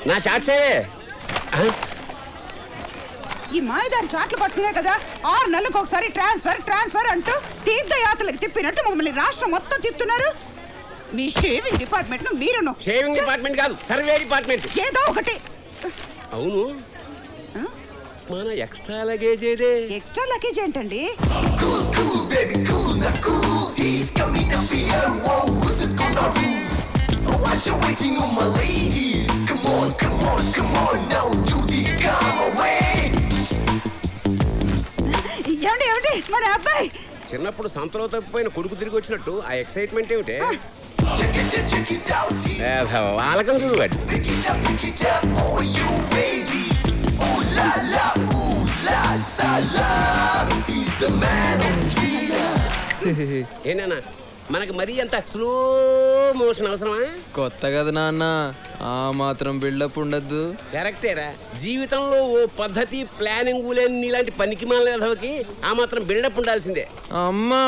నా చాట్సే ఈ మాయదారి చాట్లు పట్టుకునే కదా 6 నెలలకు ఒకసారి ట్రాన్స్ఫర్ అంటూ తీర్థయాత్రలకు తిప్పినట్టు మమ్మల్ని రాష్ట్రం మొత్తం తిప్పుతున్నారు. మీ షేవింగ్ డిపార్ట్మెంట్ ను మీరును. షేవింగ్ డిపార్ట్మెంట్ కాదు, సర్వే డిపార్ట్మెంట్. ఏదో ఒకటి. అవును, మన ఎక్స్ట్రా లగేజ్ ఏదే? ఎక్స్ట్రా లగేజ్ ఏంటండి? What you waiting on, my ladies? Come on, now do the come away. ఏమండి మన అబ్బాయి చిన్నప్పుడు సంతలో తప్పిపోయిన కొడుకు తిరిగి వచ్చినట్టు ఆ ఎక్సైట్మెంట్ ఏమిటే? Check it out, వాళ్ళకం చూడు. pick it up, are you ready? Ooh la salam, he's the man of here. ఏనా మనకి మరీ అంత స్లో మోషన్ అవసరమా? కొత్త కదా నాన్న, ఆ మాత్రం బిల్డప్ ఉండద్దు. కరెక్టేరా, జీవితంలో ఓ పద్ధతి ప్లానింగ్ లేని ఇలాంటి పనికి మాలకి ఆ మాత్రం బిల్డప్ ఉండాల్సిందే. అమ్మా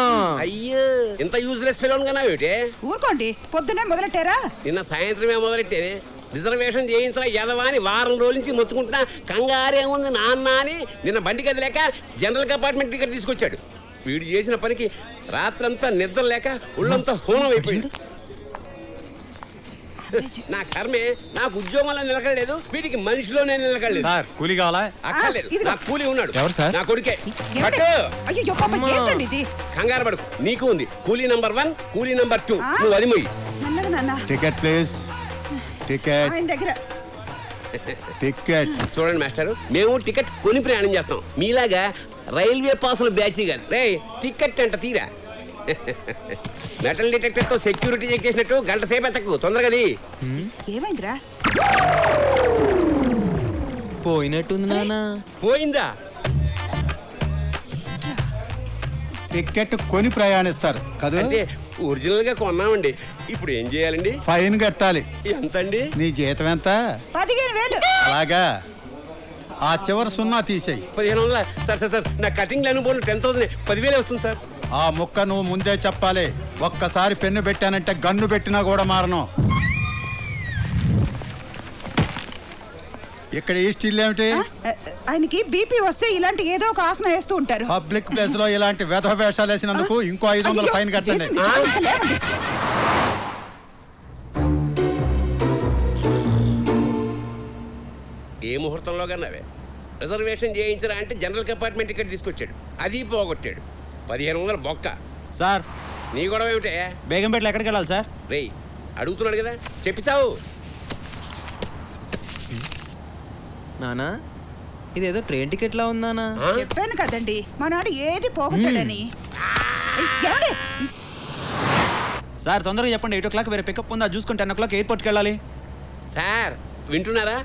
అయ్యో, ఇంత యూజ్లెస్ ఫెలోన్ కన్నా ఏమిటే? ఊరుకోండి, పొద్దునే మొదలెట్టారా? నిన్న సాయంత్రమే మొదలెట్టేది. రిజర్వేషన్ చేయించిన యదవాని వారం రోజుల నుంచి మొత్తుకుంటున్నా. కంగారేముంది నాన్న అని నిన్న బండి గది లేక జనరల్ కంపార్ట్మెంట్ టికెట్ తీసుకొచ్చాడు. వీడు చేసిన పనికి రాత్రంతా నిద్ర లేక ఒళ్ళంతా హోనం అయిపోయింది. నా కర్మే, నాకు ఉద్యోగంలో నిలకడలేదు, వీడికి మనిషిలోనే నిలకడలేదు. కూలీ కావాలా? అక్కర్లేదు, నాకు కూలీ ఉన్నాడు. ఎవరు సార్? నా కొడుకే. అయ్యో పాప, ఏంటండి ఇది? కంగారు పడుకు, నీకు ఉంది కూలీ నంబర్ 1, కూలీ నంబర్ 2. నువ్వు అది మొయ్యి. Ticket please. టికెట్ ఆయన దగ్గర. టికెట్ చూడండి మాస్టర్, మేము టికెట్ కొని ప్రయాణం చేస్తాం, మీలాగా రైల్వే పాసుల బ్యాచీ కాదు. రే టికెట్ అంట తీరా. మెటల్ డిటెక్టర్ తో సెక్యూరిటీ చెక్ చేసినట్టు గంట సేపు ఎత్తకు, తొందరగా. ఏమైందిరా? పోయినట్టుంది నాన్న. పోయిందా? టికెట్ కొని ప్రయాణిస్తారు కదా? అంటే ఒరిజినల్ గా కొన్నామండి. ఇప్పుడు ఏం చేయాలండి? ఫైన్ కట్టాలి. ఎంతండి? నీ జీతం ఎంత? 15,000. అలాగా, ఆ చివరి 0 తీసేయి. 1500. సార్ నా కటింగ్ అనుభవం 10,000. 10,000 వస్తుంది సార్. ఆ ముక్క నువ్వు ముందే చెప్పాలి. ఒక్కసారి పెన్ను పెట్టానంటే గన్ను పెట్టినా కూడా మారను. ఇక్కడ ఈ స్టిల్ ఏమిటి? ఆయనకి బీపీ వస్తే ఇలాంటి ఏదో ఒక ఆసనం వేస్తూ ఉంటారు. పబ్లిక్ ప్లేస్ లో ఇలాంటి వెధ వేషాలు వేసినందుకు ఇంకో 500 ఫైన్ కట్టండి. ఏ ముహూర్తంలో కన్నావే? రిజర్వేషన్ చేయించరా అంటే జనరల్ కంపార్ట్మెంట్ టికెట్ తీసుకొచ్చాడు, అది పోగొట్టాడు. 1500 బొక్క. సార్ నీ గొడవ ఏమిటే? బేగంపేటలో ఎక్కడికి వెళ్ళాలి సార్? రేయ్ అడుగుతున్నాడు కదా, చెప్పిస్తావు. నానా ఇదేదో ట్రైన్ టికెట్ లా ఉందానా? చెప్పాను కదండి, మనాడు ఏది పోగొట్టాడని. సార్ తొందరగా చెప్పండి, 8 o'clock వేరే పికప్ ఉందా చూసుకుని 10 o'clock ఎయిర్పోర్ట్కి వెళ్ళాలి. సార్ వింటున్నారా?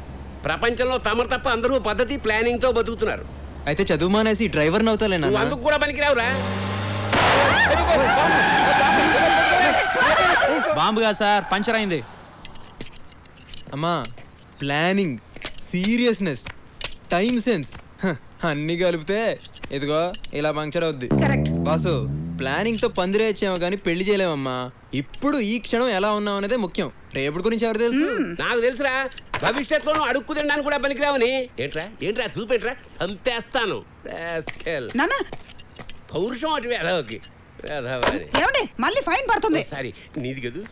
ప్రపంచంలో తమరు తప్ప అందరూ పద్ధతి ప్లానింగ్ తో బతుకుతున్నారు. అయితే చదువు మానేసి డ్రైవర్ని అవుతాలే నాన్న. అందుకు కూడా పనికిరావురా. బాంబుగా సార్, పంచర్ అయింది. అమ్మా, ప్లానింగ్, సీరియస్నెస్, టైం సెన్స్ అన్నీ కలిపితే ఇదిగో ఇలా పంక్చర్ అవుద్ది. బాసు, ప్లానింగ్ తో పందిరేచ్చామో కానీ పెళ్లి చేయలేమమ్మా. ఇప్పుడు ఈ క్షణం ఎలా ఉన్నావు అనేదే ముఖ్యం. రేపటి గురించి ఎవరు తెలుసు? నాకు తెలుసురా, భవిష్యత్తులో అడుక్కు తినడానికి కూడా పనికిరావని. ఏంట్రా చూపేంట్రా, చంపేస్తాను. పౌరుషం అటు వేదవకి. మళ్ళీ ఫైన్ పడుతుంది. సారీ, నీది కదూ.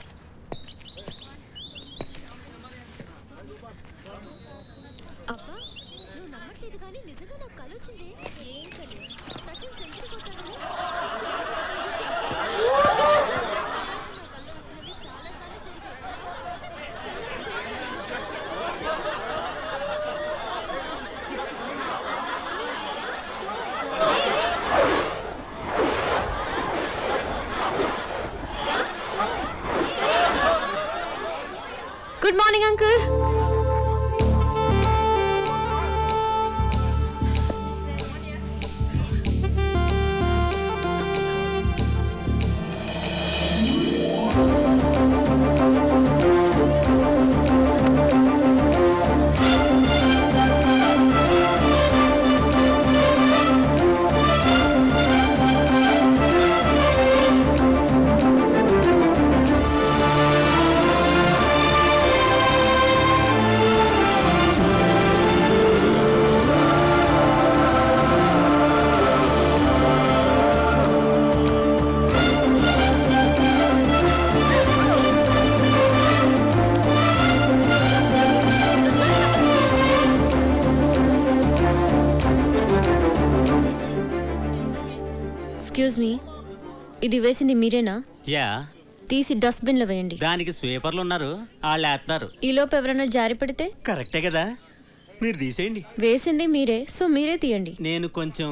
Morning uncle. ఎక్స్క్యూజ్ మీ, ఇది వేసింది మీరేనా? యా. తీసి డస్ట్బిన్ లో వేయండి. దానికి స్వీపర్లు ఉన్నారు, వాళ్ళు వేస్తారు. ఈలోపు ఎవరైనా జారి పడితే? కరెక్టే కదా, మీరు తీసేయండి. వేసింది మీరే, సో మీరే తీయండి. నేను కొంచెం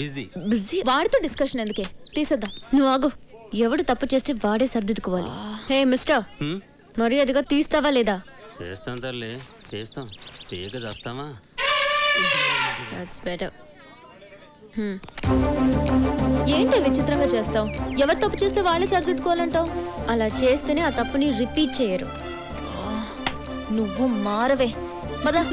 బిజీ. బిజీ? వాడితో డిస్కషన్ ఎందుకే, తీసేద్దాం. నువ్వు ఆగు. ఎవడు తప్పు చేస్తే వాడే సర్దిద్దుకోవాలి. హే మిస్టర్, మర్యాదగా తీస్తావా లేదా? చేస్తాం తల్లి, చేస్తాం. తీయక చేస్తామా? That's better. ఏంటి విచిత్రంగా చేస్తావు? ఎవరు తప్పు చేస్తే వాళ్ళే సరిదిద్దుకోవాలంటావు? అలా చేస్తేనే ఆ తప్పుని రిపీట్ చేయరు. నువ్వు మారవే. మదా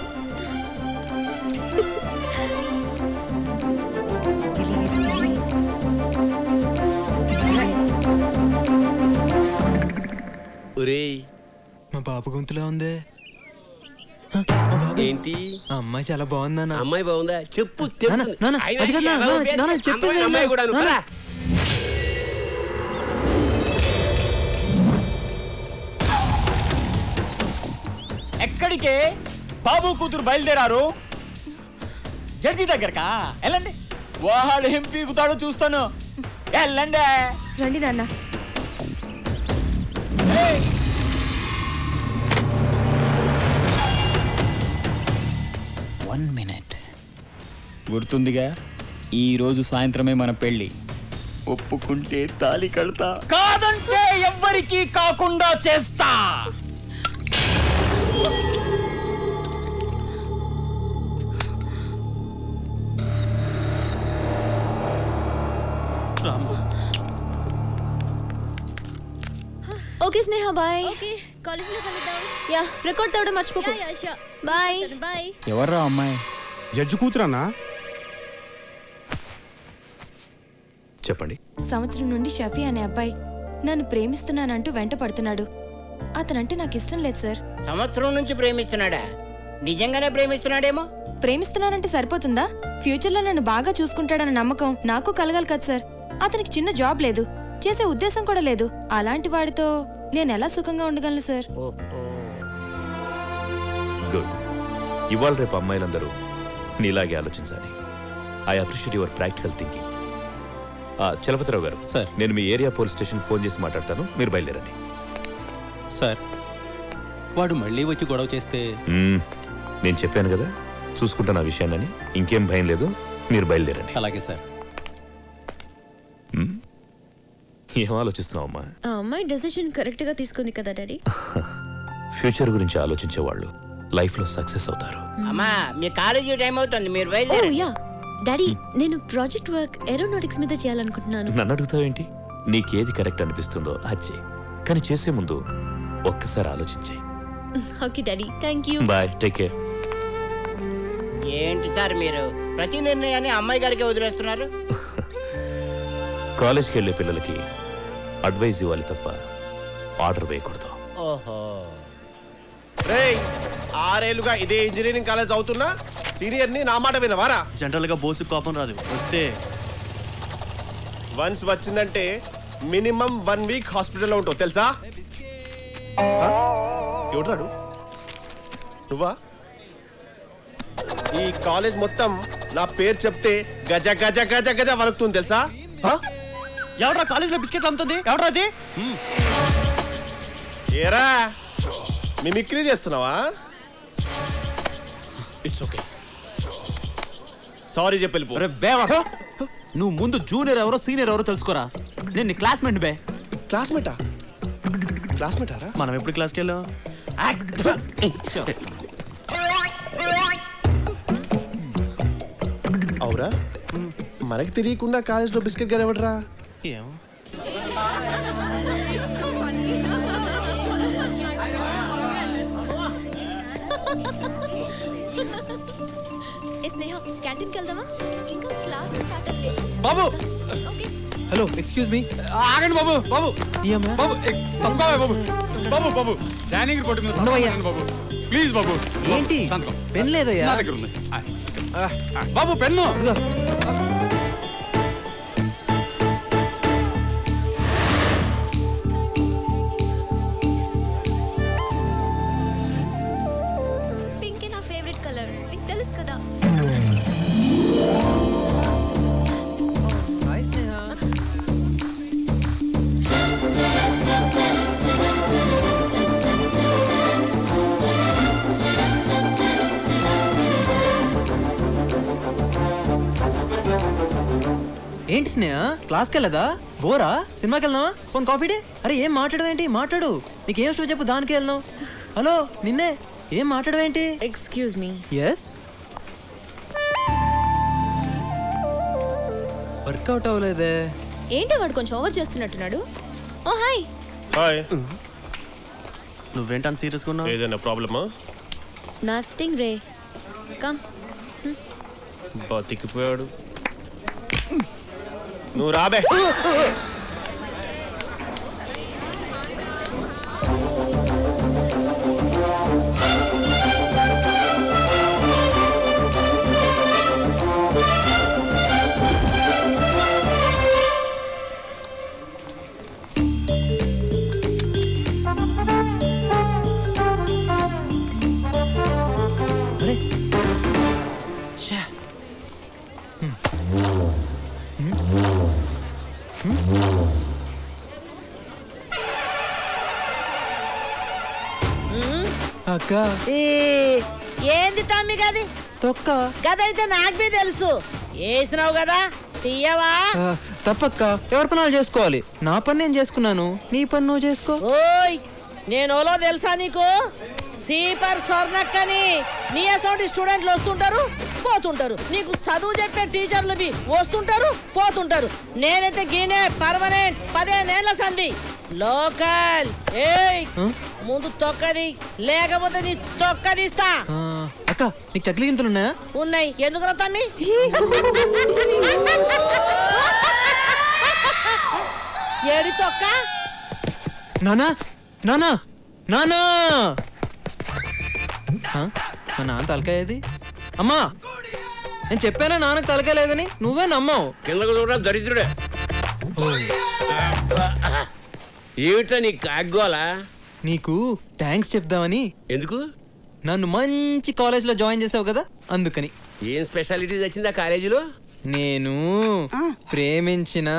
మా బాబు గొంతులో ఉందే. ఏంటి? అమ్మాయి చాలా బాగుందన్న. అమ్మాయి బాగుందా? చెప్పు. చెప్పింది అమ్మాయి కూడా ఎక్కడికే బాబు కూతురు బయలుదేరారు? జడ్జి దగ్గరకా? వెళ్ళండి. వాడు ఏం పీకుతాడో చూస్తాను. వెళ్ళండి. రండి నాన్న. గుర్తుందిగా, ఈ రోజు సాయంత్రమే మన పెళ్లి. ఒప్పుకుంటే తాళి కడతా, కాదంటే ఎవ్వరికీ కాకుండా చేస్తా. ఓకే స్నేహ, బాయ్. ఓకే, కాలేజీలో కలుద్దాం. యా, రికార్డ్ తేవడం మర్చిపోకు. బాయ్. బాయ్. ఎవర్రా అమ్మాయి? జడ్జి కూతురన్నా? చెప్పండి. సంవత్సరం నుండి షఫీ అనే అబ్బాయి నన్ను ప్రేమిస్తున్నానంటూ వెంట పడుతున్నాడు. అతనంటే నాకు ఇష్టం లేదు సార్. సంవత్సరం నుంచి ప్రేమిస్తున్నాడా? నిజంగానే ప్రేమిస్తున్నాడేమో. ప్రేమిస్తున్నానంటే సరిపోతుందా? ఫ్యూచర్ లో నన్ను బాగా చూసుకుంటాడన్న నమ్మకం నాకు కలగాలి కదా సార్. అతనికి చిన్న జాబ్ లేదు, చేసే ఉద్దేశం కూడా లేదు. అలాంటి వాడితో నేను ఎలా సుఖంగా ఉండగలను సార్? గుడ్. ఇవాళ రేపు అమ్మాయిలందరూ నీలాగే ఆలోచించాలి. I appreciate your practical thinking. Chalapathirao గారు, సార్, నేను మీ ఏరియా పోలీస్ స్టేషన్ ఫోన్ చేసి మాట్లాడతాను, మీరు బయలుదేరండి. సార్, వాడు మళ్ళీ వచ్చి గొడవ చేస్తే? నేను చెప్పాను కదా, చూసుకుంటాను ఆ విషయాన్ని. ఇంకేం భయం లేదు, మీరు బయలుదేరండి. అలాగే సార్. ఏం ఆలోచిస్తున్నావు అమ్మా? ఆ అమ్మాయి డెసిషన్ కరెక్ట్ గా తీసుకుంది కదా డాడీ. ఫ్యూచర్ గురించి ఆలోచించే వాళ్ళు లైఫ్ లో సక్సెస్ అవుతారు. అమ్మా, మీ కాలేజీ టైం అవుతుంది, మీరు ఓ బయలుదేరండి. యా డాడీ, నేను ప్రాజెక్ట్ వర్క్ ఏరోనాటిక్స్ మీద చేయాలనుకుంటున్నాను. నన్ను అడుగుతావేంటి? నీకేది కరెక్ట్ అనిపిస్తుందో అది చేయి, కానీ చేసే ముందు ఒక్కసారి ఆలోచించే. Okay daddy, thank you. Bye, take care. ఏంటి సార్ మీరు ప్రతి నిర్ణయాన్ని అమ్మాయి గారికి వదిలేస్తున్నారు? కాలేజ్కి వెళ్ళే పిల్లలకి అడ్వైజ్ ఇవ్వాలి తప్ప ఆర్డర్ వేయకూడదు. ఓహో. 6 ఏళ్లుగా ఇదే ఇంజనీరింగ్ కాలేజ్ అవుతున్నా సీనియర్ని నా మాట వినవారా? జనరల్ గా బోసు కోపం రాదు, వస్తే వన్స్ వచ్చిందంటే మినిమం 1 వీక్ హాస్పిటల్లో ఉంటావు తెలుసా? ఎవడాడు? నువ్వా? ఈ కాలేజ్ మొత్తం నా పేరు చెప్తే గజ గజ గజ గజ వణుకుతుంది తెలుసా? ఎవడ్రా కాలేజ్ లో బిస్కెట్లు అమ్ముతుంది? ఎవడ్రా అది? ఏరా మిమిక్రీ చేస్తున్నావా? ఇట్స్ ఓకే, సారీ చెప్పి వెళ్ళిపో. నువ్వు ముందు జూనియర్ ఎవరో సీనియర్ ఎవరో తెలుసుకోరా. నేను నీ క్లాస్మేట్ బే. క్లాస్మేటా? క్లాస్మేటారా? మనం ఎప్పుడు క్లాస్కి వెళ్ళాం? అవురా మనకి తెలియకుండా కాలేజ్లో బిస్కెట్ గారు ఎవడరా? ఏమో. స్నేహ క్యాంటీన్కి వెళ్దామా? ఇంకా క్లాస్ స్టార్ట్ అవ్వలేదు. బాబు ఓకే. Hello excuse me. ఆగండి బాబు. బాబు బాబు బాబు బాబు బాబు జాయినింగ్ రిపోర్ట్ మీద సంతకం బాబు ప్లీజ్ బాబు. ఏంటి సంతకం? పెన్ లేదయ్యా? నా దగ్గర ఉంది. బాబు పెన్ను. పింక్ నా ఫేవరెట్ కలర్, నీకు తెలుసు కదా. హాయ్ స్నేహ. ఏంటి స్నేహ క్లాస్కి వెళ్ళదా? బోరా? సినిమాకి వెళ్దామా? పోనీ కాఫీ డే? అరే ఏం మాట్లాడవేంటి? మాట్లాడు. నీకేం ఇష్టం చెప్పు, దానికి వెళ్దాం. హలో నిన్నే, ఏం మాట్లాడవేంటి? Excuse me. ఎస్. వర్కౌట్ అవ్వలేదే. ఏంటి వాడు కొంచెం ఓవర్ చేస్తున్నట్టున్నాడు. Oh hi. హాయ్. నువ్వేంటని సీరియస్గా ఉన్నావు? ఏదైనా ప్రాబ్లమా? నథింగ్ రే. కమ్. బతికిపోయాడు. నువ్వు రాబే. అరే అక్క ఏంది తమ్మి గది తొక్క గదైతే నాకు బి తెలుసు. వేసినావు కదా తీయవా? తప్పక్క, ఎవరి పనులు చేసుకోవాలి. నా పని నేను చేసుకున్నాను, నీ పని నువ్వు చేసుకో. ఓయ్ నేనోలో తెలుసా నీకు? సీపర్ స్వర్ణక్కని నీ అసౌంటి స్టూడెంట్లు వస్తుంటారు పోతుంటారు. నీకు చదువు చెప్పే టీచర్లు బి వస్తుంటారు పోతుంటారు. నేనైతే గీనే పర్మనెంట్ 15 ఏళ్ల సంధి లోకల్. ఏయ్ ముందు తొక్కది, లేకపోతే నీ తొక్కదిస్తా. అక్క నీకు చక్లి గింతలు ఉన్నాయా? ఉన్నాయి. ఎందుకు తమ్మి? ఏడి తొక్క? నానా నానా నానా. మా నాన్న తలకాయది. అమ్మా నేను చెప్పానా నాన్నకు తలకాయ లేదని? నువ్వే నమ్మావు. కిందకు చూడ దరిద్రుడే. ఏమిటా నీ కాగ్గోలా? నీకు థ్యాంక్స్ చెప్దామని. ఎందుకు? నన్ను మంచి కాలేజ్లో జాయిన్ చేసావు కదా, అందుకని. ఏం స్పెషాలిటీస్ వచ్చిందా కాలేజీలో? నేను ప్రేమించిన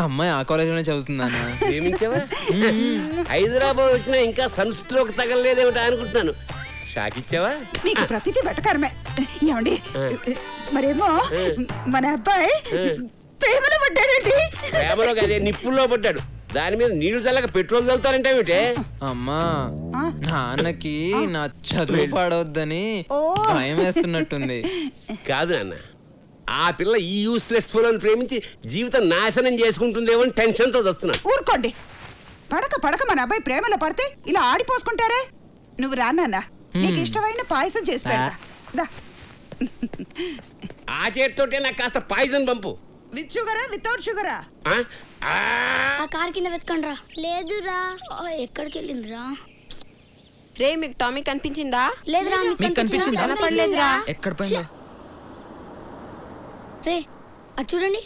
అమ్మాయి ఆ కాలేజీలోనే చదువుతున్నానా. ప్రేమించావా? హైదరాబాద్ వచ్చినా ఇంకా సన్ స్ట్రోక్ తగలలేదేమిటా అనుకుంటున్నాను. షాక్ ఇచ్చావా? మీకు ప్రతిదీ వెటకరమే. ఏమండి మరేమో మన అబ్బాయి ప్రేమలో పడ్డాడండి. ప్రేమలో అదే నిప్పుల్లో పడ్డాడు. దాని మీద నీళ్లు చల్లక పెట్రోల్ చల్లుతారంటే అమ్మా నాన్నకి నా చదువు పాడవద్దని భయం వేస్తున్నట్టుంది. కాదు నాన్న, ఆ పిల్ల ఈ యూస్లెస్ ఫోన్ ప్రేమించి జీవితం నాశనం చేసుకుంటుందేమో అని టెన్షన్ తో వస్తున్నాను. ఊరుకోండి. పడక పడక మన అబ్బాయి ప్రేమలో పడితే ఇలా ఆడిపోసుకుంటారే. నువ్వు రానా, నీకు ఇష్టమైన పాయసం చేసి పెడతా. దా. ఆ చేతితోటే నాకు కాస్త పాయిజన్ పంపు. విత్ షుగరా వితౌట్ షుగరా? ఆ కార్ కింద వెతకండ్రా. లేదురా. ఎక్కడికి వెళ్ళిందిరా? రే మీకు టామీ కనిపించిందా? లేదురా. మీకు కనిపించిందా? కనపడలేదురా. ఎక్కడ పోయిందో? రే అటు చూడండి.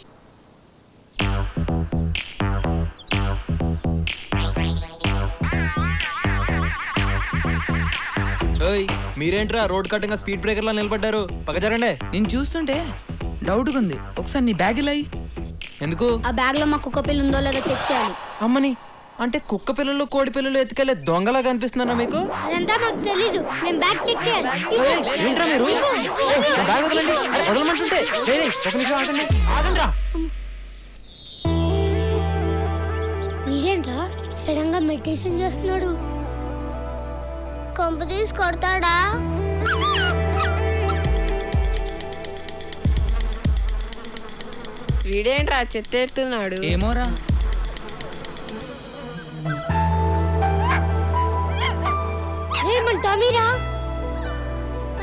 మీరేంట్రా రోడ్ కట్టంగా స్పీడ్ బ్రేకర్ లా నిలబడ్డారు? పక్క జరండి. నేను చూస్తుంటే డౌట్గా ఉంది. ఒకసారి నీ బ్యాగ్ ఇలా ఎందుకు? ఆ బ్యాగ్ లో మా కుక్క పిల్ల ఉందో లేదో చెక్ చేయాలి. అమ్మని అంటే కుక్క పిల్లలు కోడి పిల్లలు ఎత్తుకెళ్లే దొంగలా కనిపిస్తున్నారా మీకు? అదంతా నాకు తెలీదు. మేము బ్యాగ్ చెక్ చేయాలి. ఏంట్రా మీరు? బ్యాగ్ వదలండి. వదలమంటుంటే ఒక నిమిషం ఆగండి. ఆగండిరా. మీరేంట్రా సడన్ గా మెడిటేషన్ చేస్తున్నాడు? కొంప తీసి కొడతాడా? వీడేంట్రా చెత్త ఎడుతున్నాడు? ఏమోరా. మన టామీరా.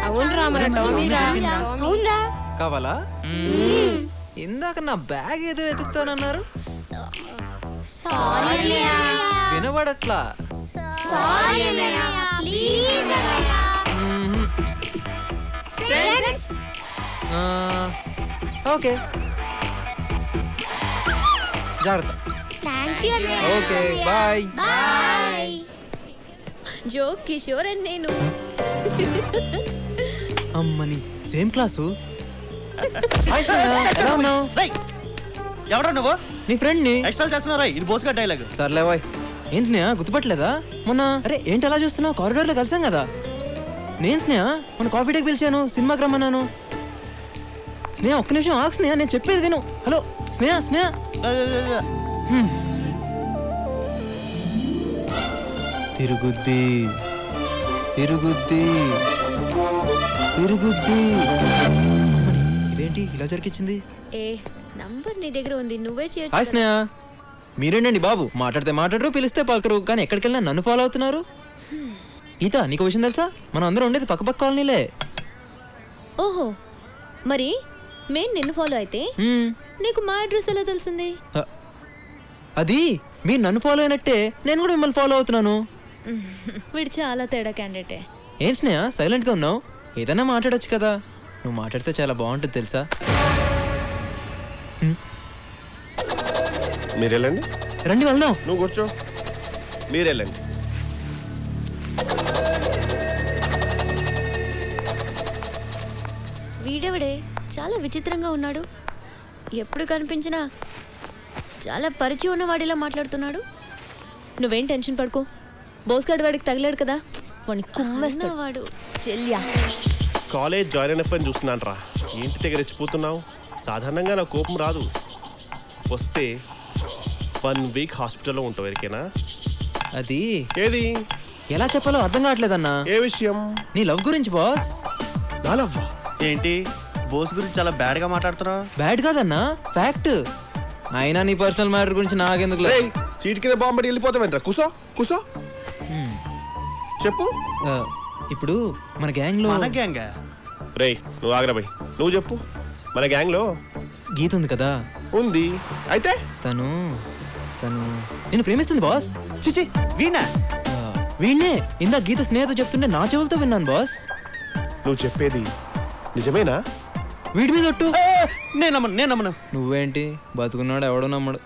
అవునరా మన టామీరా. అవునరా. కావాలా? ఇందాక నా బ్యాగ్ ఏదో ఎతుకుతానన్నారు. వినబడట్లా. ఓకే జాగ్రత్త. Okay bye. జో కిషోర్ అండ్ నేను. అమ్మని సేమ్ క్లాసు. ఎవరా నువ్వు? నీ ఫ్రెండ్ ని ఎక్స్ట్రా చేస్తున్నారా? ఇది బోస్గా డైలాగ్. సర్లే బాయ్. ఏం స్నేహ గుర్తుపట్టలేదా? మొన్న అరే ఏంటి అలా చూస్తున్నావు? కారిడార్ లో కలిసాం కదా. నేను స్నేహ మొన్న కాఫీ డేకి పిలిచాను, సినిమాకి రమ్మన్నాను. స్నేహ ఒక్క నిమిషం ఆగు స్నేహ, నేను చెప్పేది విను. హలో స్నేహ. స్నేహ తిరుగుద్ది తిరుగుద్ది తిరుగుద్ది. ఇదేంటి ఇలా జరిగించింది? ఏ నంబర్ నీ దగ్గర ఉంది, నువ్వే హాయ్ చేయొచ్చు. స్నేహ. మీరేంటండి బాబు, మాట్లాడితే మాట్లాడరు, పిలిస్తే పలకరు, కానీ ఎక్కడికి వెళ్ళినా నన్ను ఫాలో అవుతున్నారు. గీత నీకు విషయం తెలుసా? మనం అందరం ఉండేది పక్క కాలనీలే. ఓహో, మరి మేము నిన్ను ఫాలో అయితే నీకు మా అడ్రస్ ఎలా తెలిసింది? అది మీరు నన్ను ఫాలో అయినట్టే నేను కూడా మిమ్మల్ని ఫాలో అవుతున్నాను. వీడు చాలా తేడా క్యాండిడేటే. ఏం స్నేహ సైలెంట్ గా ఉన్నావు? ఏదైనా మాట్లాడొచ్చు కదా. నువ్వు మాట్లాడితే చాలా బాగుంటుంది తెలుసా. మీరు వెళ్ళండి. రండి వెళ్దాం. నువ్వు కూర్చో. మీరు వెళ్ళండి. వీడెవడే చాలా విచిత్రంగా ఉన్నాడు. ఎప్పుడు కనిపించినా చాలా పరిచయం ఉన్న వాడిలా మాట్లాడుతున్నాడు. నువ్వేం టెన్షన్ పడుకో, బోస్గాడు వాడికి తగిలాడు కదా, వాడిని కుమ్మేస్తాడు వాడు. చెల్యా కాలేజ్ జాయిన్ అయినప్పని చూస్తున్నాను రా. ఏంటి దగ్గర రెచ్చిపోతున్నావు? సాధారణంగా నా కోపం రాదు. వస్తే 1 వీక్ హాస్పిటల్లో ఉంటావు. ఎరికేనా? అది ఏది ఎలా చెప్పాలో అర్థం కావట్లేదన్నా. ఏ విషయం? నీ లవ్ గురించి బాస్. నా లవ్ ఏంటి? బోస్ గురించి చాలా బ్యాడ్ గా మాట్లాడుతున్నావు. బ్యాడ్ కాదన్నా, ఫ్యాక్ట్. అయినా నీ పర్సనల్ మ్యాటర్ గురించి నాకెందుకు? సీట్ కింద బాంబడి వెళ్ళిపోతావేంట్రా? కుసో కుసో చెప్పు. ఇప్పుడు మన గ్యాంగ్ లో మన గ్యాంగ్ రేయ్ నువ్వు ఆగ్రా బై. నువ్వు చెప్పు. మన గ్యాంగ్ లో గీత ఉంది కదా. ఉంది. అయితే తను నిన్ను ప్రేమిస్తుంది బాస్. చిచి వీణా? వీణ్ణే ఇందా గీత స్నేహితుడు చెప్తుంటే నా చెవులతో విన్నాను బాస్. నువ్వు చెప్పేది నిజమేనా? వీడి మీద ఒట్టు. నేను నమ్మను. నువ్వేంటి బతుకున్నాడు ఎవడో నమ్మడు.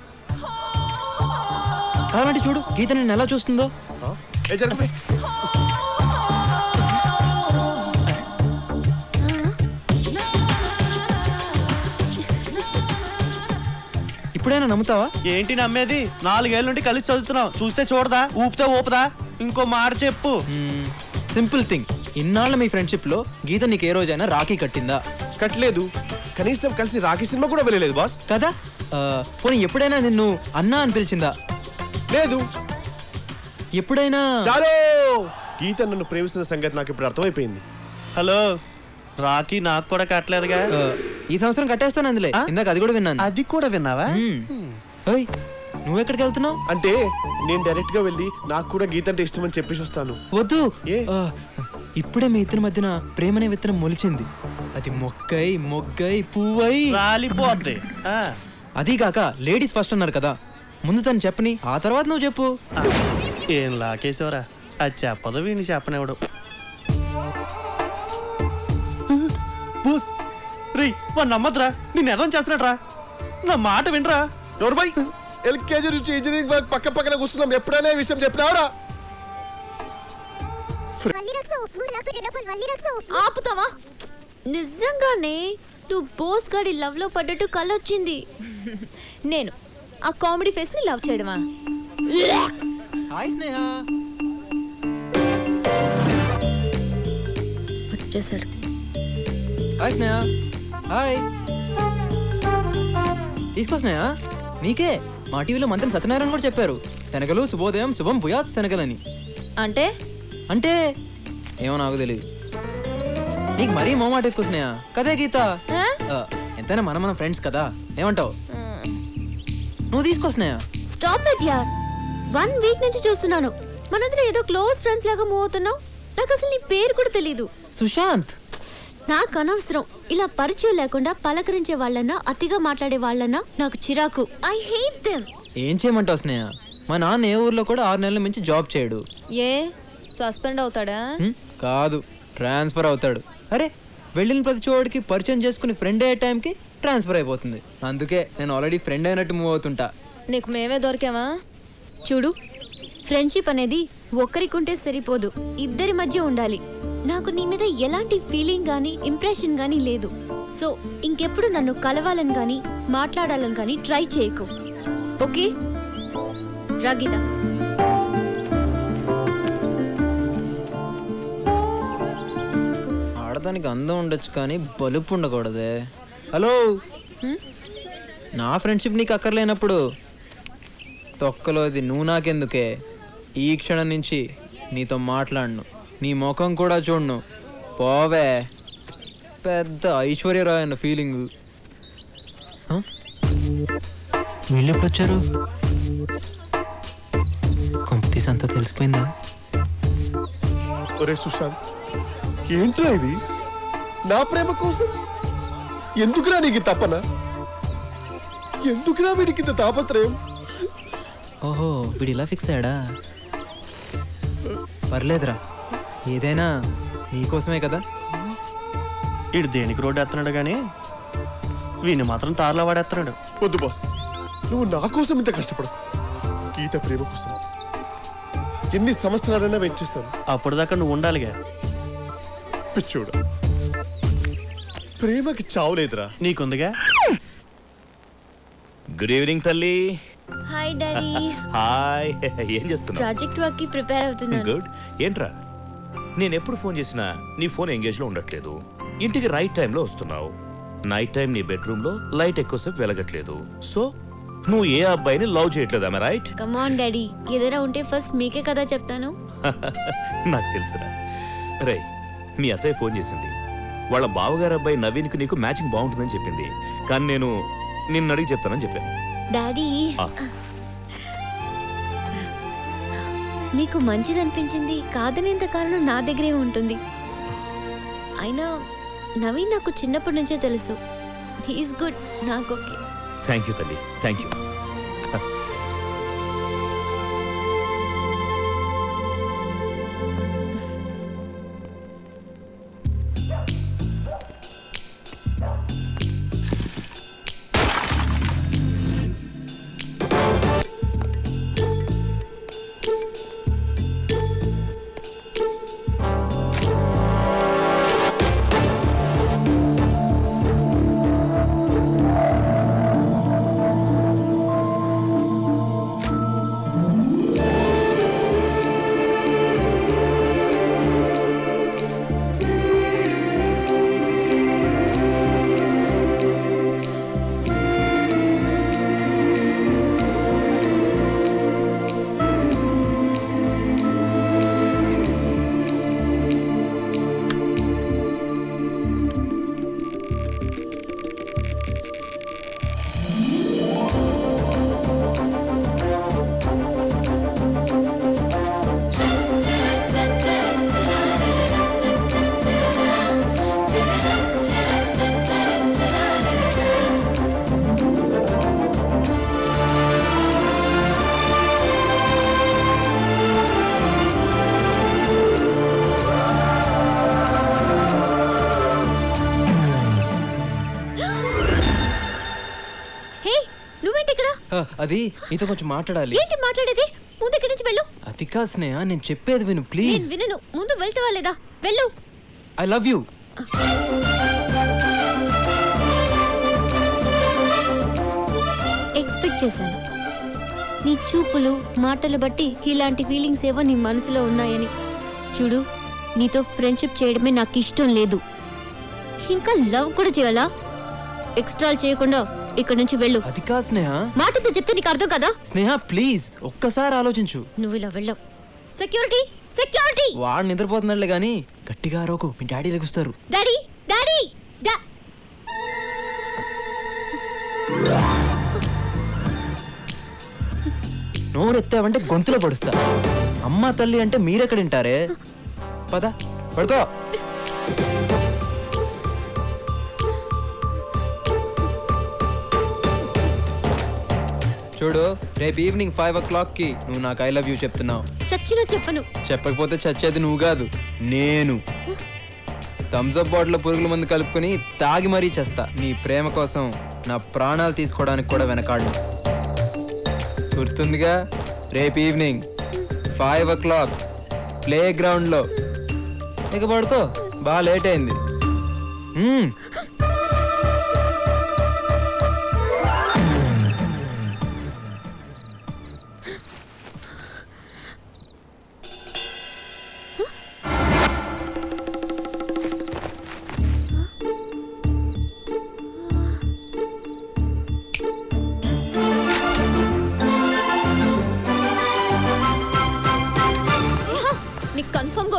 కాబట్టి చూడు గీత నిన్ను ఎలా చూస్తుందో. ఇప్పుడైనా నమ్ముతావా? ఏంటి నమ్మేది? 4 ఏళ్ళ నుండి కలిసి చదువుతున్నావు. చూస్తే చూడదా, ఊపితే ఊపదా? ఇంకో మాట చెప్పు. Simple thing. ఇన్నాళ్ళ మీ ఫ్రెండ్షిప్ లో గీత నీకు ఏ రోజైనా రాఖీ కట్టిందా? కట్టలేదు. కనీసం కలిసి రాఖీ సినిమా కూడా వెళ్ళలేదు బాస్. కదా? పోనీ ఎప్పుడైనా నిన్ను అన్నా అని పిలిచిందా? లేదు. ఎప్పుడైనా? చాలు. గీత నన్ను ప్రేమిస్తున్న సంగతి నాకు ఇప్పుడు అర్థమైపోయింది. హలో, రాఖీ నాకు కూడా కట్టలేదుగా. ఈ సంవత్సరం కట్టేస్తాను అందులో. ఇందాక అది కూడా విన్నాను. అది కూడా విన్నావా? నువ్వెక్కడికి వెళ్తున్నావు? అంటే నేను డైరెక్ట్ గా వెళ్ళి నాకు కూడా గీత అంటే ఇష్టం అని చెప్పేసి వస్తాను. వద్దు. ఇప్పుడే మీ ఇద్దరి మధ్యన ప్రేమనే విత్తనం మొలిచింది. అది మొగ్గై పువ్వై రాలిపోద్ది. అదీగాక లేడీస్ ఫస్ట్ అన్నారు కదా. ముందు తను చెప్పని, ఆ తర్వాత నువ్వు చెప్పు. ఏం లాకేశ్వరా, అది చెప్పదు వీడిని చెప్పనివాడు. రీ వాడు నమ్మద్రా, నేను ఎదం చేస్తున్నట్రా. నా మాట వినరా. నోర్మై ఎల్కేజీ నుంచి ఇంజనీరింగ్ వర్క్ పక్క పక్కన కూర్చున్నాం. ఎప్పుడైనా ఈ విషయం చెప్పినావురా? ఆపుతావా? నిజంగానే నువ్వు బోస్ గాడి లవ్ లో పడ్డట్టు కళ్ళొచ్చింది. నేను ఆ కామెడీ ఫేస్ ని లవ్ చేయడమా? హాయ్ స్నేహ. వచ్చేసాడు. హాయ్ స్నేహ. హాయ్. తీసుకో స్నేహ, నీకే. మా టీవీలో మంత్రి సత్యనారాయణ కూడా చెప్పారు. శనగలు శుభోదయం శుభం భూయాత్ శనగలని. అంటే అంటే ఏమో నాకు తెలియదు. నీకు మరీ మొమాట ఎక్కువ స్నేహ కదే గీత. ఎంతైనా మన ఫ్రెండ్స్ కదా, ఏమంటావు? నువ్వు తీసుకో స్నేహ. స్టాప్ ఇట్ యార్. 1 వీక్ నుంచి చూస్తున్నాను మనందరం ఏదో క్లోజ్ ఫ్రెండ్స్ లాగా మూవ్ అవుతున్నావు. నాకు అసలు నీ పేరు కూడా తెలీదు. సుశాంత్. నాకు అనవసరం ఇలా పరిచయం లేకుండా పలకరించే వాళ్ళన్నా అతిగా మాట్లాడే వాళ్ళన్నా నాకు చిరాకు. I hate them. ఏం చేయమంటావు స్నేహ? మా నాన్న ఏ ఊర్లో కూడా 6 నెలల మించి జాబ్ చేయడు. ఏ సస్పెండ్ అవుతాడా? కాదు, ట్రాన్స్ఫర్ అవుతాడు. అరే వెళ్ళిన ప్రతి చోటికి పరిచయం చేసుకుని ఫ్రెండ్ అయ్యే టైంకి ట్రాన్స్ఫర్ అయిపోతుంది. అందుకే నేను ఆల్రెడీ ఫ్రెండ్ అయినట్టు మూవ్ అవుతుంటా. నీకు మేమే దొరికామా? చూడు, ఫ్రెండ్షిప్ అనేది ఒక్కరికుంటే సరిపోదు, ఇద్దరి మధ్య ఉండాలి. నాకు నీ మీద ఎలాంటి ఫీలింగ్ గానీ ఇంప్రెషన్ గానీ లేదు. సో ఇంకెప్పుడు నన్ను కలవాలని గానీ మాట్లాడాలని గానీ ట్రై చేయకు, ఓకే? రాగీత. ఆడదానికి అందం ఉండొచ్చు కానీ బలుపు ఉండకూడదే. హలో, నా ఫ్రెండ్షిప్ నీకు అక్కర్లేనప్పుడు తొక్కలోది నువ్వు నాకెందుకే? ఈ క్షణం నుంచి నీతో మాట్లాడను, నీ ముఖం కూడా చూడను. పోవే. పెద్ద ఐశ్వర్యరాయ్ అన్న ఫీలింగు. వీళ్ళు ఎప్పుడు వచ్చారు? కొంపతీసి అంతా తెలిసిపోయిందా? ఒరే సుశాంత్, ఏంట్రా ఇది? నా ప్రేమ కోసం ఎందుకురా నీకు తపన? ఎందుకురా వీడికి ఇంత తాపత్రయం? ఓహో, వీడు ఇలా ఫిక్స్ అయ్యాడా? పర్లేదురా, ఏదైనా నీకోసమే కదా. వీడు దేనికి రోడ్డు వేస్తున్నాడు కానీ వీడిని మాత్రం తారలా వాడేస్తున్నాడు. వద్దు బాస్, నువ్వు నా కోసం ఇంత కష్టపడు. గీత ప్రేమ కోసం ఎన్ని సంవత్సరాలైనా వెయిట్ చేస్తాను. అప్పటిదాకా నువ్వు ఉండాలిగా. పిచ్చోడా, ప్రేమకి చావులేదురా. నీకుందిగా. గుడ్ ఈవినింగ్ తల్లి. Hi daddy. హాయ్. ఏం చేస్తున్నావు? ప్రాజెక్ట్ వర్క్ కి ప్రిపేర్ అవుతున్నాను. గుడ్. ఏంట్రా, నేను ఎప్పుడు ఫోన్ చేసినా నీ ఫోన్ ఎంగేజ్ లో ఉండట్లేదు. ఇంటికి రైట్ టైంలో వస్తున్నావు. నైట్ టైం నీ బెడ్రూమ్ లో లైట్ ఎక్కువసేపు వెలగట్లేదు. సో నువ్వు ఏ అబ్బాయిని లవ్ చేయట్లేదా? రైట్? కమ్ ఆన్ డాడీ, ఏదైనా ఉంటే ఫస్ట్ మీకే కదా చెప్తాను. నాకు తెలుసురా. రే, మీ అత్తయ్య ఫోన్ చేసింది. వాళ్ళ బావగారు అబ్బాయి నవీన్కి నీకు మ్యాచింగ్ బాగుంటుందని చెప్పింది. కానీ నేను నిన్ను అడిగి చెప్తానని చెప్పాను. డాడీ, మీకు మంచిదనిపించింది కాదనేంత కారణం నా దగ్గరే ఉంటుంది. అయినా నవీన్ నాకు చిన్నప్పటి నుంచే తెలుసు. He's good. నాకు ఓకే. థ్యాంక్ యూ తల్లి, థ్యాంక్ యూ. అది నీతో కొంచెం మాట్లాడాలి. ఏంటి మాట్లాడేది? ముందు ఇక్కడి నుంచి వెళ్ళు. అది కాదు స్నేహ, నేను చెప్పేది విను ప్లీజ్. నేను వినను. ముందు వెళ్తావా లేదా? వెళ్ళు. I love you. ఎక్స్పెక్ట్ చేశాను. నీ చూపులు మాటలు బట్టి ఇలాంటి ఫీలింగ్స్ ఏవో నీ మనసులో ఉన్నాయని. చూడు, నీతో ఫ్రెండ్షిప్ చేయడమే నాకు ఇష్టం లేదు. ఇంకా లవ్ కూడా చేయాలా? ఎక్స్ట్రా చేయకుండా ఇక్కడ నుంచి వెళ్ళు. అది కాదు స్నేహ. మాటతో చెప్తే నీకు అర్థం కదా? స్నేహ ప్లీజ్ ఒక్కసారి ఆలోచించు. నువ్వు ఇలా వెళ్ళావు. Security security. వాడు నిద్రపోతున్నాడులే గాని గట్టిగా అరవకు, మీ డాడీ లెగుస్తారు. డాడీ డాడీ నోరెత్తావంటే గొంతులో పడుస్తా. అమ్మ తల్లి అంటే మీరెక్కడ వింటారే? పద పడుకో. చూడు, రేపు ఈవినింగ్ 5 o'clock కి నువ్వు నాకు ఐ లవ్ యూ చెప్తున్నావు. చచ్చినా చెప్పను. చెప్పకపోతే చచ్చేది నువ్వు కాదు, నేను. థమ్స్అప్ బాటిల్ పురుగుల మందు కలుపుకొని తాగి మరీ చేస్తా. నీ ప్రేమ కోసం నా ప్రాణాలు తీసుకోవడానికి కూడా వెనకాడు. గుర్తుందిగా? రేపు ఈవినింగ్ 5 o'clock ప్లే గ్రౌండ్లో. ఇక పడుకో, బాగా లేట్ అయింది.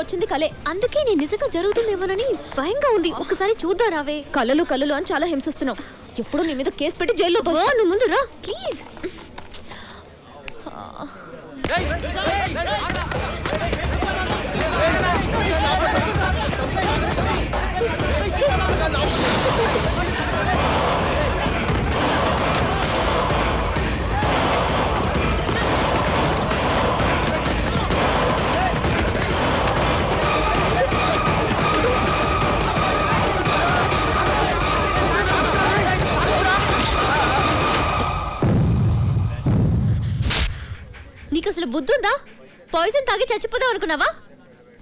వచ్చింది కలే, అందుకే నేను నిజంగా జరుగుతుందేమోనని భయంగా ఉంది. ఒకసారి చూద్దాం రావే. కలలు కలలు అని చాలా హింసిస్తున్నావు. ఎప్పుడు నీ మీద కేసు పెట్టి జైల్లో నువ్వు ముందు రా ప్లీజ్. నీకు అసలు బుద్ధుందా? పాయిజన్ తాగి చచ్చిపోదాం అనుకున్నావా?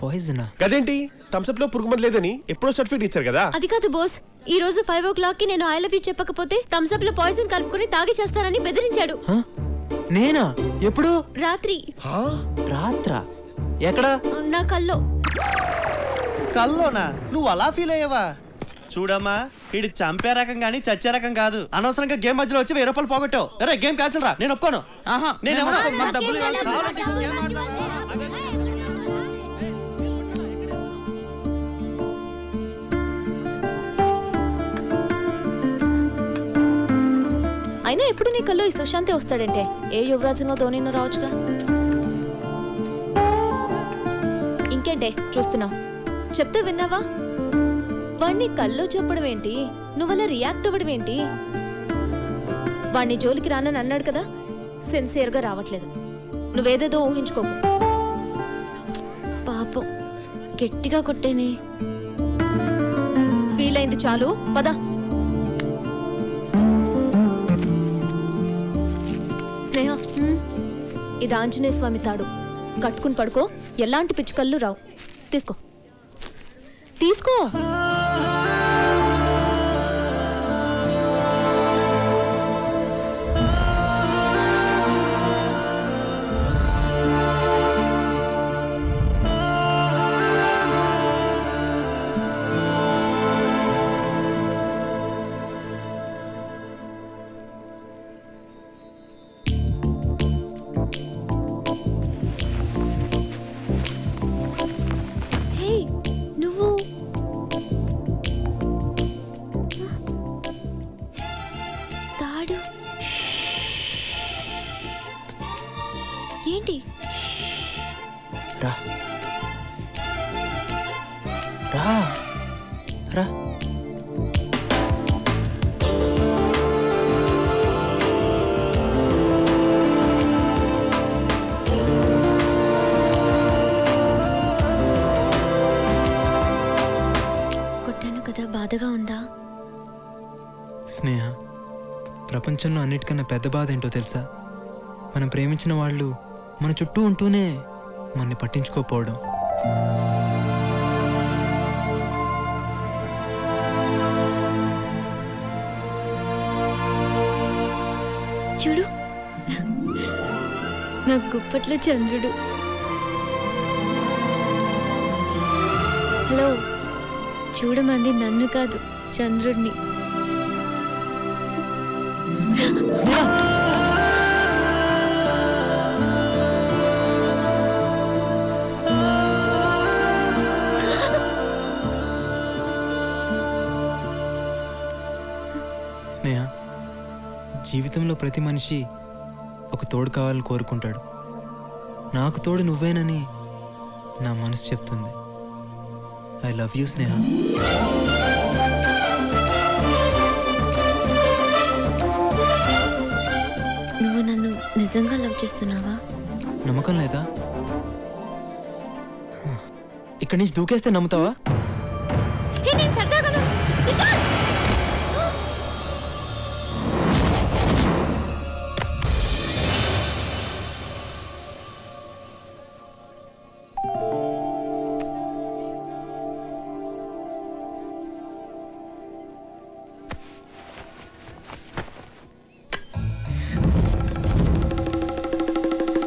పాయిజనా? గదేంటి, థమ్స్అప్ లో పురుగు మందు లేదని ఎప్పుడో సర్టిఫికేట్ ఇచ్చారు కదా. అది కాదు బాస్, ఈ రోజు 5 o'clock కి నేను ఐ లవ్ యూ చెప్పకపోతే థమ్స్అప్ లో పాయిజన్ కలుపుకొని తాగి చేస్తానని బెదిరించాడు. నేనా? ఎప్పుడు? రాత్రి. రాత్రా? ఎక్కడ? నా కల్లో. కల్లోనా? నువ్వు అలా ఫీల్ అయ్యావా? చూడమ్మా, ఇది చంపే రకం గానీ చచ్చే రకం కాదు. అనవసరంగా గేమ్ మధ్యలో వచ్చి 1000 రూపాయలు పోగొట్టావు. అరే గేమ్ క్యాన్సిల్ రా, నేను ఒప్పుకోను. అయినా ఎప్పుడు నీ కల్లో ఈ సుశాంతే వస్తాడంటే? ఏ యువరాజునో ధోనినో రావచ్చుగా. ఇంకేంటే చూస్తున్నావు? చెప్తే విన్నావా? వాణ్ణి కల్లో చెప్పడం ఏంటి, నువ్వలా రియాక్ట్ అవ్వడం ఏంటి? వాణ్ణి జోలికి రానని అన్నాడు కదా, సిన్సియర్గా రావట్లేదు. నువ్వేదేదో ఊహించుకోకు. పాపం గట్టిగా కొట్టేనే. ఫీల్ అయింది చాలు, పద. స్నేహ, ఇది ఆంజనేయ స్వామి తాడు. కట్టుకుని పడుకో, ఎలాంటి పిచ్చుకళ్ళు రావు. తీసుకో తీసుకో. ఏంటి? రా రా రా. కొట్టాను కదా, బాధగా ఉందా? స్నేహ, ప్రపంచంలో అన్నిటికన్నా పెద్ద బాధ ఏంటో తెలుసా? మనం ప్రేమించిన వాళ్ళు మన చుట్టూ ఉంటూనే మనని పట్టించుకోకపోవడం. చూడు, నా గుప్పట్లో చంద్రుడు. హలో, చూడమంది నన్ను కాదు, చంద్రుడిని. స్నేహ, జీవితంలో ప్రతి మనిషి ఒక తోడు కావాలని కోరుకుంటాడు. నాకు తోడు నువ్వేనని నా మనసు చెప్తుంది. ఐ లవ్ యూ స్నేహ. నువ్వు నన్ను నిజంగా లవ్ చేస్తున్నావా? నమ్మకం లేదా? ఇక్కడి నుంచి దూకేస్తే నమ్ముతావా?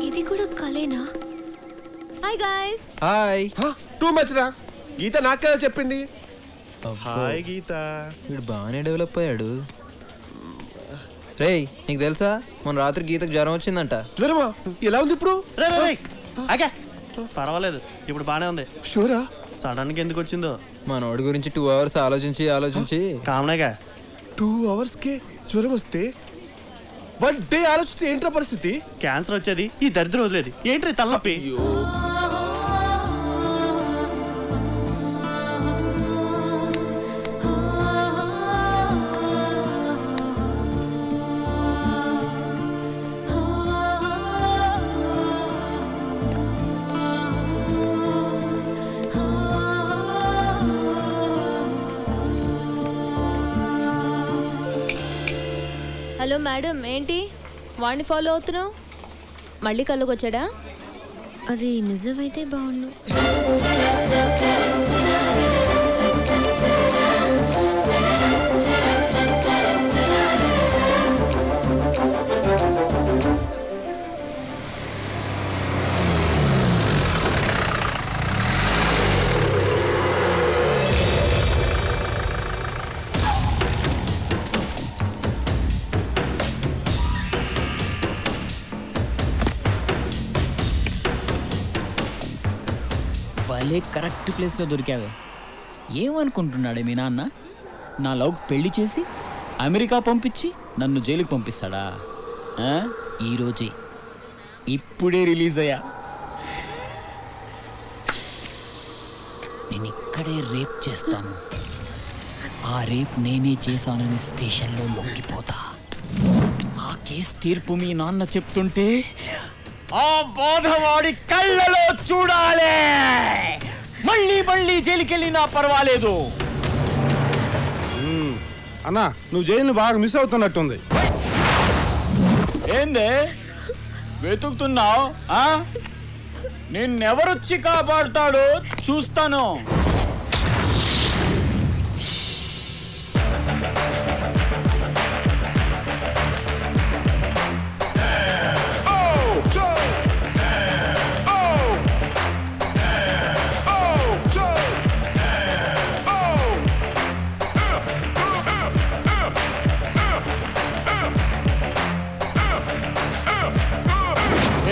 ఇది కూడా కలేనా? Hi guys. Hi. Too much రా. గీత నాకు కదా చెప్పింది. హాయ్ గీత. వీడు బాగానే డెవలప్ అయ్యాడు. రేయ్, నీకు తెలుసా మొన్న రాత్రి గీతకు జ్వరం వచ్చిందంట. జ్వరమా? ఎలా ఉంది ఇప్పుడు? పర్వాలేదు, ఇప్పుడు బానే ఉంది. షూరా? సడన్ గా ఎందుకు వచ్చిందో మనోడి గురించి 2 hours ఆలోచించి కామనేగా 2 hours కే జ్వరం వస్తే 1 day ఆలోచిస్తే ఏంట్రా పరిస్థితి? క్యాన్సర్ వచ్చేది, ఈ దరిద్రం వదిలేది ఏంట్రీ తలనొప్పి? హలో మేడం, ఏంటి వాడిని ఫాలో అవుతున్నావు? మళ్ళీ కళ్ళకి వచ్చాడా? అది నిజమైతే బాగుండు. భలే కరెక్ట్ ప్లేస్లో దొరికావే. ఏమనుకుంటున్నాడే మీ నాన్న? నా లవ్కి పెళ్లి చేసి అమెరికా పంపించి నన్ను జైలుకి పంపిస్తాడా? ఈరోజే ఇప్పుడే రిలీజ్ అయ్యా. నేను ఇక్కడే రేప్ చేస్తాను. ఆ రేప్ నేనే చేశానని స్టేషన్లో లొంగిపోతా. ఆ కేసు తీర్పు మీ నాన్న చెప్తుంటే ఆ బాధవాడి కళ్ళలో చూడాలి. మళ్ళీ జైలుకెళ్ళినా పర్వాలేదు. అన్నా, నువ్వు జైలుని బాగా మిస్ అవుతున్నట్టుంది. ఏందే వెతుకుతున్నావు? నిన్నెవరొచ్చి కాపాడుతాడో చూస్తాను.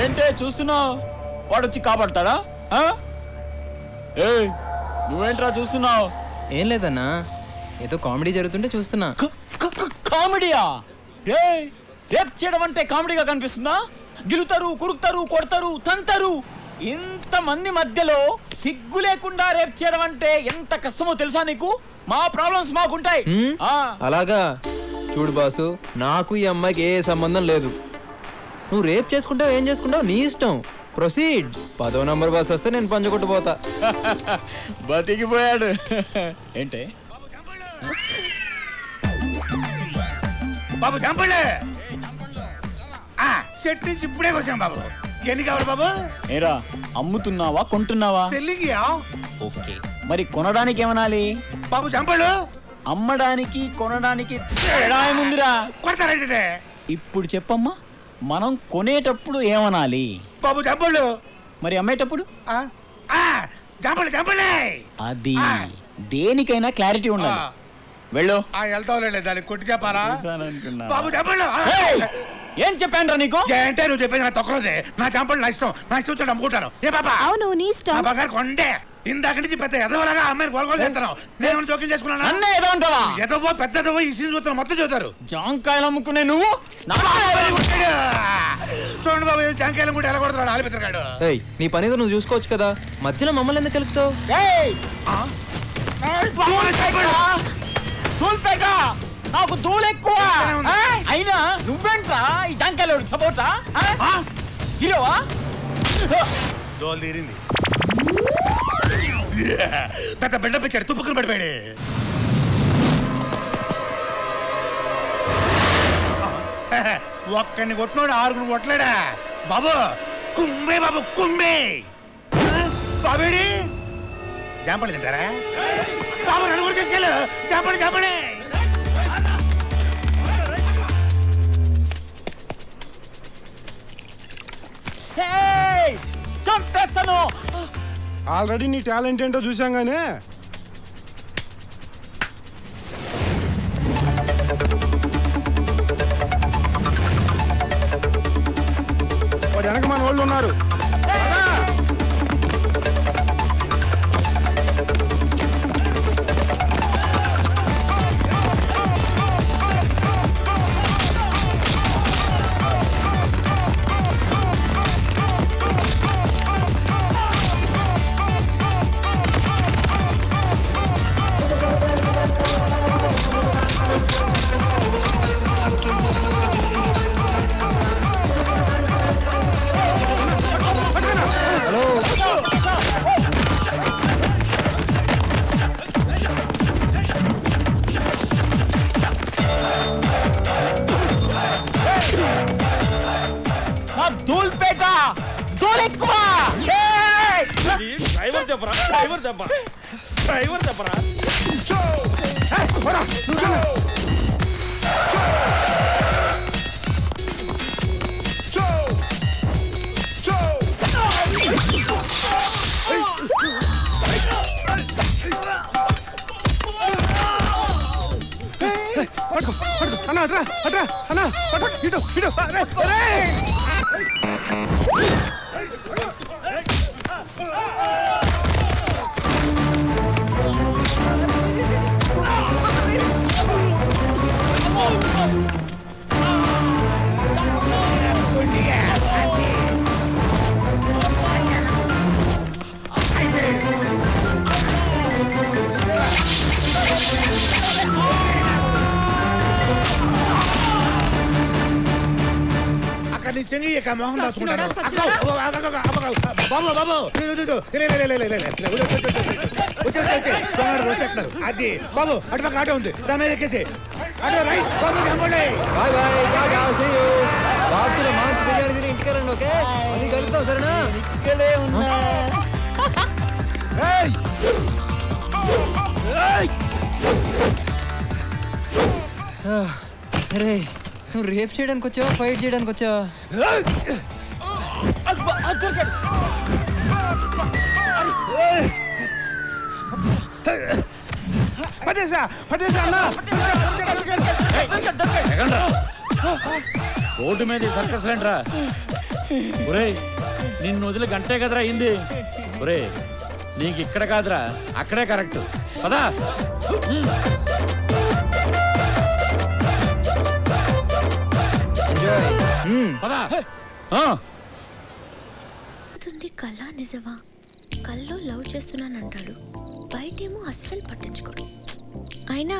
ఏంటే చూస్తున్నావు? వాడొచ్చి కాపాడతాడా? ఏయ్, నువ్వేంట్రా చూస్తున్నావు? ఏం లేదన్నా, ఏదో కామెడీ జరుగుతుంటే చూస్తున్నా. కామెడీయా? రేప్ చేయడం అంటే కామెడీగా కనిపిస్తుందా? గిలుతారు, కురుకుతారు, కొడతారు, తంతారు. ఇంతమంది మధ్యలో సిగ్గు లేకుండా రేప్ చేయడం అంటే ఎంత కష్టమో తెలుసా నీకు? మా ప్రాబ్లమ్స్ మాకుంటాయి. అలాగా? చూడు బాసు, నాకు ఈ అమ్మాయికి ఏ సంబంధం లేదు. నువ్వు రేప్ చేసుకుంటావు, ఏం చేసుకుంటావు నీ ఇష్టం. ప్రొసీడ్. 10వ నంబర్ బస్ వస్తే నేను పంచుకొట్టుపోతా. బతికిపోయాడు. ఏంటే బాబు చంపలే. సెట్ నుంచి ఇప్పుడే వచ్చాం బాబు. ఎన్ని కావాలి బాబు? ఏరా, అమ్ముతున్నావా కొంటున్నావా? సెల్లింగ్. ఓకే, మరి కొనడానికి ఏమనాలి? బాబు చంపలు. అమ్మడానికి కొనడానికి తేడా ఏముందిరా? కొడతారంటే ఇప్పుడు చెప్పమ్మా, మనం కొనేటప్పుడు ఏమనాలి? బాబు చంపలు. మరి అమ్మేటప్పుడు? చంపలు చంపలే. అది దేనికైనా క్లారిటీ ఉండాలి. వెళ్ళు. వెళ్తావులే, దానికి కొట్టి చెప్పారా? బాబు చంపలు. ఏం చెప్పాను రా నీకు? ఏంటే నువ్వు చెప్పేది? నా తొక్కలోదే. నా చంపలు నా ఇష్టం. నా ఇష్టం వచ్చి అమ్ముకుంటాను. ఏ బాబా? అవును, నీ ఇష్టం. బంగారు కొండే. ఇందాక నుంచి పెద్ద ఎదవలాగా అమ్మాయిని గోల్గోలు చేస్తున్నావు. నేను జోక్యం చేసుకున్నాను. అన్న ఏదో అంటావా? ఎదవో పెద్దదవో ఈ సీన్ చూస్తారు మొత్తం చూస్తారు. జాంకాయలు అమ్ముకునే నువ్వు చూడండి బాబు, జాంకాయలు కూడా ఎలా కొడుతున్నాడు ఆలిపిత్రగాడు. నీ పని నువ్వు చూసుకోవచ్చు కదా, మధ్యలో మమ్మల్ని ఎందుకు కలుపుతావు? నాకు దూలు ఎక్కువ. అయినా నువ్వేంట్రా ఈ జాంకాయలు సపోర్టా హీరోవా? దోలు తీరింది. పెద్ద బిల్డప్ ఇచ్చాడు, తుప్పుకుని పడిపోయాడు. ఒక్కడిని కొట్టినాడు, 6 కొట్టలేడా బాబు? కుమ్మే బాబు కుమ్మే. బాబేడి జాంపడి తింటారా బాబు? నన్ను కూడా తీసుకెళ్ళు. జాంపడి జాంపడి. చంపేస్తాను. ఆల్రెడీ నీ టాలెంట్ ఏంటో చూసాం గానే. వాడు వెనక మన వాళ్ళు ఉన్నారు. దూల్పేట దూలు ఎక్కువ. డ్రైవర్ చెప్పరా, డ్రైవర్ చెప్పరా, డ్రైవర్ చెప్పరా. అన్నా అట్రా అట్రా అన్నా ఇటు ఇటు. అక్కడ నీ చెంగి మొహం దాచుకుంటాను. బాబు బాబు వచ్చేస్తున్నారు. అది బాబు అటుపక్క ఆటో ఉంది, దాని మీద ఎక్కేసి ఆటో రైట్. బాబు కనపడే. Bye bye, tata, see you. బాబుతో మాంచి బిర్యానీ తిని ఇంటికి వెళ్ళండి. ఓకే, అది కలుద్దాం సరేనా? ఇక్కడే ఉన్నా. అరే, నువ్వు రేప్ చేయడానికి వచ్చావా, ఫైట్ చేయడానికి వచ్చావా? పట్టేసా పట్టేసా అన్నా. రోడ్డు మీద సర్కస్ రండ్రా. ఒరేయ్, నిన్ను వదిలి గంటే కదరా అయింది. ఒరే, నీకు ఇక్కడ కాదురా, అక్కడే కరెక్ట్. పదా. పదా. కళ నిజమా? కల్లో లవ్ చేస్తున్నానంటాడు, బయటేమో అస్సలు పట్టించుకోడు. అయినా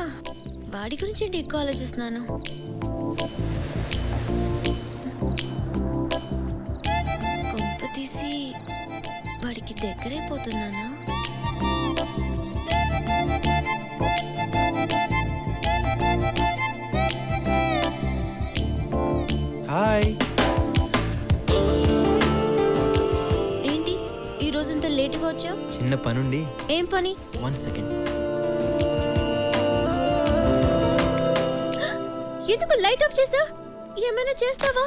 వాడి గురించి ఏంటి ఎక్కువ ఆలోచిస్తున్నాను? కొంప తీసి వాడికి దగ్గరైపోతున్నానా? హాయ్. ఏంటి ఈ రోజంతా లేటుగా వచ్చావు? చిన్న పనుండి. ఏం పని? 1 సెకండ్. ఎందుకు లైట్ ఆఫ్ చేసావు? ఏమైనా చేస్తావా?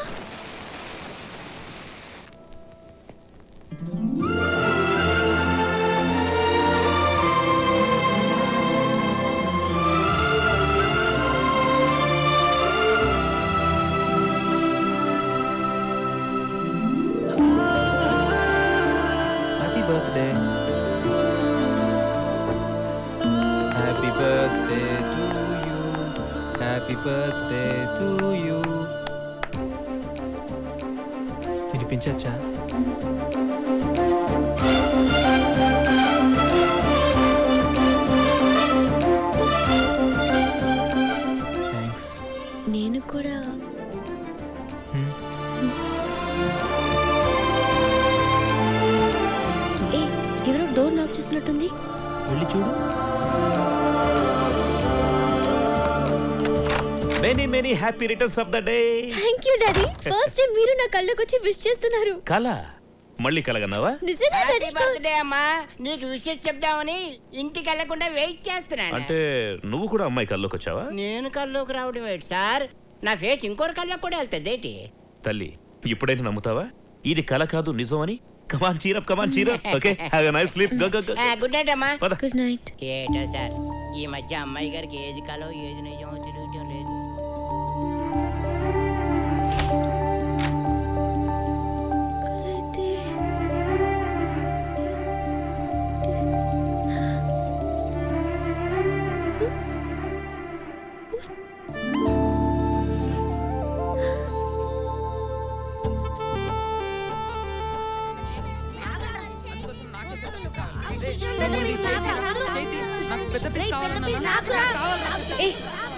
Happy birthday. Happy birthday to you. తినిపించచ్చా? థ్యాంక్స్. నేను కూడా. ఎవరో డోర్ నాక్ చేస్తున్నట్టుంది. వెళ్ళి చూడు. Many many happy returns of the day. Thank you daddy. First time మీరు నా కళ్ళకి వచ్చి విష్ చేస్తున్నారు. కళ మళ్ళీ కలగన్నావా? నిజంగా డాడీ. బర్త్డే అమ్మా, నీకు విషెస్ చెప్దామని ఇంటికి వెళ్ళకుండా వెయిట్ చేస్తున్నాను. అంటే నువ్వు కూడా అమ్మాయి కల్లోకి వచ్చావా? నేను కల్లోకి రావడం ఏంటి సార్, నా ఫేస్ ఇంకోటి కల్లోకి కూడా వెళ్తుంది ఏంటి? తల్లి ఇప్పుడైతే నమ్ముతావా ఇది కళ కాదు నిజం అని? Come on cheer up, come on cheer up. Okay, have a nice sleep. Go go go. Good night అమ్మా. Good night. ఏటో సార్, ఈ మధ్య అమ్మాయి గారికి ఏది కలో ఏది నిజమో తెలియటం లేదు.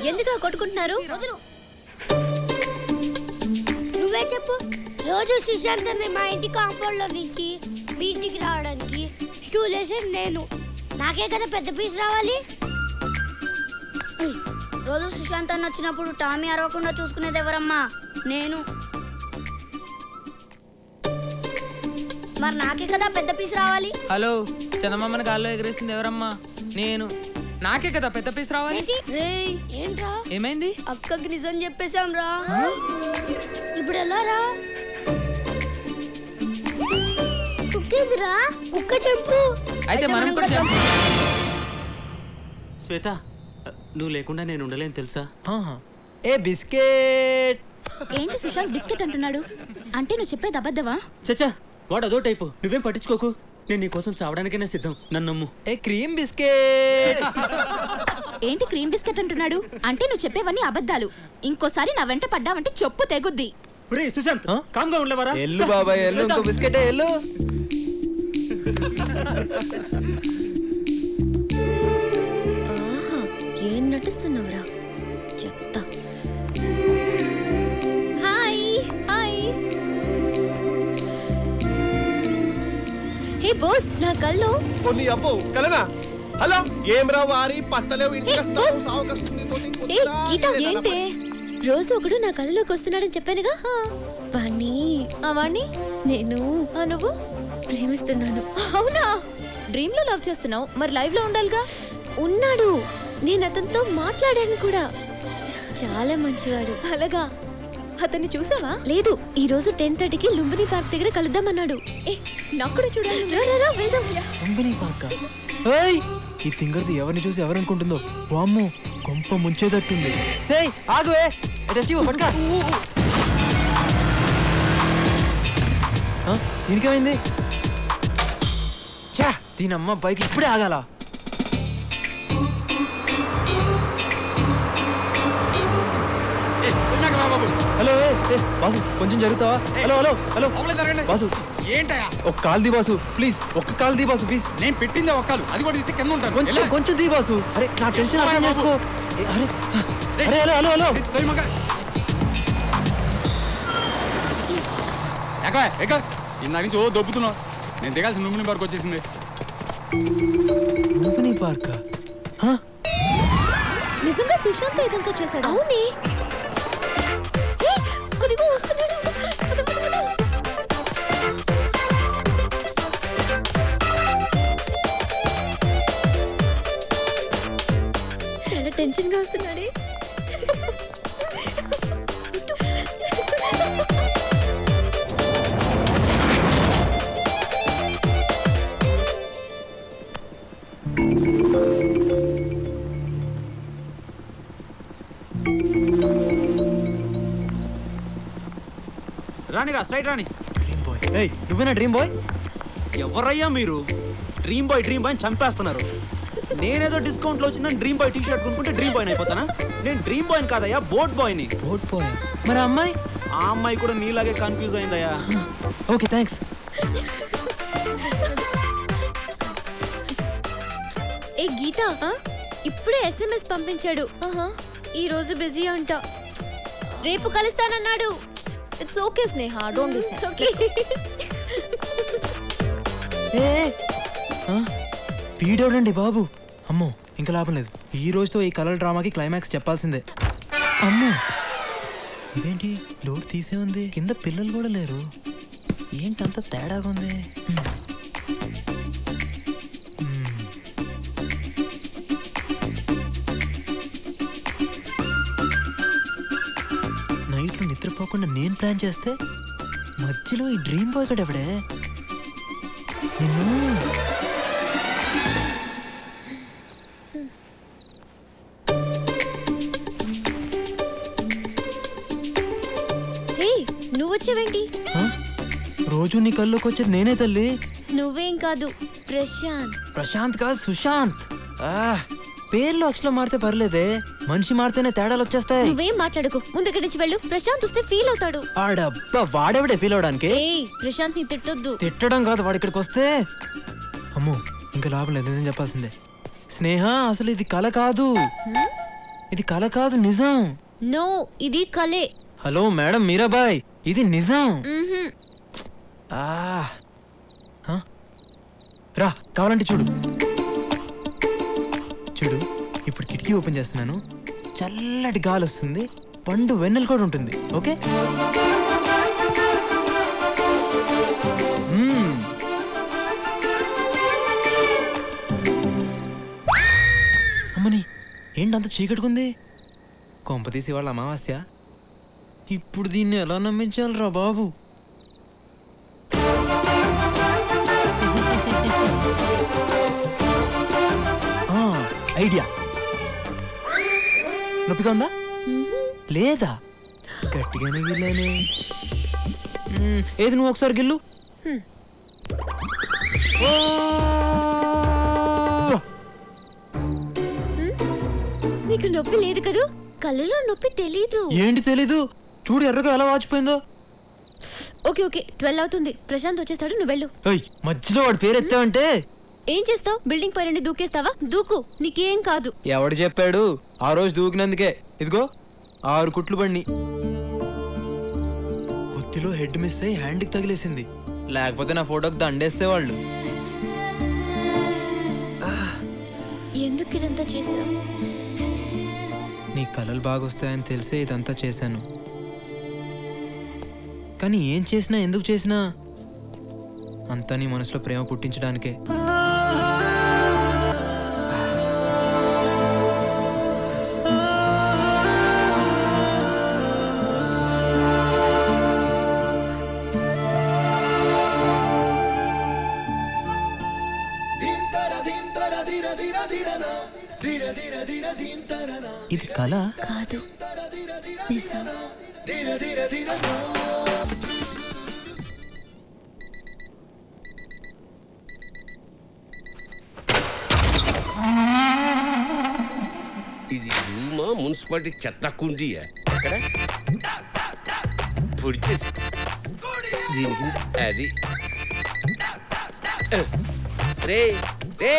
ఎందుకు కొట్టుకుంటున్నారు? నువ్వే చెప్పు. రోజు సుశాంత్ మా ఇంటి కాంపౌండ్ లో నుంచి మీ ఇంటికి రావడానికి స్టూల్ వేసి నేను నాకే కదా పెద్ద పీస్ రావాలి. రోజు సుశాంత్ అన్న వచ్చినప్పుడు టామీ అరవకుండా చూసుకునేది ఎవరమ్మా? నేను. మరి నాకే కదా పెద్ద పీస్ రావాలి. హలో, చందమామని గాల్లో ఎగరేసింది ఎవరమ్మా? నేను. నాకే కదా పెద్ద పీస్ రావాలి. ఏంట్రా ఏమైంది? అక్కకి నిజం చెప్పేశాం రా. ఇప్పుడు ఎలా రా? కుక్కేదిరా, కుక్క చెప్పు. అయితే మనం కూడా చెప్పు. శ్వేత, నువ్వు లేకుండా నేను ఉండలేను తెలుసా? ఏ బిస్కెట్. ఏంటి సుశాంత్ బిస్కెట్ అంటున్నాడు? అంటే నువ్వు చెప్పేది అబద్ధమా? చచ్చా, వాడు అదో టైపు. నువ్వేం పట్టించుకోకు. నేను నీ కోసం చావడానికైనా సిద్ధం. నన్ను నమ్ము. ఏ క్రీమ్ బిస్కెట్. ఏంటి క్రీమ్ బిస్కెట్ అంటున్నాడు? అంటే నువ్వు చెప్పేవన్నీ అబద్ధాలు. ఇంకోసారి నా వెంట పడ్డావంటే చెప్పు తెగుద్ది. రే సుశాంత్, కామ్గా ఉండలేవరా? ఎల్లు బాబాయ్, ఎల్లు. ఇంకో బిస్కెట్ ఎల్లు. ఏం నటిస్తున్నావురా? చెప్తా. Hi hi. హే బాస్, నా కల్లో కొన్ని అవ్వు కలనా? హలో, ఏం రా వారి పత్తలేవు ఇంటికి వస్తావు సావుకొస్తుంది. ఏ గీత, ఏంటే రోజు ఒకడు నా కళ్ళలోకి వస్తున్నాడని చెప్పానుగా. వాణ్ణి నేను నువ్వు ప్రేమిస్తున్నాను. అవునా? డ్రీమ్ లో లవ్ చేస్తున్నావు, మరి లైవ్ లో ఉండాలిగా. ఉన్నాడు, నేను అతనితో మాట్లాడాను కూడా. చాలా మంచివాడు. అలాగా? అతన్ని చూసావా? లేదు, ఈ రోజు 10:30కి లుంబిని పార్క్ దగ్గర కలుద్దామన్నాడు. నాకు కూడా చూడాలి. వెళ్దాం. లుంబిని పార్క్. ఏయ్, ఈ తింగర్ది ఎవరిని చూసి ఎవరనుకుంటుందో. వామ్మో, కొంప ముంచేదట్టుంది. సేయ్ ఆగువే. పట్టుకా. దీనికేమైంది? చా, దీనమ్మ బైక్ ఇప్పుడే ఆగాల. హలో బాసు, కొంచెం జరుగుతావా? హలో హలో హలో బాసు, ఏంటయా? ఒక కాల్ ది బాసు ప్లీజ్. ఒక్క కాల్ ది బాసు ప్లీజ్. నేను పెట్టిందే ఒక్కలు, అది కూడా ఇస్తే కింద ఉంటాను. కొంచెం కొంచెం ది బాసు. అరే నా టెన్షన్ అర్థం చేసుకో. అరే అరే హలో హలో హలో. ఇందా నుంచి ఓ దొబ్బుతున్నావు. నేను దిగాల్సిన లుంబిని పార్క్ వచ్చేసింది. లుంబిని పార్క్? నిజంగా సుశాంత్ ఇదంతా చేశాడు? అవునే, అదిగో వస్తున్నాడు. చాలా టెన్షన్ గా వస్తున్నాడే. రానిరా, స్ట్రైట్ రాని. ఏయ్, నువ్వేనా డ్రీమ్ బాయ్? ఎవరయ్యా మీరు? డ్రీమ్ బాయ్ అని చంపేస్తున్నారు. నేనేదో డిస్కౌంట్ లో వచ్చిందని డ్రీమ్ బాయ్ టీ షర్ట్ కొనుక్కుంటే డ్రీమ్ బాయ్ అయిపోతానా? నేను డ్రీమ్ బాయ్ కాదయ్యా, బోట్ బాయ్ ని. Boat boy? మరి అమ్మాయి? ఆ అమ్మాయి కూడా నీలాగే కన్ఫ్యూజ్ అయిందయ్యా. Okay thanks. ఏ గీత, ఇప్పుడే SMS పంపించాడు. ఈ రోజు బిజీ అంట, రేపు కలుస్తానన్నాడు. It's okay Sneha, don't be sad. Okay. పీడోడండి బాబు. అమ్మో ఇంకా లాభం లేదు, ఈ రోజుతో ఈ కలర్ డ్రామాకి క్లైమాక్స్ చెప్పాల్సిందే. అమ్మో ఇదేంటి డోర్ తీసే ఉంది, కింద పిల్లలు కూడా లేరు, ఏంటంత తేడాగా ఉంది. నైట్లో నిద్రపోకుండా నేను ప్లాన్ చేస్తే మధ్యలో ఈ డ్రీమ్ బాయ్ గడు ఎవడే? నిన్ను నువ్వు వచ్చేవేంటి? రోజు నీ కల్లోకి వచ్చేది నేనే తల్లి. నువ్వేం కాదు, ప్రశాంత్. ప్రశాంత్ కాదు, సుశాంత్. పేర్లు అక్షరం మారితే పర్లేదే, మనిషి మారితేనే తేడాలు వచ్చేస్తాయి. నువ్వేం మాట్లాడుకో, ముందుకి నుంచి వెళ్ళు. ప్రశాంత్ వస్తే ఫీల్ అవుతాడు. ఆడబ్బా వాడెవడే ఫీల్ అవడానికి? ప్రశాంత్ ని తిట్టొద్దు. తిట్టడం కాదు, వాడు ఇక్కడికి వస్తే అమ్మో ఇంకా లాభం లేదు, నిజం చెప్పాల్సిందే. స్నేహ అసలు ఇది కల కాదు, ఇది కల కాదు, నిజం. నో, ఇది కలే. హలో మేడం మీరాబాయ్, ఇది నిజం. రా కావాలంటే చూడు. చూడు ఇప్పుడు కిటికీ ఓపెన్ చేస్తున్నాను, చల్లటి గాలి వస్తుంది, పండు వెన్నెల కూడా ఉంటుంది. ఓకే అమ్మని ఏంటంత చీకట్టుకుంది? కొంపతీసి వాళ్ళ అమావాస్య. ఇప్పుడు దీన్ని ఎలా నమ్మించాలరా బాబు? ఐడియా. నొప్పిగా ఉందా లేదా? గట్టిగానే గిల్లానే. ఏది నువ్వు ఒకసారి గిల్లు. నీకు నొప్పి లేదు కదూ? కళ్ళలో నొప్పి తెలీదు. ఏంటి తెలీదు? చూడు ఎర్రగా ఎలా వాచిపోయిందో. ఓకే ఓకే 12 అవుతుంది, ప్రశాంత్ వచ్చేస్తాడు, నువ్వు వెళ్ళు. మధ్యలో వాడి పేరు ఎత్తావంటే ఏం చేస్తావు? బిల్డింగ్ పై నుండి దూకేస్తావా? దూకు, నీకేం కాదు. ఎవడు చెప్పాడు? ఆ రోజు దూకినందుకే ఇదిగో 6 కుట్లు పడిని. కొద్దిలో హెడ్ మిస్ అయ్యి హ్యాండ్కి తగిలేసింది, లేకపోతే నా ఫోటోకి దండేసేవాళ్ళు. ఎందుకు ఇదంతా చేసావు? నీ కలలు బాగొస్తాయని తెలిసే ఇదంతా చేశాను. కానీ ఏం చేసినా ఎందుకు చేసినా అంతా నీ మనసులో ప్రేమ పుట్టించడానికే. ఇది కళ కాదు, నిజం. ఇది రూమా మున్సిపాలిటీ చెత్త కుండీయా? అక్కడ పొడిచే దీనికి అది రే రే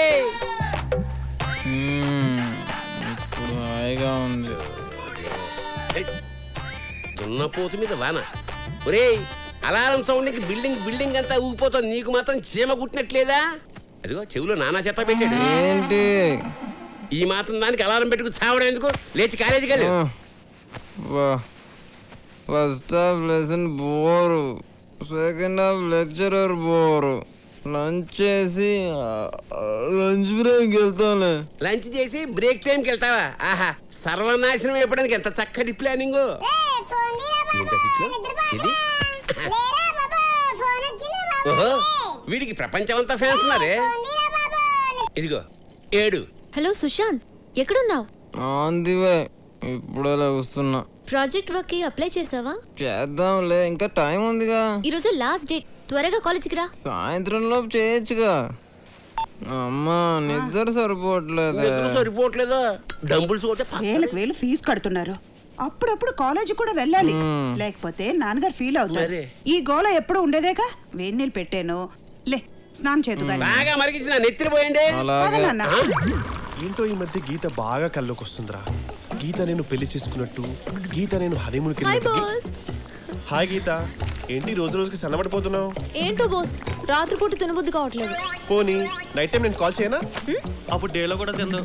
ఇప్పుడు హాయిగా ఉంది. దున్నపోతు మీద వాన. ఒరేయ్ అలారం సౌండ్కి బిల్డింగ్ అంతా ఊగిపోతుంది, నీకు మాత్రం చీమ కుట్టినట్లేదా? అదిగో చెవిలో నానా చెత్త పెట్టాడు. ఏంటి ఈ మాత్రం దానికి అలారం పెట్టుకు చావడం ఎందుకు? లేచి కాలేజీకి వెళ్ళు. First half lesson bore, second half lecturer bore. Lunch చేసి లంచ్ బ్రేక్ వెళ్తాను. లంచ్ చేసి బ్రేక్ టైంకి వెళ్తావా? ఆహా, సర్వనాశనం అయిపోవడానికి ఎంత చక్కటి ప్లానింగ్. ఇది ఓహో, వీడికి ప్రపంచం అంతా ఫ్యాన్స్ ఉన్నారే. ఇదిగో 7. హలో సుశాంత్, ఎక్కడున్నావు? ఆందివే, ఇప్పుడే వస్తున్నా. ప్రాజెక్ట్ వర్క్ కి అప్లై చేసావా? చేద్దాంలే, ఇంకా టైం ఉందిగా. ఈరోజు లాస్ట్ డేట్, త్వరగా కాలేజీకి రా. సాయంత్రం లోపు చేయొచ్చుగా. అమ్మా నిద్ర సరిపోవట్లేదు. సరిపోవట్లేదా? డంబుల్స్ కొట్టే వేలకు వేలు ఫీజు కడుతున్నారు. అప్పుడప్పుడు కాలేజీ కూడా వెళ్ళాలి, లేకపోతే నాన్నగారు ఫీల్ అవుతారు. ఈ గోల ఎప్పుడు ఉండేదేగా. వేడి నీళ్ళు పెట్టాను, లే స్నానం చేతు బాగా మరిగించిన నెత్తిన పోయండి. ఏంటో ఈ మధ్య గీత బాగా కల్లోకి వస్తుందిరా. గీత నేను పెళ్లి చేసుకున్నట్టు, గీత నేను హనీమూన్కి వెళ్ళినట్టు. హాయ్ గీత, ఏంటి రోజు రోజుకి సన్నబడిపోతున్నావు? ఏంటో బాస్, రాత్రిపూట తినబుద్ధి కావట్లేదు. పోనీ నైట్ టైం నేను కాల్ చేయనా? అప్పుడు డేలో కూడా తిందు.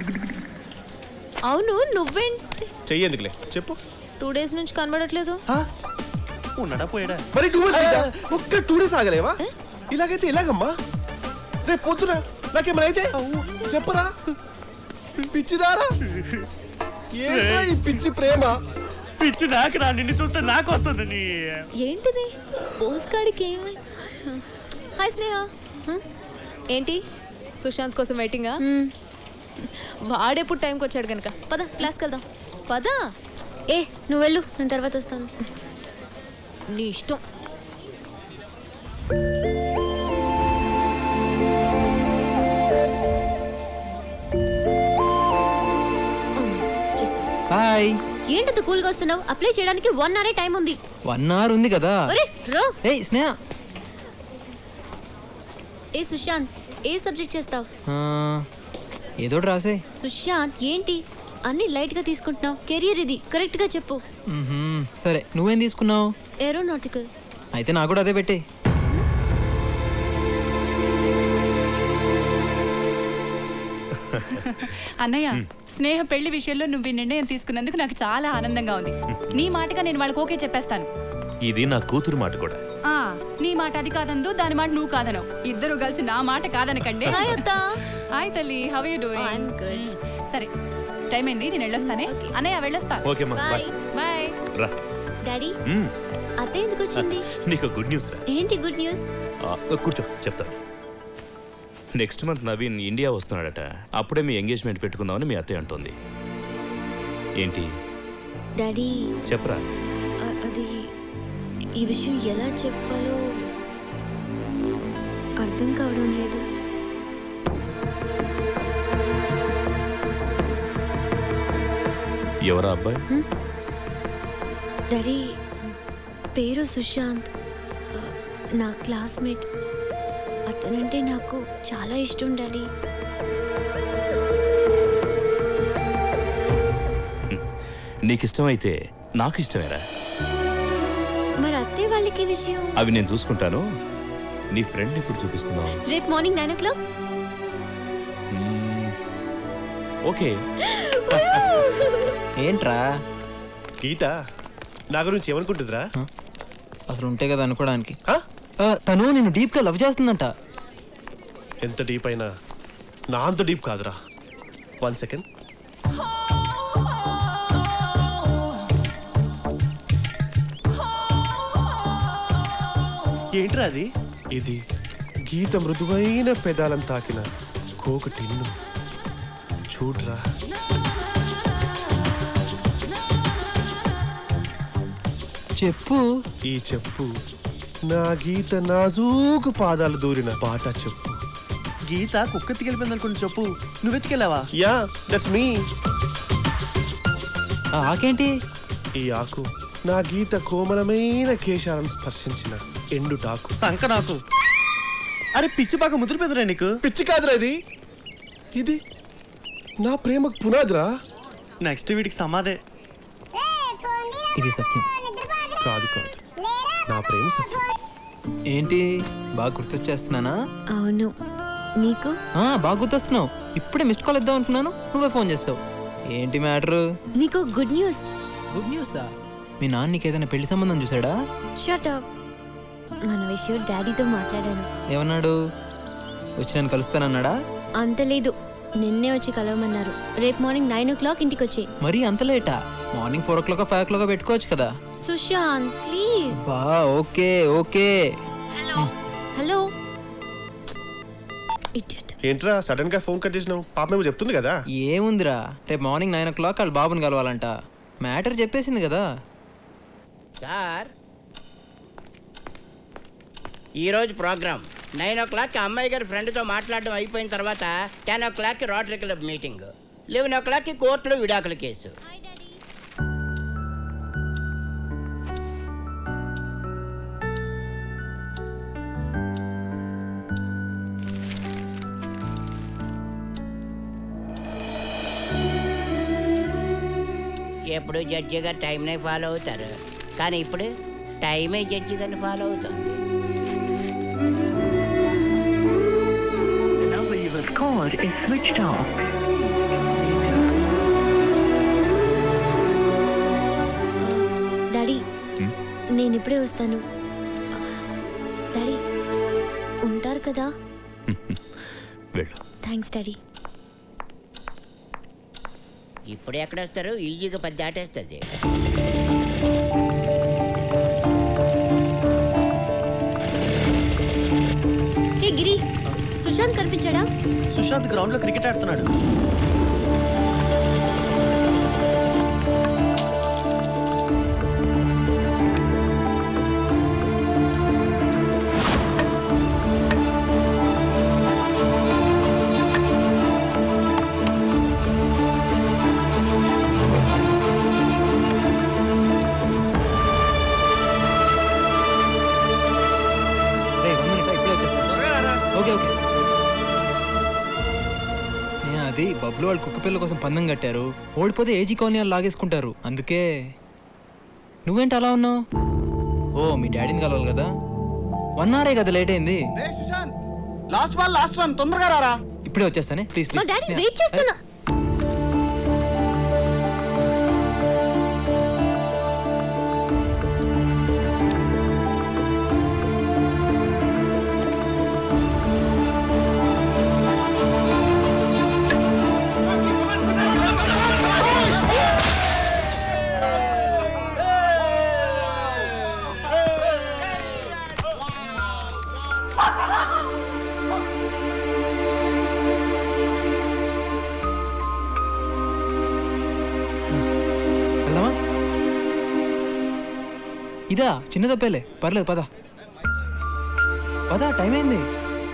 అవును నువ్వేంటి చెయ్యేందుకులే చెప్పు. 2 days నుంచి కనబడట్లేదు. ఉన్నాడా పోయాడా? మరి 2 days ఒక్క 2 days ఆగలేవా? ఇలాగైతే ఎలాగమ్మా? రేపు పొద్దున నాకేమైనా అయితే చెప్పరా? పిచ్చిదారా? ఏంట్రా ఈ పిచ్చి ప్రేమ? పిచ్చి నాకు రా, నిన్ను చూస్తే నాకు వస్తుంది. ఏంటిది బోస్ గాడికి ఏమై? హాయ్ స్నేహ. ఏంటి సుశాంత్ కోసం వెయిటింగా? వాడెప్పుడు టైంకి వచ్చాడు కనుక పద క్లాస్కి వెళ్దాం. పద. నువ్వు వెళ్ళు, నేను తర్వాత వస్తాను. నీ ఇష్టం. హాయ్. ఏంటంత కూల్గా వస్తున్నావు? అప్లై చేయడానికి 1 hour టైం ఉంది. 1 hour ఉంది కదా. ఏయ్ స్నేహ. సుశాంత్ ఏ సబ్జెక్ట్ చేస్తావు? ఏదో రాసే. సుశాంత్ ఏంటి అన్ని లైట్ గా తీసుకుంటున్నావు? కెరియర్ ఇది, కరెక్ట్ గా చెప్పు. సరే నువ్వేం తీసుకున్నావు? ఏరోనాటికల్. అయితే నాకు కూడా అదే పెట్టే. అన్నయ్య, స్నేహ పెళ్లి విషయంలో నువ్వు ఈ నిర్ణయం తీసుకున్నందుకు నాకు చాలా ఆనందంగా ఉంది. నీ మాటగా నేను వాళ్ళకి ఓకే చెప్పేస్తాను. ఇది నా కూతురు మాట కూడా. నీ మాట అది కాదందు, దాని మాట నువ్వు కాదనవు. ఇద్దరు కలిసి నా మాట కాదనకండి. హాయ్ తల్లి, హౌ ఆర్ యు డూయింగ్? సరే టైం అయింది, నేను వెళ్ళొస్తానే. అన్నయ్య వెళ్ళొస్తా. ఓకే మా బై. బై. రా. డాడీ అత్త ఎందుకు వచ్చింది? నీకు గుడ్ న్యూస్ రా. ఏంటి గుడ్ న్యూస్? కూర్చో చెప్తాను. నెక్స్ట్ మంత్ నవీన్ ఇండియా వస్తున్నాడట. అప్పుడే మీ ఎంగేజ్మెంట్ పెట్టుకుందామని మీ అత్తయ్య అంటోంది. ఏంటి డాడీ? చెప్పరా. అది ఈ విషయం ఎలా చెప్పాలో అర్థం కావడం లేదు. ఎవరా అబ్బాయి? డాడీ పేరు సుశాంత్, నా క్లాస్మేట్. అతనంటే నాకు చాలా ఇష్టం డాడీ. నీకు ఇష్టమైతే నాకు ఇష్టమేరా. మరి అత్తయ్య వాళ్ళకి విషయం? అవి నేను చూసుకుంటాను. నీ ఫ్రెండ్ ఇప్పుడు చూపిస్తున్నావు. రేపు మార్నింగ్ 9 o'clock. ఓకే. ఏంట్రా గీత నా గురించి ఏమనుకుంటుందిరా? అసలు ఉంటే కదా అనుకోవడానికి. తను నేను డీప్ గా లవ్ చేస్తుందంట. ఎంత డీప్ అయినా నా అంత డీప్ కాదురా. 1 second. ఏంట్రా అది? ఇది గీత మృదువైన పెదాలను తాకిన కోక టిన్ను. చూడ్రా. చెప్పు. ఈ చెప్పు నా గీత నాజూకు పాదాలు దూరిన పాట చెప్పు. గీత కుక్క ఎత్తుకెళ్ళిపోయింది అనుకుని చెప్పు. నువ్వు ఎత్తుకెళ్ళావా? Yeah that's me. ఆకేంటి? ఈ ఆకు నా గీత కోమలమైన కేశాలను స్పర్శించిన ఎండుటాకు. సంకనాకు. అరే పిచ్చి బాగా ముదిరిపోయిందిరా నీకు. పిచ్చి కాదురా ఇది. ఇది నా ప్రేమకు పునాదిరా. నెక్స్ట్ వీడికి సమాధే. ఇది సత్యం కాదు కాదు, నా ప్రేమ సత్యం. ఏంటి బాగా గుర్తొచ్చేస్తున్నానా? అవును. నీకు? బాగా గుర్తొస్తున్నావు. ఇప్పుడే మిస్డ్ కాల్ ఇద్దాం అనుకున్నాను, నువ్వే ఫోన్ చేస్తావు. ఏంటి మ్యాటర్? నీకు గుడ్ న్యూస్. గుడ్ న్యూసా? మీ నాన్న నీకు ఏదైనా పెళ్లి సంబంధం చూసాడా? Shut up. మన విషయం డాడీతో మాట్లాడాను. ఏమన్నాడు? వచ్చి నన్ను కలుస్తానన్నాడా? అంత లేదు, నిన్నే వచ్చి కలవమన్నారు. రేపు మార్నింగ్ 9 o'clock ఇంటికి వచ్చే. మరి అంత లేటా? మార్నింగ్ 4 o'clock 5 o'clock పెట్టుకోవచ్చు కదా. Sushant please. Okay okay. Hello hello. ఏంట్రా సడన్ గా ఫోన్ కట్ చేసినావు? పాపమేమో చెప్తుంది కదా. ఏముందిరా, రేపు మార్నింగ్ 9 o'clock వాళ్ళ బాబుని కలవాలంట. మ్యాటర్ చెప్పేసింది కదా. సార్ ఈరోజు ప్రోగ్రామ్ 9 o'clock అమ్మాయి గారి ఫ్రెండ్తో మాట్లాడడం అయిపోయిన తర్వాత 10 o'clock rotary club meeting, 11 o'clock కోర్టులో విడాకుల కేసు. ఎప్పుడు జడ్జి గారు టైంనే ఫాలో అవుతారు, కానీ ఇప్పుడు టైమే జడ్జి గారిని ఫాలో అవుతుంది. డాడీ నేను ఇప్పుడే వస్తాను. డాడీ ఉంటారు కదా? Thanks daddy. ఇప్పుడు ఎక్కడ వస్తారు? ఈజీగా 10 దాటేస్తుంది. హే గిరి, సుశాంత్ కనిపించాడా? సుశాంత్ గ్రౌండ్ లో క్రికెట్ ఆడుతున్నాడు. అది బబ్లు వాళ్ళు కుక్క పిల్ల కోసం పందెం కట్టారు, ఓడిపోతే ఏజీ కాలనీ వాళ్ళు లాగేసుకుంటారు. అందుకే నువ్వేంటి అలా ఉన్నావు? ఓ మీ డాడీని కలవాలి కదా. 1 hour కదా లేట్ అయింది. లాస్ట్ రన్ తొందరగా రారా. ఇప్పుడే వచ్చేస్తానే ప్లీజ్ మా డాడీ వెయిట్ చేస్తున్నా. ఇదా చిన్న తప్పేలే, పర్లేదు పద పద, టైం అయింది,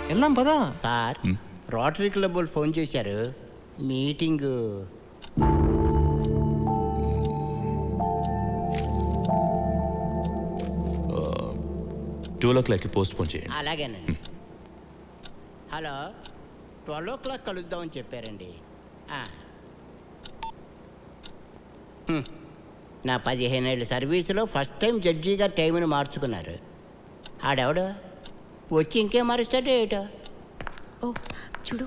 వెళ్దాం పద. సార్ రోటరీ క్లబ్ వాళ్ళు ఫోన్ చేశారు, మీటింగ్. పోస్ట్ పోన్ చేయండి. అలాగేనండి. హలో, 12 o'clock కలుద్దామని చెప్పారండి. నా 15 ఏళ్ళ సర్వీసులో ఫస్ట్ టైం జడ్జి గారు టైంని మార్చుకున్నారు. ఆడెవడో వచ్చి ఇంకేం మారుస్తాడో ఏటో. ఓ చూడు,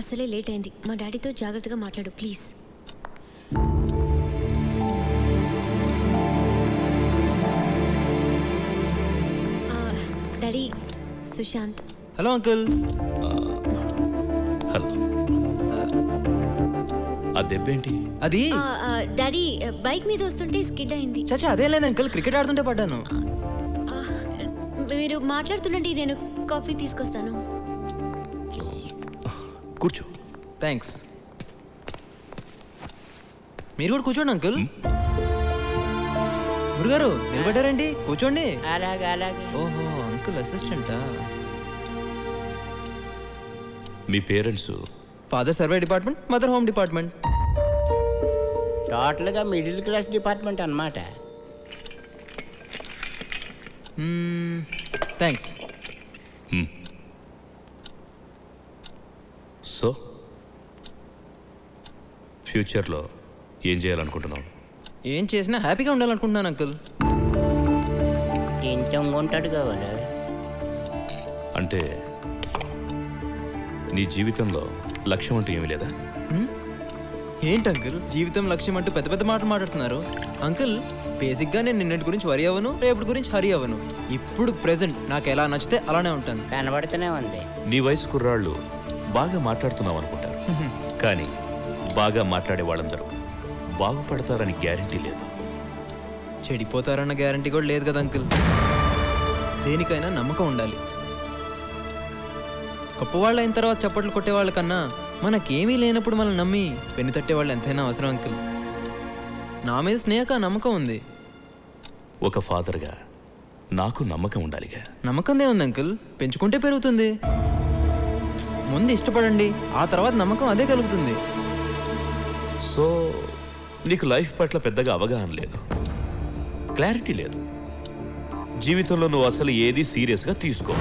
అసలే లేట్ అయింది. మా డాడీతో జాగ్రత్తగా మాట్లాడు please. Daddy, Sushant. Hello uncle. Hello. ఆ దెబ్బేంటి? అది డాడీ బైక్ మీద వస్తుంటే స్కిడ్ అయింది. చచ్చా అదే లేదు అంకుల్, క్రికెట్ ఆడుతుంటే పడ్డాను. మీరు మాట్లాడుతుండండి, నేను కాఫీ తీసుకొస్తాను. కూర్చో. థ్యాంక్స్. మీరు కూడా కూర్చోండి అంకుల్. గురుగారు నిలబడ్డారండి, కూర్చోండి. అలాగే అలాగే. ఓహో అంకుల్ అసిస్టెంటా? మీ parents? Father survey department, mother home department. టోటల్గా మిడిల్ క్లాస్ డిపార్ట్మెంట్ అన్నమాట. థ్యాంక్స్. సో ఫ్యూచర్లో ఏం చేయాలనుకుంటున్నావు? ఏం చేసినా హ్యాపీగా ఉండాలనుకుంటున్నాను అంకుల్. కొంచెం ఉంటాడు కావాలి అంటే నీ జీవితంలో లక్ష్యం అంటూ ఏమీ లేదా? ఏంటి అంకుల్ జీవితం లక్ష్యం అంటూ పెద్ద పెద్ద మాటలు మాట్లాడుతున్నారు? అంకుల్ బేసిక్గా నేను నిన్నటి గురించి వరి అవ్వను, రేపటి గురించి హరి అవ్వను. ఇప్పుడు ప్రెసెంట్ నాకు ఎలా నచ్చితే అలానే ఉంటాను. కనబడుతూనే ఉంది. నీ వయసు కుర్రాళ్ళు బాగా మాట్లాడుతున్నావు అనుకుంటారు, కానీ బాగా మాట్లాడే వాళ్ళందరూ బాగుపడతారని గ్యారంటీ లేదు. చెడిపోతారన్న గ్యారంటీ కూడా లేదు కదా అంకుల్. దేనికైనా నమ్మకం ఉండాలి. గొప్పవాళ్ళు అయిన తర్వాత చప్పట్లు కొట్టేవాళ్ళ కన్నా మనకేమీ లేనప్పుడు మనం నమ్మి పెన్ను తట్టేవాళ్ళు ఎంతైనా అవసరం అంకుల్. నా మీద స్నేహక నమ్మకం ఉంది. ఒక ఫాదర్గా నాకు నమ్మకం ఉండాలిగా. నమ్మకందే ఉంది అంకుల్, పెంచుకుంటే పెరుగుతుంది. ముందు ఇష్టపడండి, ఆ తర్వాత నమ్మకం అదే కలుగుతుంది. సో నీకు లైఫ్ పట్ల పెద్దగా అవగాహన లేదు, క్లారిటీ లేదు. జీవితంలో నువ్వు అసలు ఏది సీరియస్గా తీసుకో.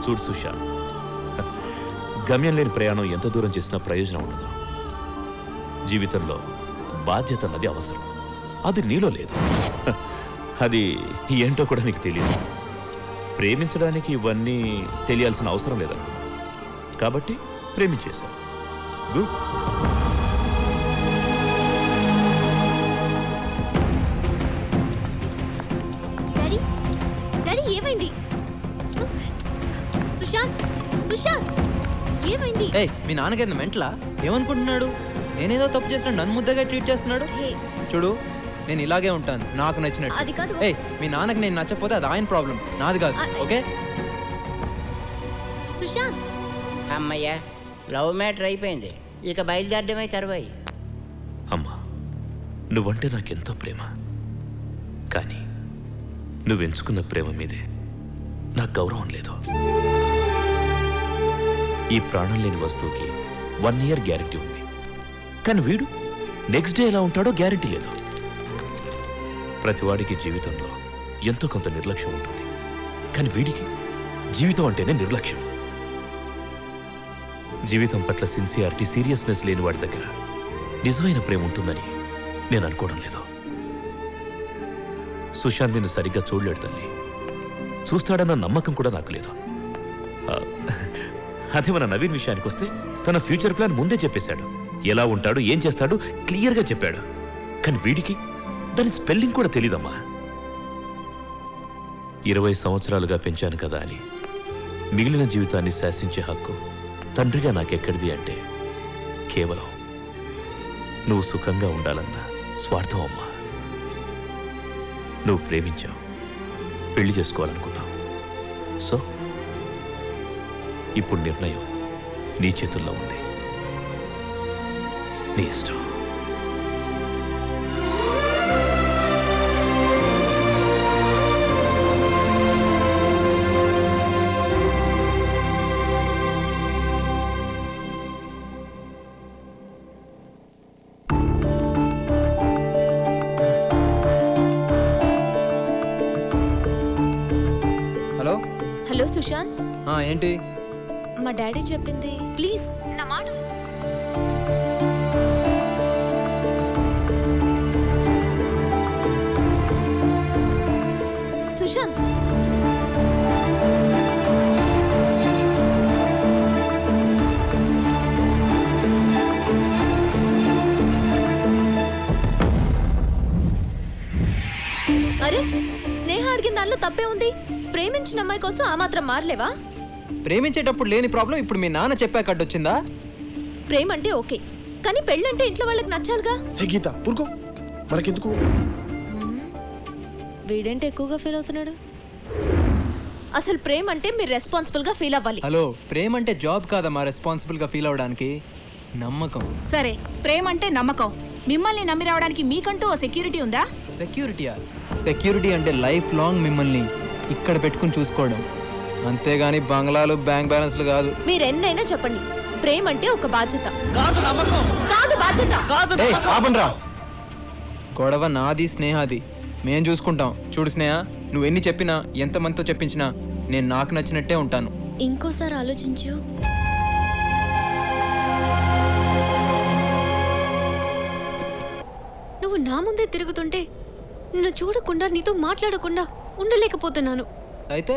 చూడు సుశాంత్, గమ్యం లేని ప్రయాణం ఎంత దూరం చేసినా ప్రయోజనం ఉండదు. జీవితంలో బాధ్యత అన్నది అవసరం, అది నీలో లేదు. అది ఏంటో కూడా నీకు తెలియదు. ప్రేమించడానికి ఇవన్నీ తెలియాల్సిన అవసరం లేదనుకున్నా, కాబట్టి ప్రేమించేశావు. గుడ్. డాడీ ఏమైంది? సుశాంత్ సుశాంత్ ఏమైంది? ఏయ్, మీ నాన్నగారిని మెంటలా? ఏమనుకుంటున్నాడు? నేనేదో తప్పు చేసినా నన్ను ముద్దగా ట్రీట్ చేస్తున్నాడు. చూడు, నేను ఇలాగే ఉంటాను, నాకు అది నచ్చినట్టు. కాదు. ఏయ్, మీ నాన్నకి నేను నచ్చకపోతే అది ఆయన ప్రాబ్లం, నాది కాదు. ఓకే సుశాంత్. అమ్మయ్యా, లవ్ మ్యాటర్ అయిపోయింది, ఇక బయలుదేరడమే తరువాయి. అమ్మా, నువ్వంటే నాకెంతో ప్రేమ, కానీ నువ్వు ఎంచుకున్న ప్రేమ మీదే నాకు గౌరవం లేదు. ఈ ప్రాణం లేని వస్తువుకి 1 year గ్యారెంటీ ఉంది, కానీ వీడు నెక్స్ట్ డే ఎలా ఉంటాడో గ్యారెంటీ లేదు. ప్రతివాడికి జీవితంలో ఎంతో కొంత నిర్లక్ష్యం ఉంటుంది, కానీ వీడికి జీవితం అంటేనే నిర్లక్ష్యం. జీవితం పట్ల సిన్సియారిటీ, సీరియస్నెస్ లేని వాడి దగ్గర నిజమైన ప్రేమ ఉంటుందని నేను అనుకోవడం లేదు. సుశాంత్ నిన్ను సరిగ్గా చూడలేడు తల్లి, చూస్తాడన్న నమ్మకం కూడా నాకు లేదు. అదే మన నవీన్ విషయానికి వస్తే తన ఫ్యూచర్ ప్లాన్ ముందే చెప్పేశాడు, ఎలా ఉంటాడు, ఏం చేస్తాడు క్లియర్గా చెప్పాడు. కానీ వీడికి దాని స్పెల్లింగ్ కూడా తెలీదమ్మా. 20 సంవత్సరాలుగా పెంచాను కదా అని మిగిలిన జీవితాన్ని శాసించే హక్కు తండ్రిగా నాకెక్కడిది అంటే కేవలం నువ్వు సుఖంగా ఉండాలన్న స్వార్థం అమ్మా. నువ్వు ప్రేమించావు, పెళ్లి చేసుకోవాలనుకున్నావు. సో ఇప్పుడు నిర్ణయం నీ చేతుల్లో ఉంది, నీ ఇష్టం. హలో హలో సుశాంత్, ఏంటి? మా డాడీ చెప్పింది ప్లీజ్ నా మాట. సుశాంత్, అరే స్నేహ అడిగిన దానిలో తప్పే ఉంది. ప్రేమించిన అమ్మాయి కోసం ఆ మాత్రం మారలేవా? ప్రేమించేటప్పుడు లేని ప్రాబ్లం ఇప్పుడు మీ నాన్న చెప్పాక అడ్డొచ్చిందా? ప్రేమ అంటే ఓకే, కానీ పెళ్ళంటే ఇంట్లో వాళ్ళకి నచ్చాలిగా. హే గీత, ఊరుకో, మనకెందుకు? వీడేంటి ఎక్కువగా ఫీల్ అవుతున్నాడు? అసలు ప్రేమ అంటే మీరు రెస్పాన్సిబుల్ గా ఫీల్ అవ్వాలి. హలో, ప్రేమ అంటే జాబ్ కాదమ్మా రెస్పాన్సిబుల్ గా ఫీల్ అవడానికి. నమ్మకం. సరే, ప్రేమ అంటే నమ్మకం. మిమ్మల్ని నమ్మి రావడానికి మీకంటూ ఓ సెక్యూరిటీ ఉందా? సెక్యూరిటీయా? సెక్యూరిటీ అంటే లైఫ్ లాంగ్ మిమ్మల్ని ఇక్కడ పెట్టుకుని చూసుకోవడం, అంతేగాని బంగ్లాలు, బ్యాంక్ బ్యాలెన్స్లు కాదు. మీరు ఎన్నైనా చెప్పండి, ప్రేమ అంటే ఒక బాధ్యత కాదు, నమ్మకం కాదు, బాధ్యత కాదు. ఆపండ్రా, గొడవ నాది స్నేహాది, మేం చూసుకుంటాం. చూడు స్నేహ, నువ్వు ఎన్ని చెప్పినా, ఎంతమందితో చెప్పించినా నేను నాకు నచ్చినట్టే ఉంటాను. ఇంకోసారి ఆలోచించు. నువ్వు నా ముందే తిరుగుతుంటే నిన్ను చూడకుండా, నీతో మాట్లాడకుండా ఉండలేకపోతున్నాను. అయితే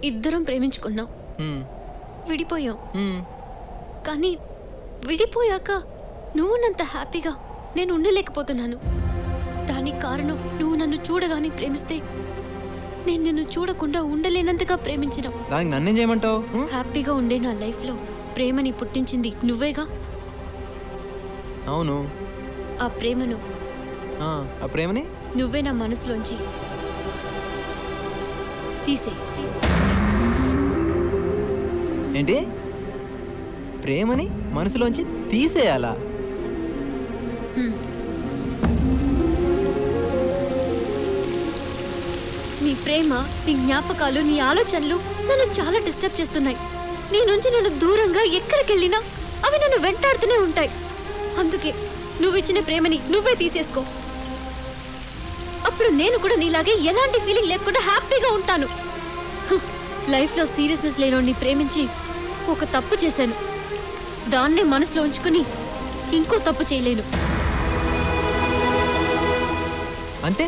ఇద్దరం ప్రేమించుకున్నాం, విడిపోయాం. కానీ విడిపోయాక నువ్వు నంత హ్యాపీగా నేను ఉండలేకపోతున్నాను. దానికి కారణం నువ్వు నన్ను చూడగానే ప్రేమిస్తే నేను నిన్ను చూడకుండా ఉండలేనంతగా ప్రేమించిన. దానికి నన్నేం చేయమంటావు? హ్యాపీగా ఉండే నా లైఫ్లో ప్రేమని పుట్టించింది నువ్వేగా. అవును. ఆ ప్రేమను నువ్వే నా మనసులోంచి తీసే. ఏంటి? ప్రేమని మనసులోంచి తీసేయాలా? నీ నీ ప్రేమ, నీ జ్ఞాపకాలు, నీ ఆలోచనలు నన్ను చాలా డిస్టర్బ్ చేస్తున్నాయి. నీ నుంచి నేను దూరంగా ఎక్కడికి వెళ్ళినా అవి నన్ను వెంటాడుతూనే ఉంటాయి. అందుకే నువ్వు ఇచ్చిన ప్రేమని నువ్వే తీసేసుకో. అప్పుడు నేను కూడా నీలాగే ఎలాంటి ఫీలింగ్ లేకుండా హ్యాపీగా ఉంటాను. లైఫ్లో సీరియస్నెస్ లేనోడిని ప్రేమించి ఒక తప్పు చేశాను. దాన్నే మనసులో ఉంచుకుని ఇంకో తప్పు చేయలేను. అంటే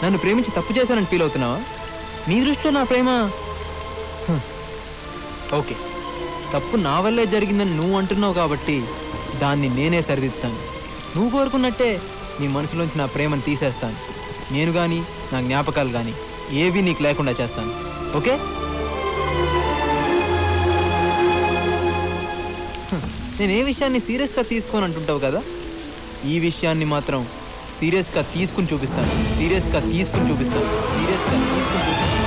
నన్ను ప్రేమించి తప్పు చేశానని ఫీల్ అవుతున్నావా? నీ దృష్టిలో నా ప్రేమ ఓకే, తప్పు నా వల్లే జరిగిందని నువ్వు అంటున్నావు కాబట్టి దాన్ని నేనే సరిదిద్దుతాను. నువ్వు కోరుకున్నట్టే నీ మనసులోంచి నా ప్రేమను తీసేస్తాను. నేను కానీ నా జ్ఞాపకాలు కానీ ఏవి నీకు లేకుండా చేస్తాను. ఓకే? నేను ఏ విషయాన్ని సీరియస్గా తీసుకోని అంటుంటావు కదా, ఈ విషయాన్ని మాత్రం సీరియస్గా తీసుకుని చూపిస్తాను. సీరియస్గా తీసుకుని చూపిస్తాను. సీరియస్గా తీసుకుని చూపిస్తాను.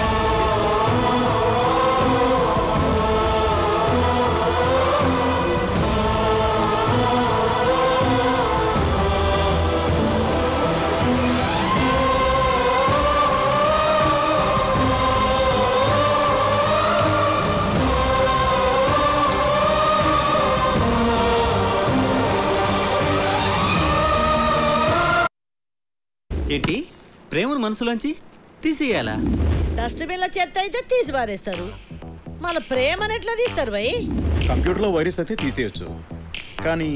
ఏంటి ప్రేమను మనసులోంచి తీసేయాలా? డస్ట్బిన్ల చెత్త అయితే తీసి పారేస్తారు, మన ప్రేమను ఎట్లా తీస్తారు భయ్? కంప్యూటర్లో వైరస్ అయితే తీసేయచ్చు, కానీ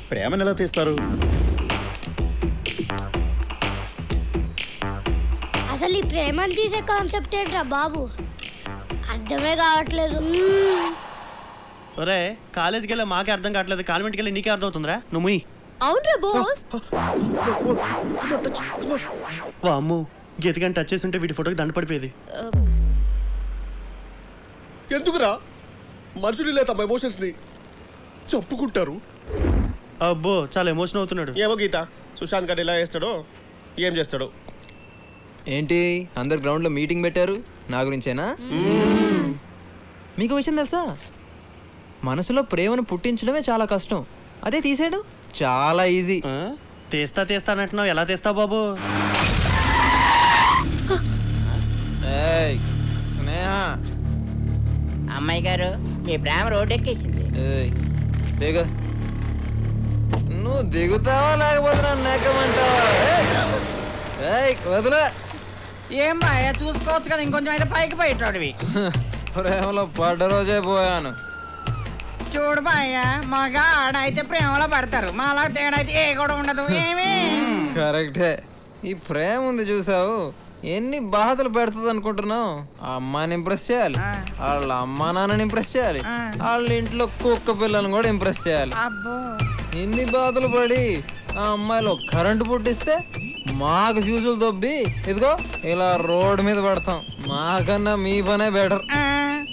ప్రేమను ఎలా తీస్తారు? అసలు ఈ ప్రేమను తీసే కాన్సెప్ట్ ఏంట్రా బాబు, అర్థమే కావట్లేదు. ఒరే కాలేజీకి వెళ్ళి మాకే అర్థం కావట్లేదు, కాన్వెంట్కి వెళ్ళి నీకే అర్థం అవుతుందిరా. నువ్వు అవునరా బోస్. అమ్ము గీతగాని టచ్ చేసి ఉంటే వీడి ఫోటోకి దండ పడిపోయేది. ఎందుకురా మనుషులు లేదా తమ ఎమోషన్స్ ని చెప్పుకుంటారు? అబ్బో చాలా ఎమోషన్ అవుతున్నాడు. ఏమో గీత, సుశాంత్ గారు ఎలా చేస్తాడో ఏం చేస్తాడో. ఏంటి అందరు గ్రౌండ్లో మీటింగ్ పెట్టారు నా గురించేనా? మీకు విషయం తెలుసా, మనసులో ప్రేమను పుట్టించడమే చాలా కష్టం, అదే తీసేయడం చాలా ఈజీ. తీస్తా తీస్తా అంటున్నావు, ఎలా తీస్తావు బాబు? స్నేహ, అమ్మాయి గారు మీ ప్రేమ రోడ్ ఎక్కేసింది. దిగ. నువ్వు దిగుతావా లేకపోతే నన్ను నెక్కమంటావా? వదిలే. ఏం బాయ్ చూసుకోవచ్చు కదా, ఇంకొంచెం అయితే పైకి పోయేటోడివి. ప్రేమలో పడ్డ రోజే పోయాను. చూడు బాయ్య, మగ ఆడైతే ప్రేమలో పడతారు, మాలా తేడా అయితే ఏ కూడా ఉండదు. ఏమి కరెక్టే. ఈ ప్రేమ ఉంది చూసావు, ఎన్ని బాధలు పెడుతుంది అనుకుంటున్నావు? ఆ అమ్మాయిని ఇంప్రెస్ చేయాలి, వాళ్ళ అమ్మా నాన్నని ఇంప్రెస్ చేయాలి, వాళ్ళ ఇంట్లో కుక్క పిల్లలను కూడా ఇంప్రెస్ చేయాలి. ఇన్ని బాధలు పడి ఆ అమ్మాయిలో కరెంటు పుట్టిస్తే మాకు ఫ్యూజులు దొబ్బి ఇదిగో ఇలా రోడ్డు మీద పడతాం. మాకన్నా మీ పనే బెటర్.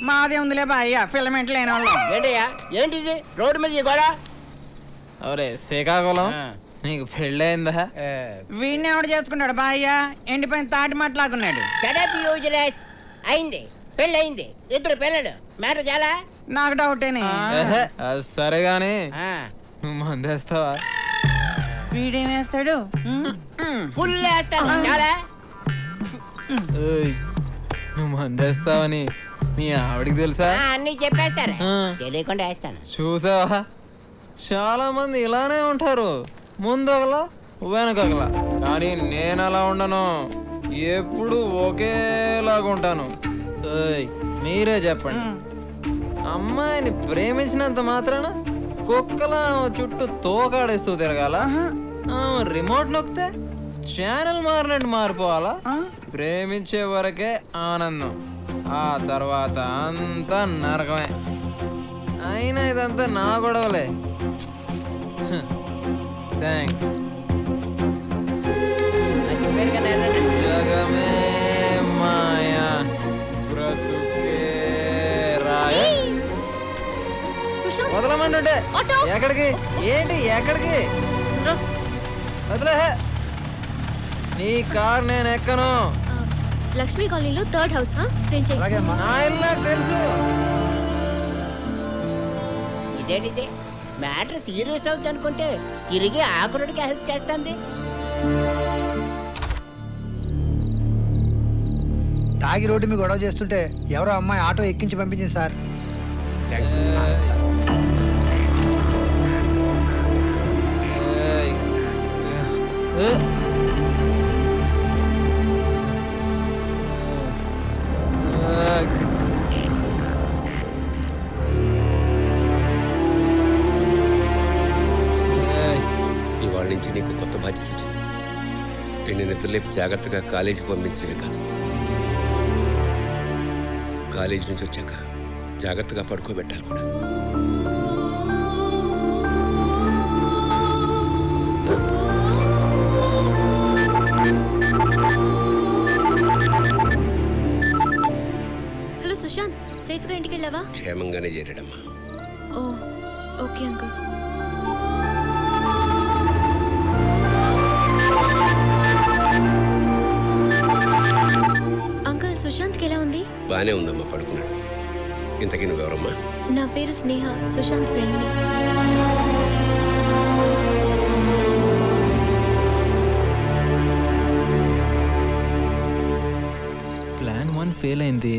మాదే ఉందిలే బాయ్య, ఫిలమెంట్ లేని వాళ్ళం. ఏంటయ్యా ఏంటిది రోడ్డు మీద కూడా? అవరే శ్రీకాకుళం, నీకు పెళ్ళయిందా? వీడిని ఎవడు చేసుకున్నాడు బాయ్య, ఎండిపోయిన తాటి మాట్లాడుకున్నాడు. అయింది, పెళ్ళయింది, ఇద్దరు పిల్లలు, మ్యాటర్ చాలా. నాకు డౌటేనే. అది సరే గానీ నువ్వు మందేస్తావా? వీడేం వేస్తాడు? ఫుల్ వేస్తాను. చాలా నువ్వు మందేస్తావని మీ ఆవిడికి తెలుసా? అన్ని చెప్పేస్తారు, తెలియకుండా వేస్తాను. చూసావా, చాలా మంది ఇలానే ఉంటారు, ముందు ఒకలా వెనకలా. కానీ నేను అలా ఉండను, ఎప్పుడు ఒకేలాగా ఉంటాను. మీరే చెప్పండి, అమ్మాయిని ప్రేమించినంత మాత్రాన కుక్కలా చుట్టూ తోకాడేస్తూ తిరగాల? రిమోట్ నొక్కితే ఛానల్ మారినట్టు మారిపోవాలా? ప్రేమించే వరకే ఆనందం, ఆ తర్వాత అంతా నరకమే. అయినా ఇదంతా నా గొడవలే. థ్యాంక్స్. జగమే మాయా బ్రతుకే రాయ. వదలమంటుంటే ఎక్కడికి? ఏంటి ఎక్కడికి? వదిలే, నీ కార్ నేను ఎక్కను. లక్ష్మీ కాలనీలో 3rd హౌస్. నా ఇల్లు నాకు తెలుసు. ఇదేంటిది మ్యాటర్ సీరియస్ అవుతుంది అనుకుంటే తిరిగి ఆకురుడికి హెల్ప్ చేస్తుంది. తాగి రోడ్డు మీద గొడవ చేస్తుంటే ఎవరో అమ్మాయి ఆటో ఎక్కించి పంపించింది సార్. ఇవాళ నుంచి నీకు కొత్త బాధ్యత వచ్చింది. నేను నిద్రలేపి జాగ్రత్తగా కాలేజీకి పంపించడమే కాదు, కాలేజీ నుంచి వచ్చాక జాగ్రత్తగా పడుకోబెట్టాలి కూడా. హలో సుశాంత్, సేఫ్గా ఇంటికి వెళ్ళావా? క్షేమంగానే చేరాడమ్మా. ఓ ఓకే అంకుల్. అంకుల్, సుశాంత్కి ఎలా ఉంది? బానే ఉందమ్మా, పడుకున్నాడు. ఇంతకీ నువ్వెవరమ్మా? నా పేరు స్నేహ, సుశాంత్ ఫ్రెండ్ని. ప్లాన్ 1 ఫెయిల్ అయింది.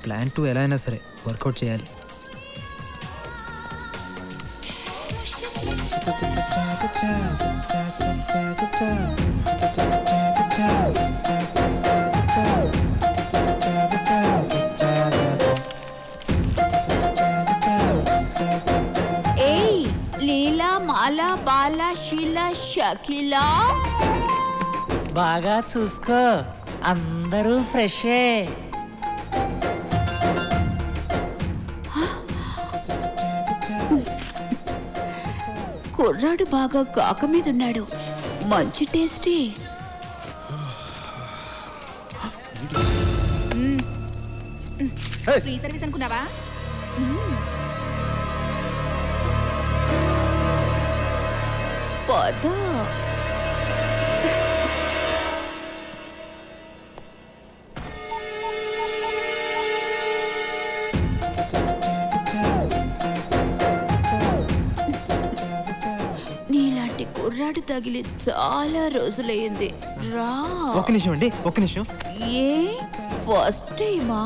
ప్లాన్ 2 ఎలా అయినా సరే వర్కౌట్ చేయాలి. ఏయ్ లీలా, మాలా, బాలా, షీలా, షకీలా, బాగా చూసుకో, అందరూ ఫ్రెషే. కుర్రాడు బాగా కాక మీద ఉన్నాడు, మంచి టేస్టీ. ఫ్రీ సర్వీస్ అనుకున్నావా? పద. నీలాంటి కుర్రాడు తగిలి చాలా రోజులయ్యింది. రా. ఒక్క నిమిషం అండి, ఒక్క నిమిషం. ఏ ఫస్ట్ టైమా?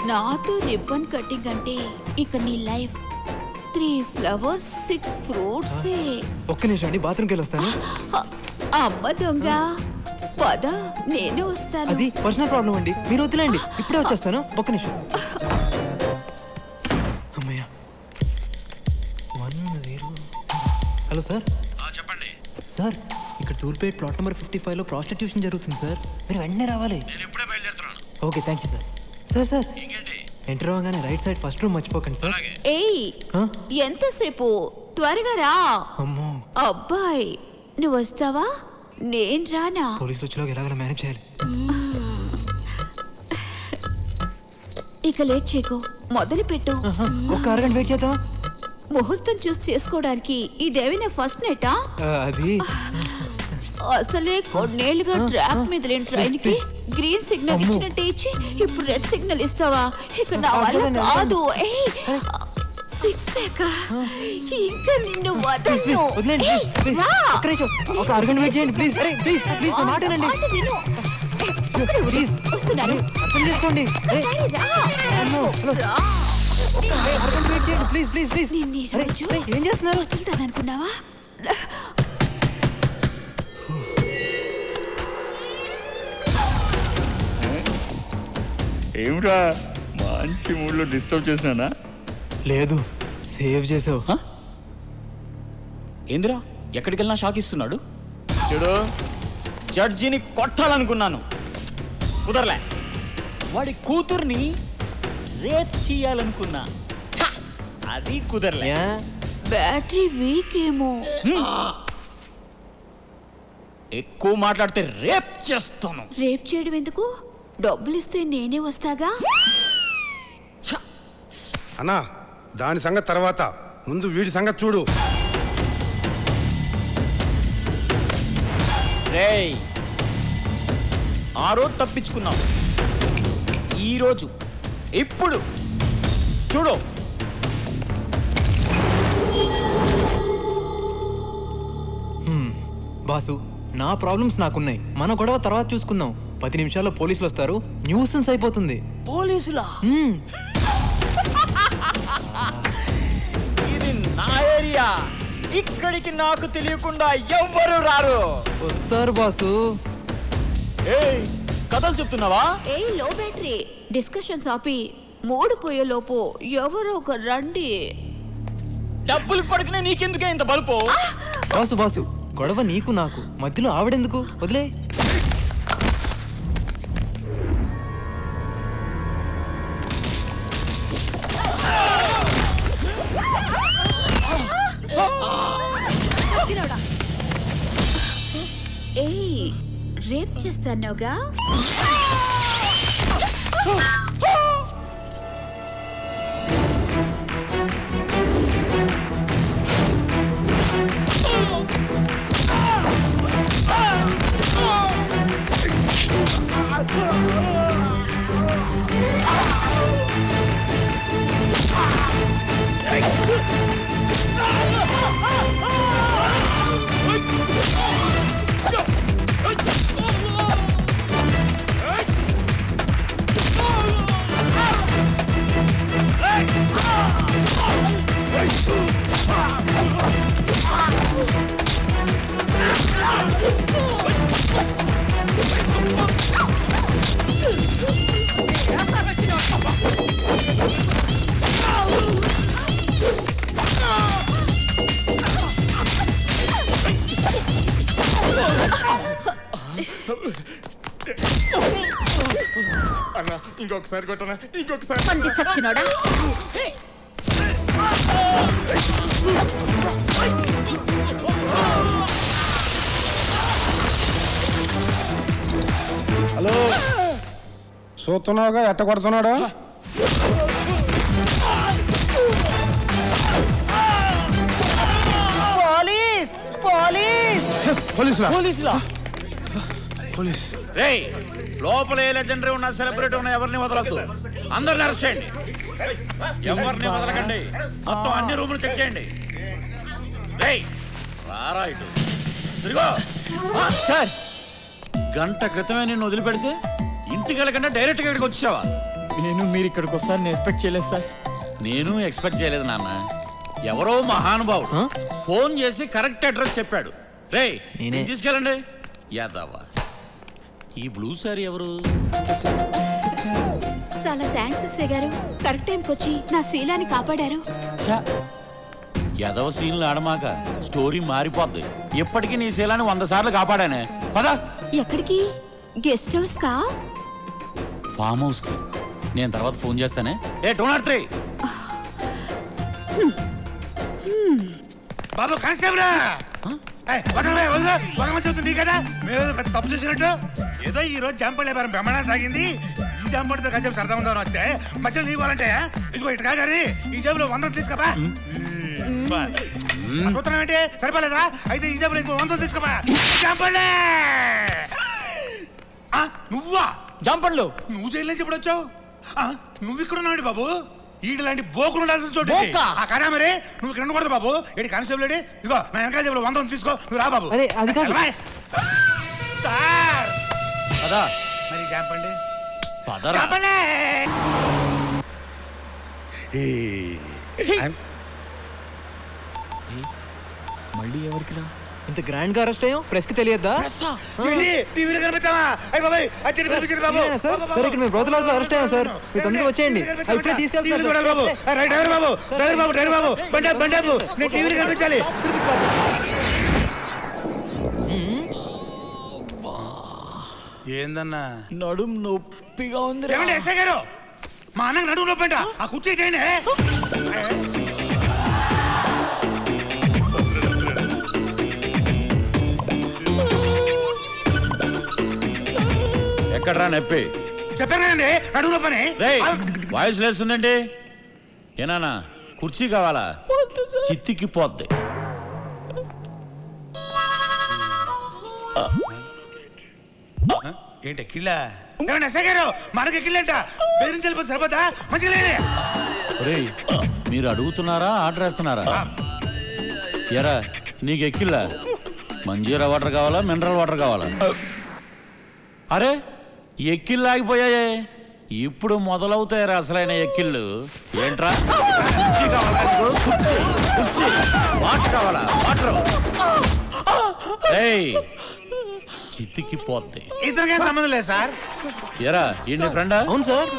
నాతో రిబ్బన్ కటింగ్ అంటే ఇక నీ లైఫ్ 3 ఫ్లవర్స్ 6 ఫ్రూట్స్. ఒక్క నిమిషం అండి, బాత్రూమ్కి వెళ్ళి వస్తాను. అమ్మ దొంగ, పద నేను వస్తాను. అది పర్సనల్ ప్రాబ్లం అండి, మీరు వద్దులేండి, ఇప్పుడే వచ్చేస్తాను. ఒక్క నిమిషం. అమ్మయ్య. 100. Hello sir. చెప్పండి సార్, ఇక్కడ తూర్పేట్ ప్లాట్ నెంబర్ 55లో ప్రాస్టిట్యూషన్ జరుగుతుంది సార్, మీరు వెంటనే రావాలి. నేను ఇప్పుడే బయలుదేరుతున్నాను. Okay, thank you sir. Sir sir, enter అవ్వగానే రైట్ సైడ్ ఫస్ట్ రూమ్ మర్చిపోకండి సార్. ఏయ్ ఎంతసేపు, త్వరగా రా. అమ్మో, అబ్బాయి నువ్వు వస్తావా? నేను రానా? పోలీసులు వచ్చేలోగా ఎలాగైనా మేనేజ్ చేయాలి. ఇక లేట్ చేయకు, మొదలు పెట్టు. ఒక అరగంట వెయిట్ చేద్దామా? ముహూర్తం చూసి చేసుకోవడానికి ఇదేమైనా ఫస్ట్ నెటా? అది అసలే కొన్నేళ్లుగా ట్రాక్ మీద లేని ట్రైన్ కి గ్రీన్ సిగ్నల్ ఇచ్చినట్టు ఇచ్చి ఇప్పుడు రెడ్ సిగ్నల్ ఇస్తావా? ఇక నా వల్ల కాదు. సిక్స్ ప్యాక్ ఇంకా నిన్ను వదలను. ఒక అరగంట వెయిట్ చేయండి ప్లీజ్. ప్లీజ్ ప్లీజ్ నా మాట వినండి. ప్లీజ్ వస్తున్నాను, అర్థం చేసుకోండి. అరగంట వెయిట్ చేయండి ప్లీజ్ ప్లీజ్ ప్లీజ్. ఏం చేస్తున్నారు? అనుకున్నావా? ఏమిరా మంచి మూడ్లో డిస్టర్బ్ చేసినానా? లేదు, సేవ్ చేసావు. ఏందిరా ఎక్కడికి వెళ్ళినా షాక్ ఇస్తున్నాడు. చూడు, జడ్జిని కొట్టాలనుకున్నాను, కుదరలే. వాడి కూతుర్ని రేప్ చేయాలనుకున్నా, అది కుదరలే. బ్యాటరీ వీక్ ఏమో. ఎక్కువ మాట్లాడితే రేప్ చేస్తాను. రేప్ చేయడం ఎందుకు? డబ్బులు ఇస్తే నేనే వస్తాగా. అన్నా, దాని సంగతి తర్వాత, ముందు వీడి సంగతి చూడు. రేయ్, ఆ రోజు తప్పించుకున్నావు, ఈ రోజు ఇప్పుడు చూడు. బాసు, నా ప్రాబ్లమ్స్ నాకున్నాయి, మన గొడవ తర్వాత చూసుకుందాం. 10 నిమిషాల్లో పోలీసులు వస్తారు, న్యూసెన్స్ అయిపోతుంది. పోలీసులా? ఇది నా ఏరియా, ఇక్కడికి నాకు తెలియకుండా ఎవ్వరు రారు. వస్తారు బాసు. ఏయ్, కథలు చెప్తున్నావా? ఏ లో బ్యాటరీ డిస్కషన్స్ ఆపి మూడు పోయే లోపు ఎవరో ఒక రండి. డబ్బులు పడుకునే నీకెందుకే ఇంత బలుపు? బాసు బాసు, గొడవ నీకు నాకు మధ్యలో ఆవిడెందుకు? వదిలే. ఏయ్, రేప్ చేస్తానోగా? అన్నా ఇంకొకసారి కొట్టనా, ఇంకొకసారి. పంది సచ్చినోడా. హలో, చూస్తున్నావుగా ఎట్ట కొడుతున్నాడు? పోలీస్ పోలీస్ పోలీసులా? పోలీసులా? పోలీస్. రేయ్, లోపల ఏ లెజెండరీ ఉన్న సెలబ్రిటీ ఉన్న ఎవరిని వదలొద్దు. అందరిని అరెస్ట్ చేయండి. ఎవరిని వదలకండి. మొత్తం అన్ని రూములు చెక్ చేయండి. రేయ్, రారా ఇటు. తిరుగో. సార్, గంట క్రితమే నిన్ను వదిలిపెడితే ఇంటికి వెళ్ళకుండా డైరెక్ట్ గా ఇక్కడికి వచ్చావా? నేను మీరు ఇక్కడికి వస్తారని ఎక్స్పెక్ట్ చేయలేదు సార్. నేను ఎక్స్పెక్ట్ చేయలేదు నాన్న. ఎవరో మహానుభావుడు ఫోన్ చేసి కరెక్ట్ అడ్రస్ చెప్పాడు. రేయ్, నేను తీసుకెళ్ళండి. యాదవ్వా, ఈ బ్లూ సారీ ఎవరు? చాలా థ్యాంక్స్ ఎస్ఐ గారు, కరెక్ట్ టైంకి వచ్చి నా శీలాన్ని కాపాడారు. యాదవ సీన్లు ఆడమాక, స్టోరీ మారిపోద్ది. ఇప్పటికీ నీ శీలాన్ని 100 సార్లు కాపాడానే. పద. ఎక్కడికి? గెస్ట్ హౌస్ కా? ఫామ్ హౌస్ కి. నేను తర్వాత ఫోన్ చేస్తానే. ఏ 203 బాబు కానిస్టేబుల్, కదా మేము పెద్ద తప్పు చేసినట్టు. ఏదో ఈ రోజు జాంపల్ వ్యాపారం బ్రహ్మాండం సాగింది. ఈ జాంపడితో కాసేపు సరదా ఉందామని వస్తే మధ్యలో నీ వాళ్ళంటే ఇదిగో ఇటు కాదని ఈ జేబులో 100 తీసుకోపా. సూత్రం ఏంటి? సరిపోలేదా? అయితే ఈ జేబులో ఇంకో 100 తీసుకోపా. జాంపళ్ళే. నువ్వా జాంపళ్ళు? నువ్వు జైలు నుంచి ఎప్పుడు వచ్చావు? నువ్వు ఇక్కడ ఉన్నాడు బాబు. ఈడు లాంటి బోకులు ఉండాల్సిన చోటు కాదా మరి? నువ్వు ఇక్కడ ఉండకూడదు బాబు. ఏంటి కానిస్టేబుల్? ఇదిగో నా వెనకాల జేబులో 100 తీసుకో. నువ్వు రా బాబు. సార్ పదా. మరి జాంపండి. పదరా. మళ్ళీ ఎవరికి రా? ఇంత గ్రాండ్ గా అరెస్ట్ అయ్యాం, ప్రెస్ కి తెలియద్దా? టీవీలో కనిపించావా? సరే, ఇక్కడ మేము బ్రోతలాస్ లో అరెస్ట్ అయ్యాం సార్. మీరు తొందరగా వచ్చేయండి. ఇప్పుడే తీసుకెళ్తాను బాబు. డ్రైవర్ బాబు, డ్రైవర్ బాబు, డ్రైవర్ బాబు, బండాపు బండాపు, నేను టీవీలో కనిపించాలి. ఏందన్నా? నడుం నొప్పిగా ఉంది. ఏమండి ఎస్ఐ గారు, మా అన్నకు నడుము నొప్పి అంట. ఆ కుర్చీ ఇటేనే. ఎక్కడ్రా నొప్పి? చెప్పాను కదండి నడుము నొప్పని. వాయిస్ లేస్తుందండి. ఏనానా కుర్చీ కావాలా? చిత్తికి పోద్ది. ఏంటి కిళ్ళ? ఏమండి ఎస్ఐ గారు, మనకి కిళ్ళంట. బెదిరించి వెళ్ళిపోతే సరిపోతా? మంచిగా లేని. మీరు అడుగుతున్నారా, ఆర్డర్ వేస్తున్నారా? ఎరా నీకు ఎక్కిల్లా? మంజీరా వాటర్ కావాలా, మినరల్ వాటర్ కావాలా? అరే ఎక్కిళ్ళు ఆగిపోయాయే, ఇప్పుడు మొదలవుతాయి అసలైన ఎక్కిళ్ళు. ఏంట్రా కుర్చీ కావాలా నీకు? కుర్చీ వాటర్ కావాలా? వాటర్ చితికి పోద్ది. ఇతనికేం సంబంధం లేదు సార్. ఎరా ఏంటి ఫ్రెండా? అవును సార్.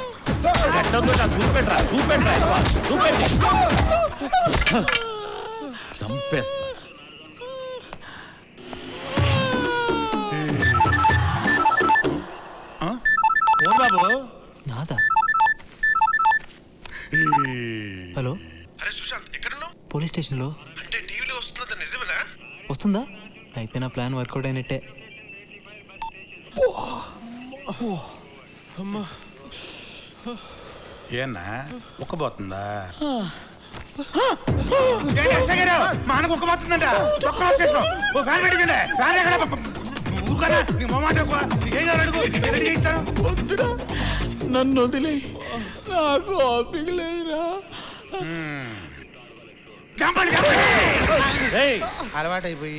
చూపెట్రా చూపెట్రా చూపెట్టి చంపేస్తా. బాబు నాదా? హలో. అరే సుశాంత్ ఎక్కడున్నావు? పోలీస్ స్టేషన్లో. అంటే టీవీలో వస్తుందా? నిజమేనా? వస్తుందా? అయితే నా ప్లాన్ వర్కౌట్ అయినట్టే. ఏనా ఉక్కబోతుందా? మా అన్నకు ఉక్కబోతుందంట. నన్ను వదిలే, నాకు ఓపిక లేదురా. అలవాటైపోయి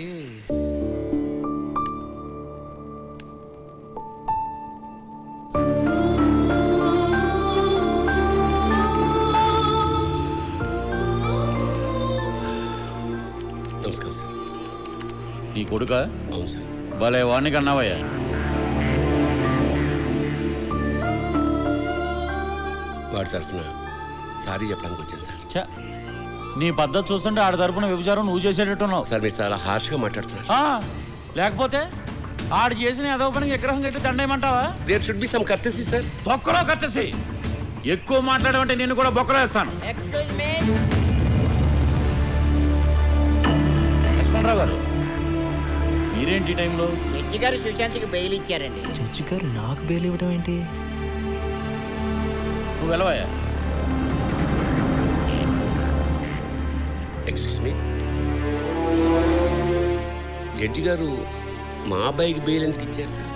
నమస్కారం సార్. నీ కొడుక? అవును సార్. భలే వాణ్ణి కన్నావయ్యా. వాడి తరఫున సారీ చెప్పడానికి వచ్చాను సార్. నీ పద్ధతి చూస్తుంటే ఆడి తరపున వ్యభిచారం నువ్వు చేసేటట్టున్నావు. సార్ మీరు చాలా హార్ష్గా మాట్లాడుతున్నారు. లేకపోతే ఆడు చేసిన ఏదో పనికి విగ్రహం కట్టి దండేయమంటావా? There should be some courtesy sir. బొక్కలో కర్టసీ. ఎక్కువ మాట్లాడమంటే నిన్ను కూడా బొక్కలో వేస్తాను. లక్ష్మణరావు గారు మీరేంటి టైంలో? జడ్జి గారు సుశాంత్కి బెయిల్ ఇచ్చారండి. జడ్జి గారు నాకు బెయిల్ ఇవ్వడం ఏంటి? నువ్వు వెళ్ళవయ్యా. ఎక్స్క్యూజ్ మీ, జడ్జి గారు మా అబ్బాయికి బెయిల్ ఎందుకు ఇచ్చారు సార్?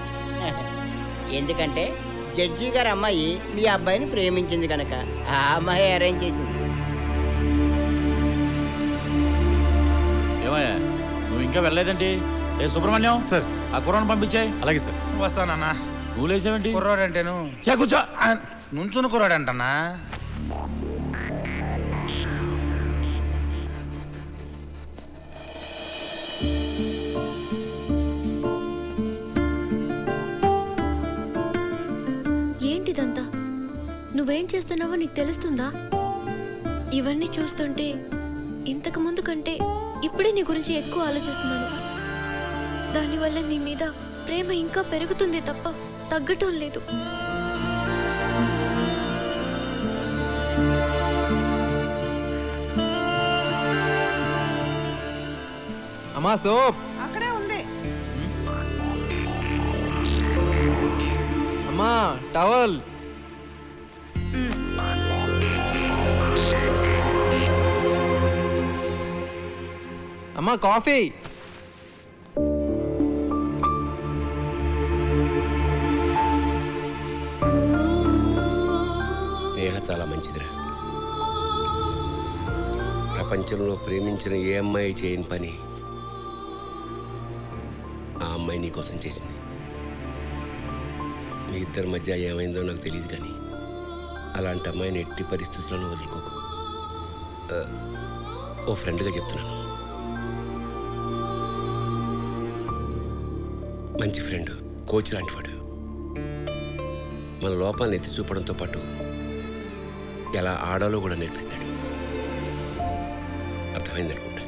ఎందుకంటే జడ్జి గారు అమ్మాయి మీ అబ్బాయిని ప్రేమించింది కనుక ఆ అమ్మాయి అరేంజ్ చేసింది. ఏమయ్యా నువ్వు ఇంకా వెళ్ళలేదండి? ఏ సుబ్రహ్మణ్యం సార్, ఆ కుర్రాన్ని పంపించాయి. అలాగే సార్. వస్తానన్నా. నువ్వు లేచావేంటి? కుర్రాడంటేను కూర్చో. నుంచుని కుర్రాడంటన్నా. ఏంటిదంతా? నువ్వేం చేస్తున్నావో నీకు తెలుస్తుందా? ఇవన్నీ చూస్తుంటే ఇంతకు ముందు కంటే ఇప్పుడే నీ గురించి ఎక్కువ ఆలోచిస్తున్నాను. దానివల్ల నీ మీద ప్రేమ ఇంకా పెరుగుతుంది తప్ప తగ్గటం లేదు. అమ్మా సోప్ అక్కడే ఉంది. అమ్మా టవల్. అమ్మా కాఫీ. స్నేహ చాలా మంచిదిరా. ప్రపంచంలో ప్రేమించిన ఏ అమ్మాయి చేయని పని ఆ అమ్మాయి నీ కోసం చేసింది. మీ ఇద్దరి మధ్య ఏమైందో నాకు తెలియదు, కానీ అలాంటి అమ్మాయిని ఎట్టి పరిస్థితులను వదులుకోకు. ఓ ఫ్రెండ్గా చెప్తున్నాను. మంచి ఫ్రెండ్, కోచ్ లాంటివాడు. మన లోపాలను ఎత్తి చూపడంతో పాటు ఎలా ఆడాలో కూడా నేర్పిస్తాడు. అర్థమైందనుకుంటా.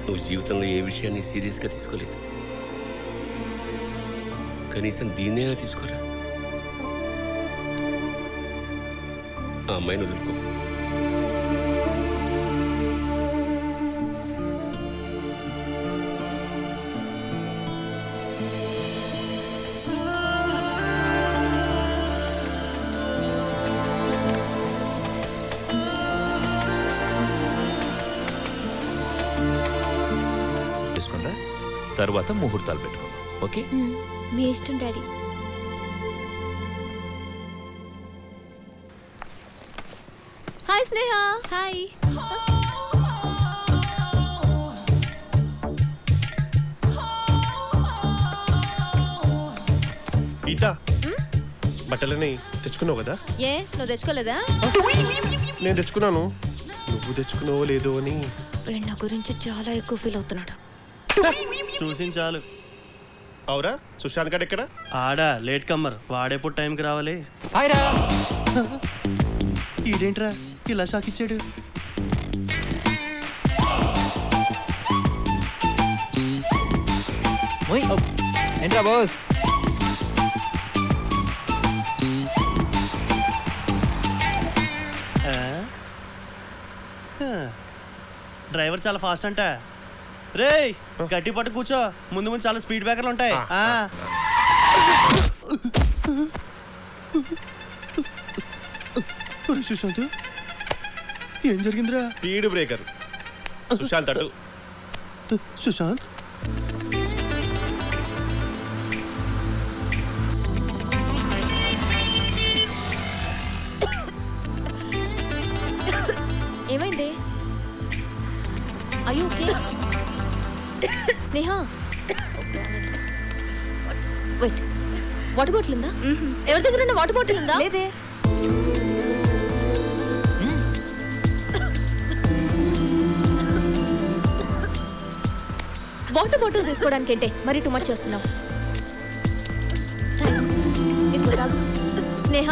నువ్వు జీవితంలో ఏ విషయాన్ని సీరియస్గా తీసుకోలేదు. కనీసం దీన్నైనా తీసుకోరా. ఆ అమ్మాయిని వదులుకో. తర్వాత ముహూర్తాలు పెట్టుకుందాం. ఓకే? మీ ఇష్టం డాడీ. హాయ్ స్నేహ. హాయ్. గీత బట్టలని తెచ్చుకున్నావు కదా? ఏ నువ్వు తెచ్చుకోలేదా? నేను తెచ్చుకున్నాను, నువ్వు తెచ్చుకున్నావో లేదో అని. వీడు నా గురించి చాలా ఎక్కువ ఫీల్ అవుతున్నాడు. చూసి చాలు. అవురా సుశాంత్ గడ్ ఎక్కడ? ఆడా లేట్ కమ్మర్, వాడెప్పుడు టైంకి రావాలి. ఈడేంట్రా ఇలా షాక్ ఇచ్చాడు? ఏంట్రా బాస్? డ్రైవర్ చాలా ఫాస్ట్ అంట. రేయ్ గట్టి పట్టు కూర్చో, ముందు ముందు చాలా స్పీడ్ బ్రేకర్లు ఉంటాయి. సుశాంత్ ఏం జరిగిందిరా? Speed breaker. సుశాంత్ అటు. సుశాంత్ ఏమైంది? అయ్యో ఓకే. స్నేహ వెయిట్, వాటర్ బాటిల్ ఉందా? ఎవరి దగ్గర వాటర్ బాటిల్ ఉందా? లేదే. వాటర్ బాటిల్ తీసుకోవడానికి ఏంటే మరి టూ మచ్ చేస్తున్నావు? ఇదిగో తాగు. స్నేహ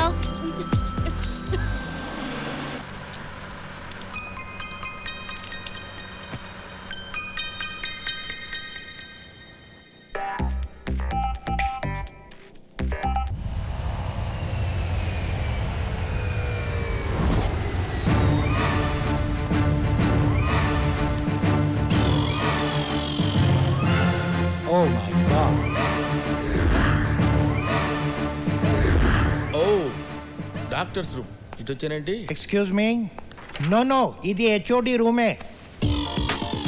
Oh my God. Oh, doctors room. ఇటు వచ్చానండి. Excuse me? No, ఇది HOD రూమే.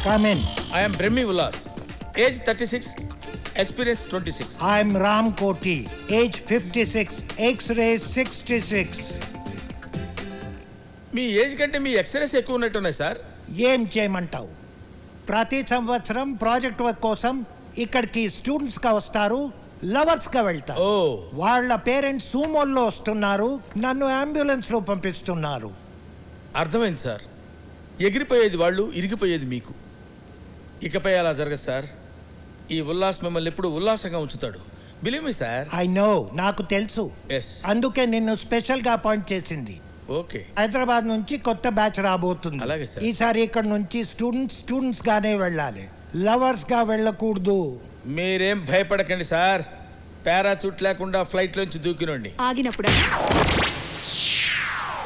Come in. I am Brahmi Ullas. Age 36, experience 26. I am Ram Koti. Age 56, X-ray 66. Me age కంటే మీ ఎక్స్రేస్ ఎక్కువ ఉన్నట్టున్నాయి సార్. ఏం చేయమంటావు? ప్రతి సంవత్సరం ప్రాజెక్ట్ వర్క్ కోసం ఇక్కడికి స్టూడెంట్స్ గా వస్తారు, లవర్స్ గా వెళ్తారు. వాళ్ళ పేరెంట్స్ సూమోల్లో వస్తున్నారు, నన్ను అంబులెన్స్ లో పంపిస్తున్నారు. అర్థమైంది సార్. ఎగిరిపోయేది వాళ్ళు, ఇరిగిపోయేది మీకు. ఇకపై అలా జరగదు సార్. ఈ ఉల్లాస్ మిమ్మల్ని ఎప్పుడు ఉల్లాసంగా ఉంచుతాడు. Believe me sir. I know, నాకు తెలుసు. అందుకే నిన్ను స్పెషల్ గా అపాయింట్ చేసింది. ఓకే. హైదరాబాద్ నుంచి కొత్త బ్యాచ్ రాబోతుంది. అలాగే సార్. ఈసారి ఇక్కడ నుంచి స్టూడెంట్స్ గానే వెళ్ళాలి, లవర్స్ గా వెళ్ళకూడదు. మీరేం భయపడకండి సార్. పారాచూట్ లేకుండా ఫ్లైట్ లోంచి దూకినండి. ఆగినప్పుడు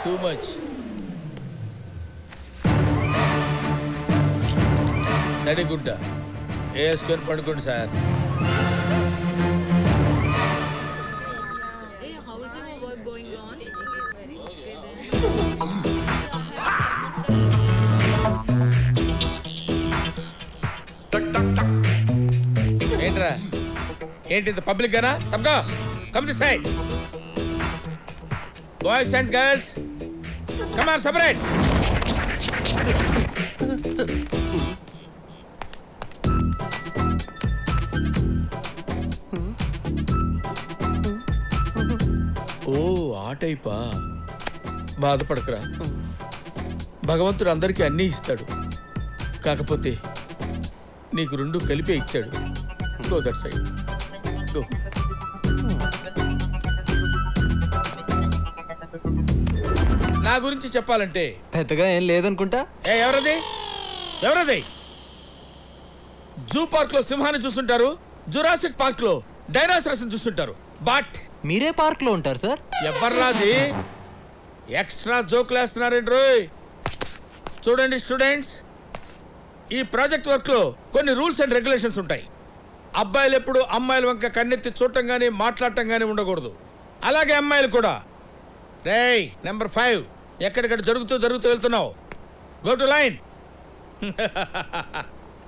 టూ మచ్. నడిగుడ్డ వేసుకొని పడుకోండి సార్. ఏంట్రా ఏంటి ఇంత పబ్లిక్ గానా? తప్పగా come this side. Boys and girls come on separate. ఓ ఆ టైపా? బాధపడకరా, భగవంతుడు అందరికీ అన్నీ ఇస్తాడు. కాకపోతే నీకు రెండు కలిపే ఇచ్చాడు. Go that side. గో. నా గురించి చెప్పాలంటే పెద్దగా ఏం లేదనుకుంటా. ఎవరది? జూ పార్క్ లో సింహాన్ని చూస్తుంటారు, జురాసిక్ పార్క్ లో డైనోసారస్ చూస్తుంటారు. బట్ మీరే పార్క్ లో ఉంటారు సార్. ఎవర్లాది ఎక్స్ట్రా జోకులు వేస్తున్నారండి రోయ్. చూడండి స్టూడెంట్స్, ఈ ప్రాజెక్ట్ వర్క్ లో కొన్ని రూల్స్ అండ్ రెగ్యులేషన్స్ ఉంటాయి. అబ్బాయిలు ఎప్పుడు అమ్మాయిల వంక కన్నెత్తి చూడటం గానీ మాట్లాడటం గానీ ఉండకూడదు. అలాగే అమ్మాయిలు కూడా. రేయ్ నెంబర్ 5 ఎక్కడిక్కడ జరుగుతూ వెళ్తున్నావు. Go to line.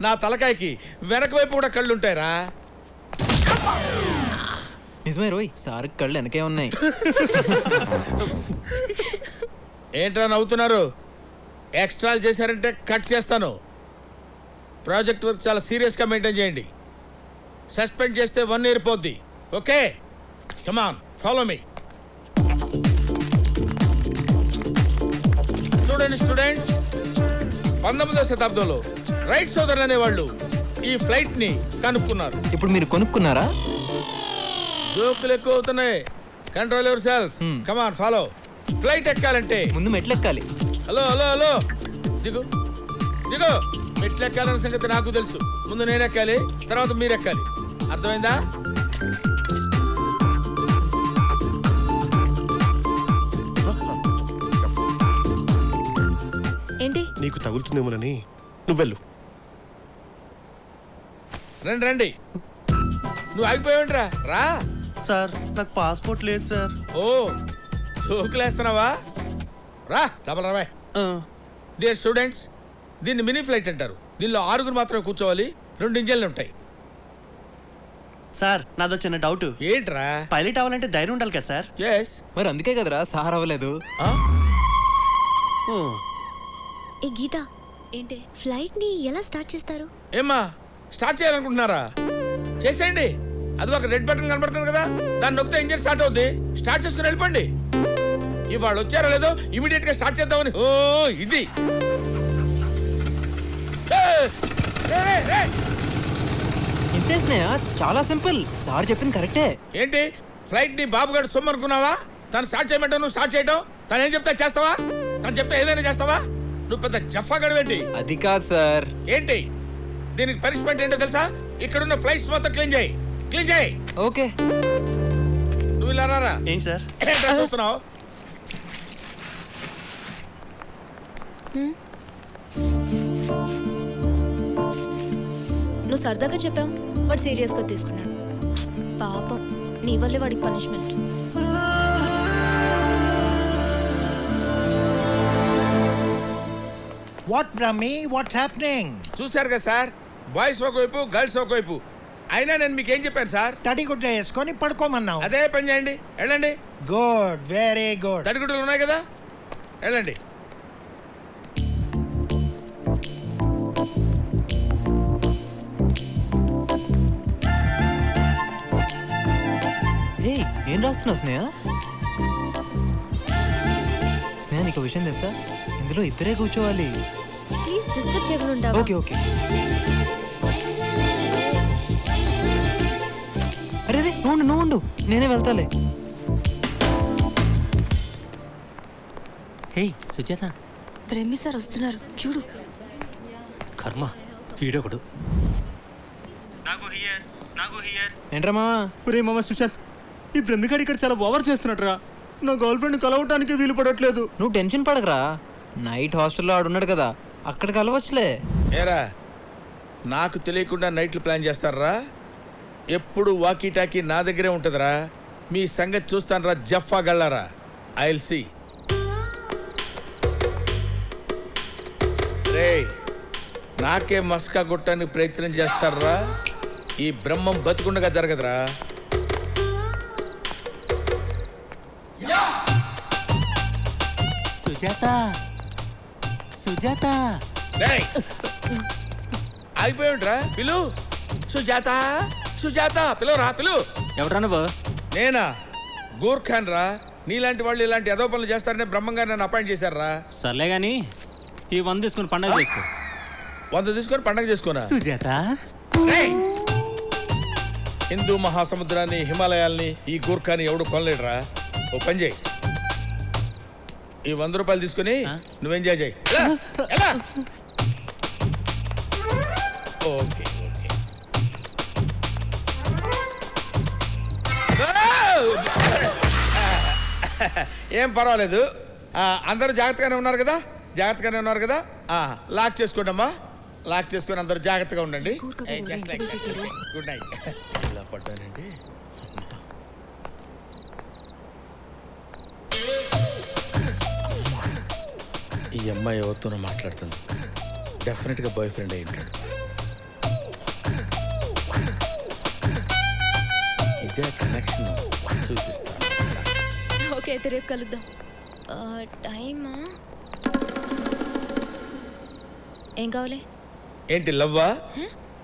నా తలకాయకి వెనక వైపు కూడా కళ్ళు ఉంటాయిరా. నిజమే రోయ్, సార్ కళ్ళు వెనకే ఉన్నాయి. ఏంట్రా నవ్వుతున్నారు? ఎక్స్ట్రాలు చేశారంటే కట్ చేస్తాను. ప్రాజెక్ట్ వర్క్ చాలా సీరియస్గా మెయింటైన్ చేయండి. సస్పెండ్ చేస్తే 1 year పోద్ది. Okay? Come on follow me. చూడండి స్టూడెంట్స్, 19వ శతాబ్దంలో రైట్ సోదరులు అనేవాళ్ళు ఈ ఫ్లైట్ ని కనుక్కున్నారు. ఇప్పుడు మీరు కొనుక్కున్నారా? జోకులు ఎక్కువ అవుతున్నాయి. Control yourself. Come on follow. Flight ఎక్కాలంటే ముందు మెట్లు ఎక్కాలి. హలో హలో హలో, దిగు దిగు. మెట్లు ఎక్కాలన్న సంగతి నాకు తెలుసు. ముందు నేను ఎక్కాలి, తర్వాత మీరు ఎక్కాలి. అర్థమైందా? ఏంటి నీకు తగులుతుందేమోనని నువ్వెళ్ళు. రండి రండి. నువ్వు ఆగిపోయావుంట్రా, రా. సార్ నాకు పాస్పోర్ట్ లేదు సార్. ఓ జోకులేస్తున్నావా? రా డబల్ రావా. డియర్ స్టూడెంట్స్, దీన్ని మినీ ఫ్లైట్ అంటారు. దీనిలో 6 మాత్రమే కూర్చోవాలి. 2 ఇంజన్లు ఉంటాయి. సార్ నాదో చిన్న డౌట్. ఏంట్రా? పైలట్ అవ్వాలంటే ధైర్యం ఉండాలి కదా సార్? ఎస్. మరి అందుకే కదరా సార్ అవ్వలేదు. ఏ గీత, ఏంటి ఫ్లైట్ ని ఎలా స్టార్ట్ చేస్తారు? ఏమ్మా స్టార్ట్ చేయాలనుకుంటున్నారా? చేసేయండి. అది ఒక రెడ్ బటన్ కనబడుతుంది కదా, దాన్ని నొక్కితే ఇంజిన్ స్టార్ట్ అవుద్ది. స్టార్ట్ చేసుకుని వెళ్ళిపోండి. ఇవాళ వచ్చారో లేదో ఇమీడియట్ గా స్టార్ట్ చేద్దామని. ఓ ఇది ఇంతేసినాయా? చాలా సింపుల్. సార్ చెప్పింది కరెక్టే. ఏంటి ఫ్లైట్ ని బాబుగాడు సొమ్ము అనుకున్నావా? తను స్టార్ట్ చేయమంటావు, నువ్వు స్టార్ట్ చేయటం. తను ఏం చెప్తా చేస్తావా? తను చెప్తే ఏదైనా చేస్తావా? నువ్వు పెద్ద జఫాగాడు ఏంటి? అది కాదు సార్. ఏంటి దీనికి పనిష్మెంట్ ఏంటో తెలుసా? ఇక్కడున్న ఫ్లైట్స్ మొత్తం క్లీన్ చేయి. క్లీన్ చేయి. ఓకే. నువ్వు ఇలా రారా. ఏంటి సార్ ఏంట్రా చూస్తున్నావు? నువ్వు సరదాగా చెప్పావు, వాడు సీరియస్గా తీసుకున్నాడు. పాపం, నీ వల్లే వాడికి punishment. What Brahmi, what's happening? చూశారు కదా సార్, బాయ్స్ ఒకవైపు గర్ల్స్ ఒకవైపు. అయినా నేను మీకు ఏం చెప్పాను సార్? తడిగుడ్డ వేసుకొని పడుకోమన్నావు. అదే పని చేయండి. వెళ్ళండి. Good, very good. తడిగుడ్డలు ఉన్నాయి కదా, వెళ్ళండి. ఏం రాస్తున్నావు స్నేహ? స్నేహ నీకు విషయం తెలుసా? ఇందులో ఇద్దరే కూర్చోవాలి. ప్లీజ్ డిస్టర్బ్ చేయకుండా ఉంటావా? Okay okay. అరే రే, నువ్వు ఉండు, నేనే వెళ్తాలే. హే సుజాత, బ్రహ్మి సార్ వస్తున్నారు చూడు. కర్మ, వీడొకడు. ఏంట్రా మావా? ఒరే మామ సుశాంత్, ఈ బ్రహ్మిగాడు ఇక్కడ చాలా ఓవర్ చేస్తున్నట్రా. నా గర్ల్ ఫ్రెండ్ కలవటానికి వీలు పడట్లేదు. నువ్వు టెన్షన్ పడకరా, నైట్ హాస్టల్లో ఆడున్నాడు కదా, అక్కడికి కలవచ్చులే. ఏరా, నాకు తెలియకుండా నైట్లు ప్లాన్ చేస్తారా? ఎప్పుడు వాకీ టాకీ నా దగ్గరే ఉంటుందిరా. మీ సంగతి చూస్తాను రా జఫా గళ్ళారా. I will see. రే, నాకే మస్కా కొట్టడానికి ప్రయత్నం చేస్తారా? ఈ బ్రహ్మం బతుకుండగా జరగదురా. సుజాత, సుజాత. ఆగిపోయాడురా. పిలు సుజాత, సుజాత పిలువరా, పిలు. ఎవరా నువ్వు? నేనా, గూర్ఖాన్ రా. నీలాంటి వాళ్ళు ఇలాంటి ఎదో పనులు చేస్తారని బ్రహ్మంగా నన్ను అపాయింట్ చేశారా. సర్లే గాని ఈ 100 తీసుకుని పండగ చేసుకో. 100 తీసుకొని పండగ చేసుకోనా? సుజాత, హిందూ మహాసముద్రాన్ని, హిమాలయాల్ని ఈ గూర్ఖాని ఎవడు కొనలేడురా. ఓ పని చేయి, ఈ 100 రూపాయలు తీసుకుని నువ్వు ఎంజాయ్ చేయి. Okay okay. ఏం పర్వాలేదు. అందరూ జాగ్రత్తగానే ఉన్నారు కదా? జాగ్రత్తగానే ఉన్నారు కదా? లాక్ చేసుకోండి అమ్మా. లాక్ చేసుకొని అందరూ జాగ్రత్తగా ఉండండి. Good night. ఇలా పడ్డానండి. ఈ అమ్మాయి ఎవరితోనో మాట్లాడుతుంది. డెఫినెట్గా బాయ్ ఫ్రెండ్ అయి ఉంటాడు. ఇదే కనెక్షన్ చూపిస్తాను. ఓకే, అయితే రేపు కలుద్దాం. టైమా? ఏం కావాలి? ఏంటి లవ్వా?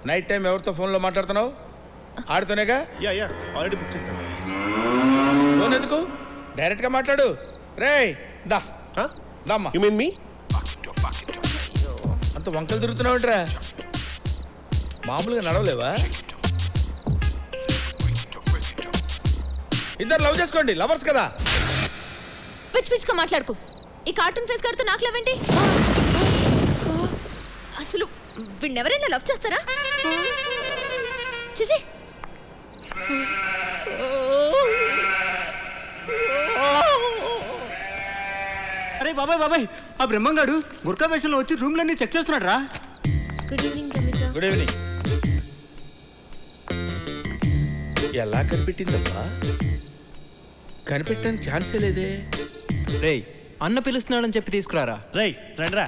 నైట్ టైం ఎవరితో ఫోన్లో మాట్లాడుతున్నావు? ఆడుతోనేగా యా ఆల్రెడీ బుక్ చేశాను. ఫోన్ ఎందుకు డైరెక్ట్ గా మాట్లాడు. రేయ్ దా దమ్మా. యు మీన్ మీ? అంత వంకలు తిరుగుతున్నావుంట్రా, మామూలుగా నడవలేవా? ఇద్దరు లవ్ చేసుకోండి, లవర్స్ కదా. పిచ్చి పిచ్చిగా మాట్లాడుకో. ఈ కార్టూన్ ఫేస్ కడుతూ నాకు లేవేంటి? అసలు వీణెవరైనా లవ్ చేస్తారా? చిచి. అరే బాబాయ్ ఆ బ్రహ్మంగాడు గుర్కా వేషంలో వచ్చి రూమ్లన్నీ చెక్ చేస్తున్నాడు రా. Good evening commissar. Good evening. ఎలా కనిపెట్టిందబ్బా? కనిపెట్టడానికి ఛాన్సే లేదే. రేయ్ అన్న పిలుస్తున్నాడని చెప్పి తీసుకురారా. రేయ్ రండిరా.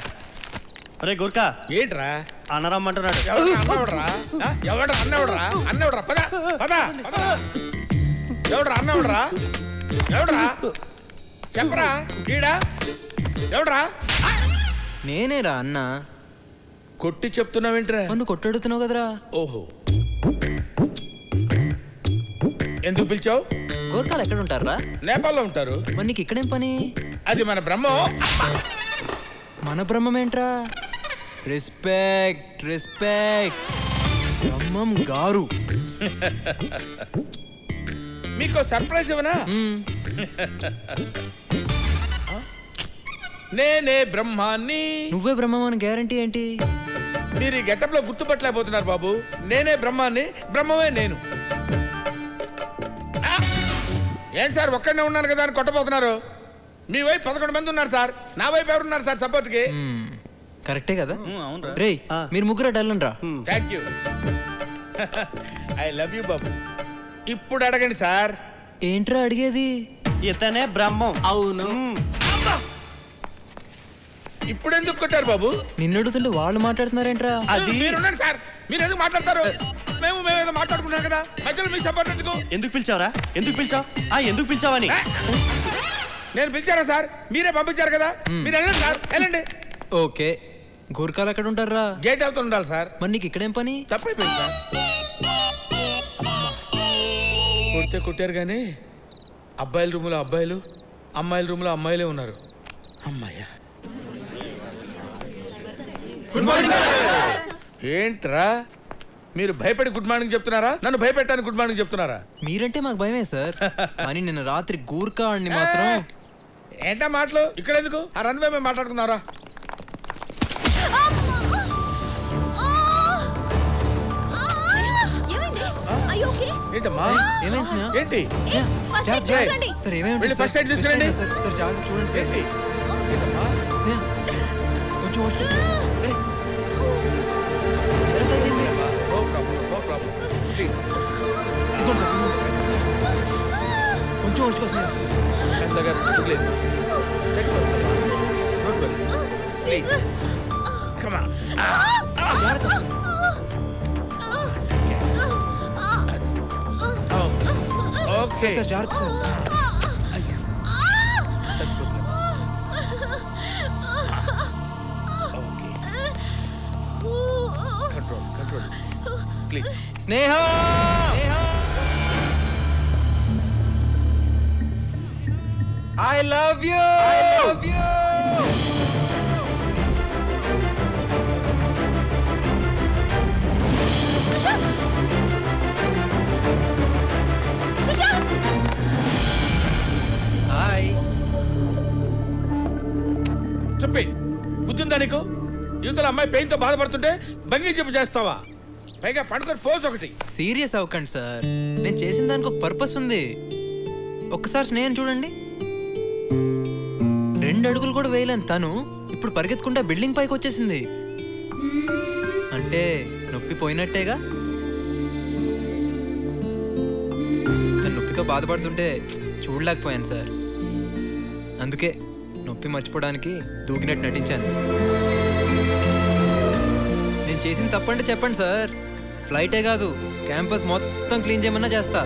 రే గుర్కా ఏంట్రా అన్నరమ్మంటున్నాడు. అన్నవడరా పద పద పద. ఎవడ్రా అన్నవడరా? ఎవడ్రా చెప్పరా? ఈడా ఎవడ్రా? నేనేరా అన్న. కొట్టి చెప్తున్నావేంట్రా? నువ్వు కొట్టడుతున్నావు కదరా. ఓహో, ఎందుకు పిలిచావు? గోర్ఖాలు ఎక్కడ ఉంటారా? నేపాల్లో ఉంటారు. మరి నీకు ఇక్కడేం పని? అది మన బ్రహ్మం. మన బ్రహ్మం ఏంట్రా? Respect respect. బ్రహ్మం గారు. మీకు సర్ప్రైజ్ ఇవ్వనా? నేనే బ్రహ్మాన్ని. నువ్వే బ్రహ్మం అని గ్యారంటీ ఏంటి? మీరు ఈ గెటప్ లో గుర్తుపట్టలేకపోతున్నారు బాబు. నేనే బ్రహ్మాన్ని, బ్రహ్మమే నేను. ఏంటి సార్ ఒక్కడనే ఉన్నాను కదా అని కొట్టబోతున్నారు? మీ వైపు 11 మంది ఉన్నారు సార్, నా వైపు ఎవరున్నారు సార్ సపోర్ట్ కి? కరెక్టే కదా. రేయ్ మీరు ముగ్గురు డల్లండి రా. Thank you. I love you బాబు. ఇప్పుడు అడగండి సార్. ఏంట్రా అడిగేది? ఇతనే బ్రహ్మం. అవును. ఇప్పుడు ఎందుకు కొట్టారు బాబు? నిన్ను అడుగుతుంటే వాళ్ళు మాట్లాడుతున్నారేంట్రా? అది మీరున్నారు సార్, మీరు ఎందుకు మాట్లాడతారు? మేము ఏదో మాట్లాడుకున్నాం కదా, మధ్యలో మీ సపోర్ట్ ఎందుకు? ఎందుకు పిలిచావరా? ఎందుకు పిలిచావు? ఎందుకు పిలిచావని నేను పిలిచారా సార్? మీరే పంపించారు కదా, మీరు వెళ్ళండి సార్, వెళ్ళండి. ఓకే. గోర్ఖాలు ఎక్కడ ఉంటారా? గేట్ అవుతూ ఉండాలి సార్. మరి నీకు ఇక్కడేం పని? తప్పైపోయింది సార్. కొడితే కొట్టారు కానీ అబ్బాయిల రూములో అబ్బాయిలు, అమ్మాయిల రూములో అమ్మాయిలే ఉన్నారు. అమ్మాయ్యా. Good morning. ఏంట్రా మీరు భయపడి గుడ్ మార్నింగ్ చెప్తున్నారా? నన్ను భయపెట్టడానికి గుడ్ మార్నింగ్ చెప్తున్నారా? మీరంటే మాకు భయమే సార్. కానీ నిన్న రాత్రి గూర్ఖా ఆడిని మాత్రం. ఏంటా మాటలు? ఇక్కడ ఎందుకు? ఆ రన్వే మేము మాట్లాడుకున్నారా? ఏంటమ్మా ఏంటి? సార్ ఏమేమి వెళ్ళి ఫస్ట్ ఎయిడ్ తీసుకురండి. సార్ జాగ్రత్త చూడండి సార్. కొంచెం కొంచెం వచ్చుకోసం please come on. Okay sir జాగ్రత్త sir. Control please. Sneha I love you. Hi. చెప్పి బుద్ధిందా నీకు? యువతల అమ్మాయి పెయిన్ తో బాధపడుతుంటే బంగి చెప్పు చేస్తావా? పైగా పడుకొని పోజ్ ఒకటి. సీరియస్ అవ్వకండి సార్, నేను చేసిన దానికి ఒక పర్పస్ ఉంది. ఒక్కసారి స్నేహం చూడండి. 2 అడుగులు కూడా వేయలేని తను ఇప్పుడు పరిగెత్తుకుంటే బిల్డింగ్ పైకి వచ్చేసింది. అంటే నొప్పి పోయినట్టేగా. తను నొప్పితో బాధపడుతుంటే చూడలేకపోయాను సార్. అందుకే నొప్పి మర్చిపోవడానికి దూకినట్టు నటించాను. నేను చేసిన తప్పంటే చెప్పండి సార్. ఫ్లైటే కాదు, క్యాంపస్ మొత్తం క్లీన్ చేయమన్నా చేస్తా.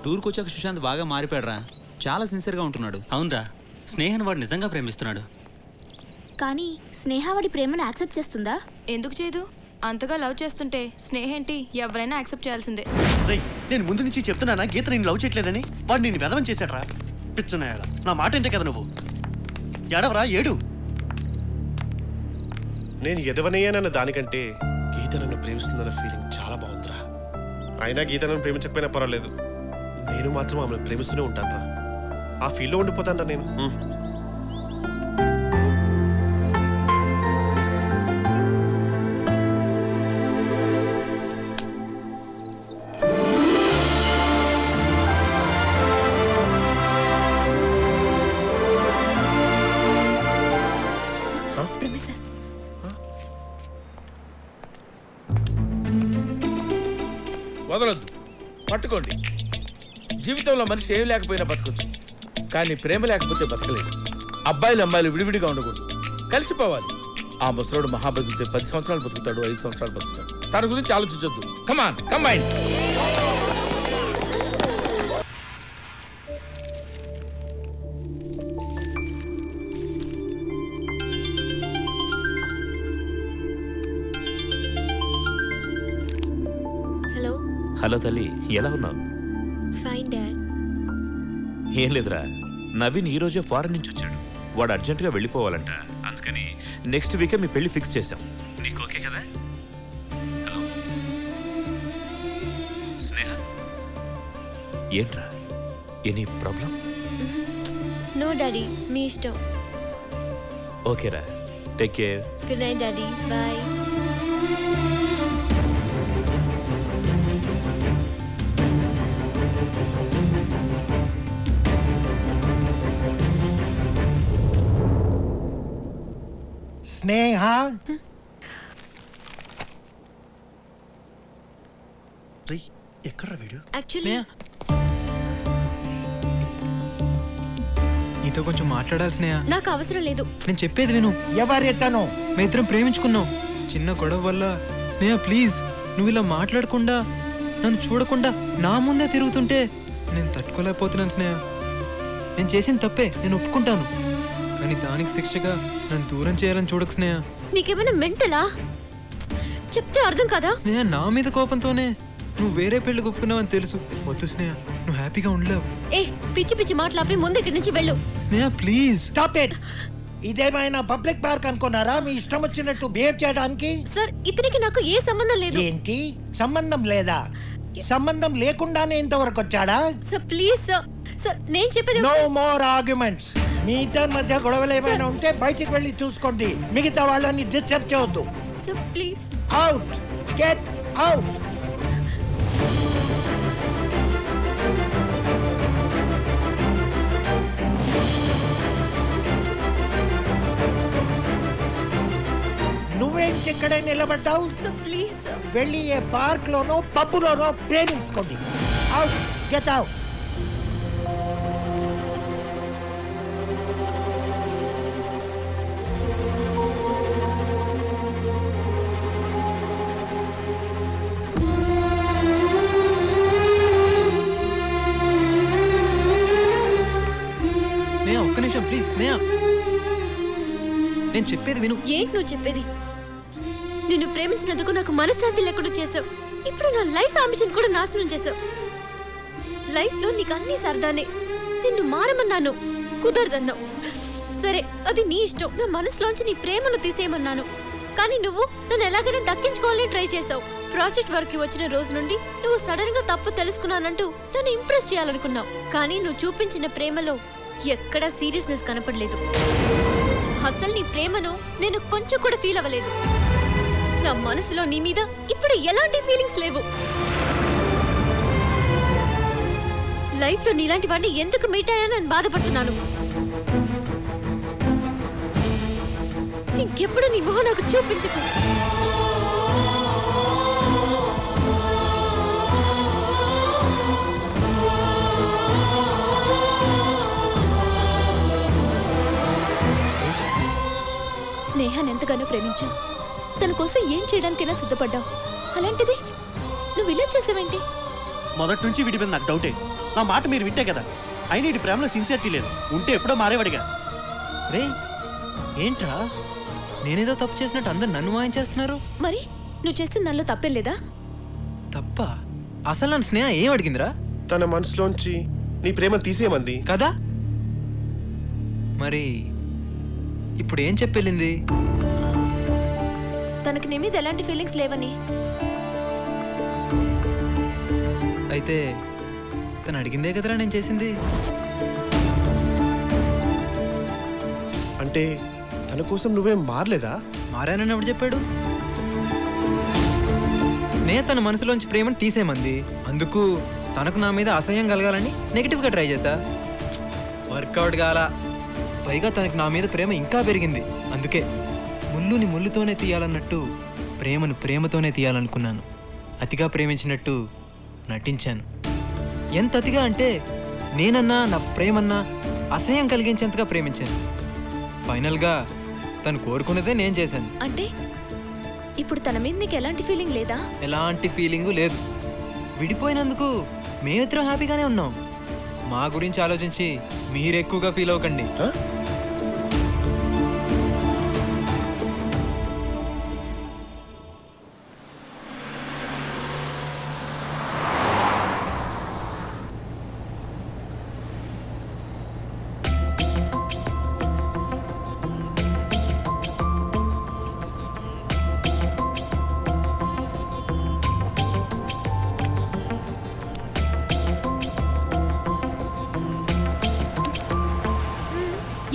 టూర్కి వచ్చాక సుశాంత్ బాగా మారిపోయాడు రా. చాలా సిన్సియర్గా ఉంటున్నాడు. అవునరా, స్నేహను వాడు నిజంగా ప్రేమిస్తున్నాడు. కానీ స్నేహ వాడి ప్రేమను యాక్సెప్ట్ చేస్తుందా? ఎందుకు చేయదు? అంతగా లవ్ చేస్తుంటే స్నేహేంటి ఎవరైనా యాక్సెప్ట్ చేయాల్సిందే. రేయ్, నేను ముందు నుంచి చెప్తున్నానా గీత నేను లవ్ చేయట్లేదని? వాడు నేను వెదవం చేశాడ్రా. పిచ్చున్నాయాల నా మాట ఏంటే కదా నువ్వు. ఏడవరా, ఏడు. నేను ఎదవనయ్యానన్న దానికంటే గీత నన్ను ప్రేమిస్తుందన్న ఫీలింగ్ చాలా బాగుందిరా. అయినా గీత నన్ను ప్రేమించకపోయినా పర్వాలేదు, నేను మాత్రం ఆమెను ప్రేమిస్తూనే ఉంటానురా. ఆ ఫీల్లో ఉండిపోతానరా నేను. వదలొద్దు, పట్టుకోండి. జీవితంలో మనిషి ఏం లేకపోయినా బతకొచ్చు, కానీ ప్రేమ లేకపోతే బతకలేదు. అబ్బాయిలు అమ్మాయిలు విడివిడిగా ఉండకూడదు, కలిసిపోవాలి. ఆ ముసలోడు మహాబతుకుతే 10 సంవత్సరాలు బతుకుతాడు, 5 సంవత్సరాలు బతుకుతాడు. తన గురించి ఆలోచించొద్దు. కమాన్, కంబైన్. హలో. హలో తల్లి, ఎలా ఉన్నావు? Fine dad. ఏం లేదురా, నవీన్ ఈ రోజే ఫారెన్ నుంచి వచ్చాడు. వాడు అర్జెంటుగా వెళ్ళిపోవాలంట, అందుకని నెక్స్ట్ వీకే మీ పెళ్లి ఫిక్స్ చేశాం. నీకు ఓకే కదా? హలో స్నేహ, ఏంట్రా, ఎనీ ప్రాబ్లం? నో డాడీ, మీ ఇష్టం. ఓకేరా, take care. Good night daddy, bye. Sneha, ఎక్కడ వీడు? యాక్చువల్లీ నీతో కొంచెం మాట్లాడాలి స్నేహ. నాకు అవసరం లేదు. నేను చెప్పేది విను. ఎవరెతను? మీ ఇద్దరం ప్రేమించుకున్నాం. చిన్న గొడవ వల్ల స్నేహ ప్లీజ్, నువ్వు ఇలా మాట్లాడకుండా నన్ను చూడకుండా నా ముందే తిరుగుతుంటే నేను తట్టుకోలేకపోతున్నాను స్నేహ. నేను చేసిన తప్పే, నేను ఒప్పుకుంటాను. కానీ దానికి శిక్షగా నన్ను దూరం చేయాలని చూడకు స్నేహ. నీకేమైనా మెంటలా? చెప్తే అర్థం కదా? స్నేహ, నా మీద కోపంతోనే నువ్వు వేరే పెళ్లి ఒప్పుకున్నావని తెలుసు. వద్దు స్నేహ, నువ్వు హ్యాపీగా ఉండలేవు. ఏ పిచ్చి పిచ్చి మాట్లాపి ముందు ఇక్కడి నుంచి వెళ్ళు. స్నేహ ప్లీజ్. Stop it. ఇదేమైనా పబ్లిక్ పార్క్ అనుకున్నారా మీ ఇష్టం వచ్చినట్టు బిహేవ్ చేయడానికి? సార్, ఇతనికి నాకు ఏ సంబంధం లేదు. ఏంటి సంబంధం లేదా? సంబంధం లేకుండానే ఇంతవరకు వచ్చాడా? Sir please sir. సార్ నేను చెప్పేది. No more arguments. మీ ఇద్దరి మధ్య గొడవలు ఏమైనా ఉంటే బయటికి వెళ్ళి చూసుకోండి. మిగతా వాళ్ళని డిస్టర్బ్ చేయొద్దు. Sir please. Out, get out. నువ్వేంటి ఇక్కడే నిలబడ్డావు? ప్లీజ్ వెళ్ళి ఏ పార్క్ లోనో పబ్బులోనో ప్రేమించుకోండి. Out, get out. స్నేహ ఒక్క నిమిషం ప్లీజ్. స్నేహ నేను చెప్పేది విను. ఏంటి నువ్వు చెప్పేది? నిన్ను ప్రేమించినందుకు నాకు మనశ్శాంతి లేకుండా చేసావు. ఇప్పుడు నా లైఫ్ అంబిషన్ కూడా నాశనం చేసావు. లైఫ్ లో నీకు అన్ని సరదానే. నిన్ను మారమన్నాను, కుదరదన్నావు. సరే, అది నీ ఇష్టం. నా మనసులోంచి నీ ప్రేమను తీసేయమన్నాను. కానీ నువ్వు నన్ను ఎలాగైనా దక్కించుకోవాలని ట్రై చేసావు. ప్రాజెక్ట్ వర్క్ వచ్చిన రోజు నుండి నువ్వు సడన్ గా తప్పు తెలుసుకున్నానంటూ నన్ను ఇంప్రెస్ చేయాలనుకున్నావు. కానీ నువ్వు చూపించిన ప్రేమలో ఎక్కడా సీరియస్నెస్ కనపడలేదు. అసలు నీ ప్రేమను నేను కొంచెం కూడా ఫీల్ అవ్వలేదు. నా మనసులో నీ మీద ఇప్పుడు ఎలాంటి ఫీలింగ్స్ లేవు. లైఫ్ లో నీలాంటి వాడిని ఎందుకు మీట్ అయ్యానని బాధపడుతున్నాను. ఇంకెప్పుడు నీ మొహం నాకు చూపించకు. స్నేహాన్ని ఎంతగానో ప్రేమించావు. తన కోసం ఏం చేయడానికైనా సిద్ధపడ్డావు. అలాంటిది నువ్వు ఇలా చేసావేంటి? మొదటి నుంచి వీడి మీద నాకు డౌటే. నా మాట మీరు వింటే కదా. అయినా ఇటు ప్రేమలో సిన్సియరిటీ లేదు. ఉంటే ఎప్పుడో మారేవాడిగా. రే ఏంట్రా నేనేదో తప్పు చేసినట్టు అందరు నన్ను వాయించేస్తున్నారు. మరి నువ్వు చేసిన దానిలో తప్పేం లేదా? తప్ప? అసలు నన్ను స్నేహ ఏం అడిగిందిరా? తన మనసులోంచి నీ ప్రేమ తీసేయమంది కదా. మరి ఇప్పుడు ఏం చెప్పెళ్ళింది? తనకి నీ మీద ఎలాంటి ఫీలింగ్స్ లేవని. అయితే తను అడిగిందే కదరా నేను చేసింది. అంటే తన కోసం నువ్వేం మారలేదా? మారానని ఎవడు చెప్పాడు? స్నేహ తన మనసులోంచి ప్రేమను తీసేయమంది. అందుకు తనకు నా మీద అసహ్యం కలగాలని నెగిటివ్గా ట్రై చేశా. వర్కౌట్ కాలా. పైగా తనకి నా మీద ప్రేమ ఇంకా పెరిగింది. అందుకే ముళ్ళుని ముళ్ళుతోనే తీయాలన్నట్టు ప్రేమను ప్రేమతోనే తీయాలనుకున్నాను. అతిగా ప్రేమించినట్టు నటించాను. ఎంత అతిగా అంటే నేనన్నా నా ప్రేమన్నా అసహ్యం కలిగించేంతగా ప్రేమించాను. ఫైనల్గా తను కోరుకున్నదే నేను చేశాను. అంటే ఇప్పుడు తన మీద నీకు ఎలాంటి ఫీలింగ్ లేదా? ఎలాంటి ఫీలింగు లేదు. విడిపోయినందుకు మేమిద్దరం హ్యాపీగానే ఉన్నాం. మా గురించి ఆలోచించి మీరు ఎక్కువగా ఫీల్ అవ్వకండి.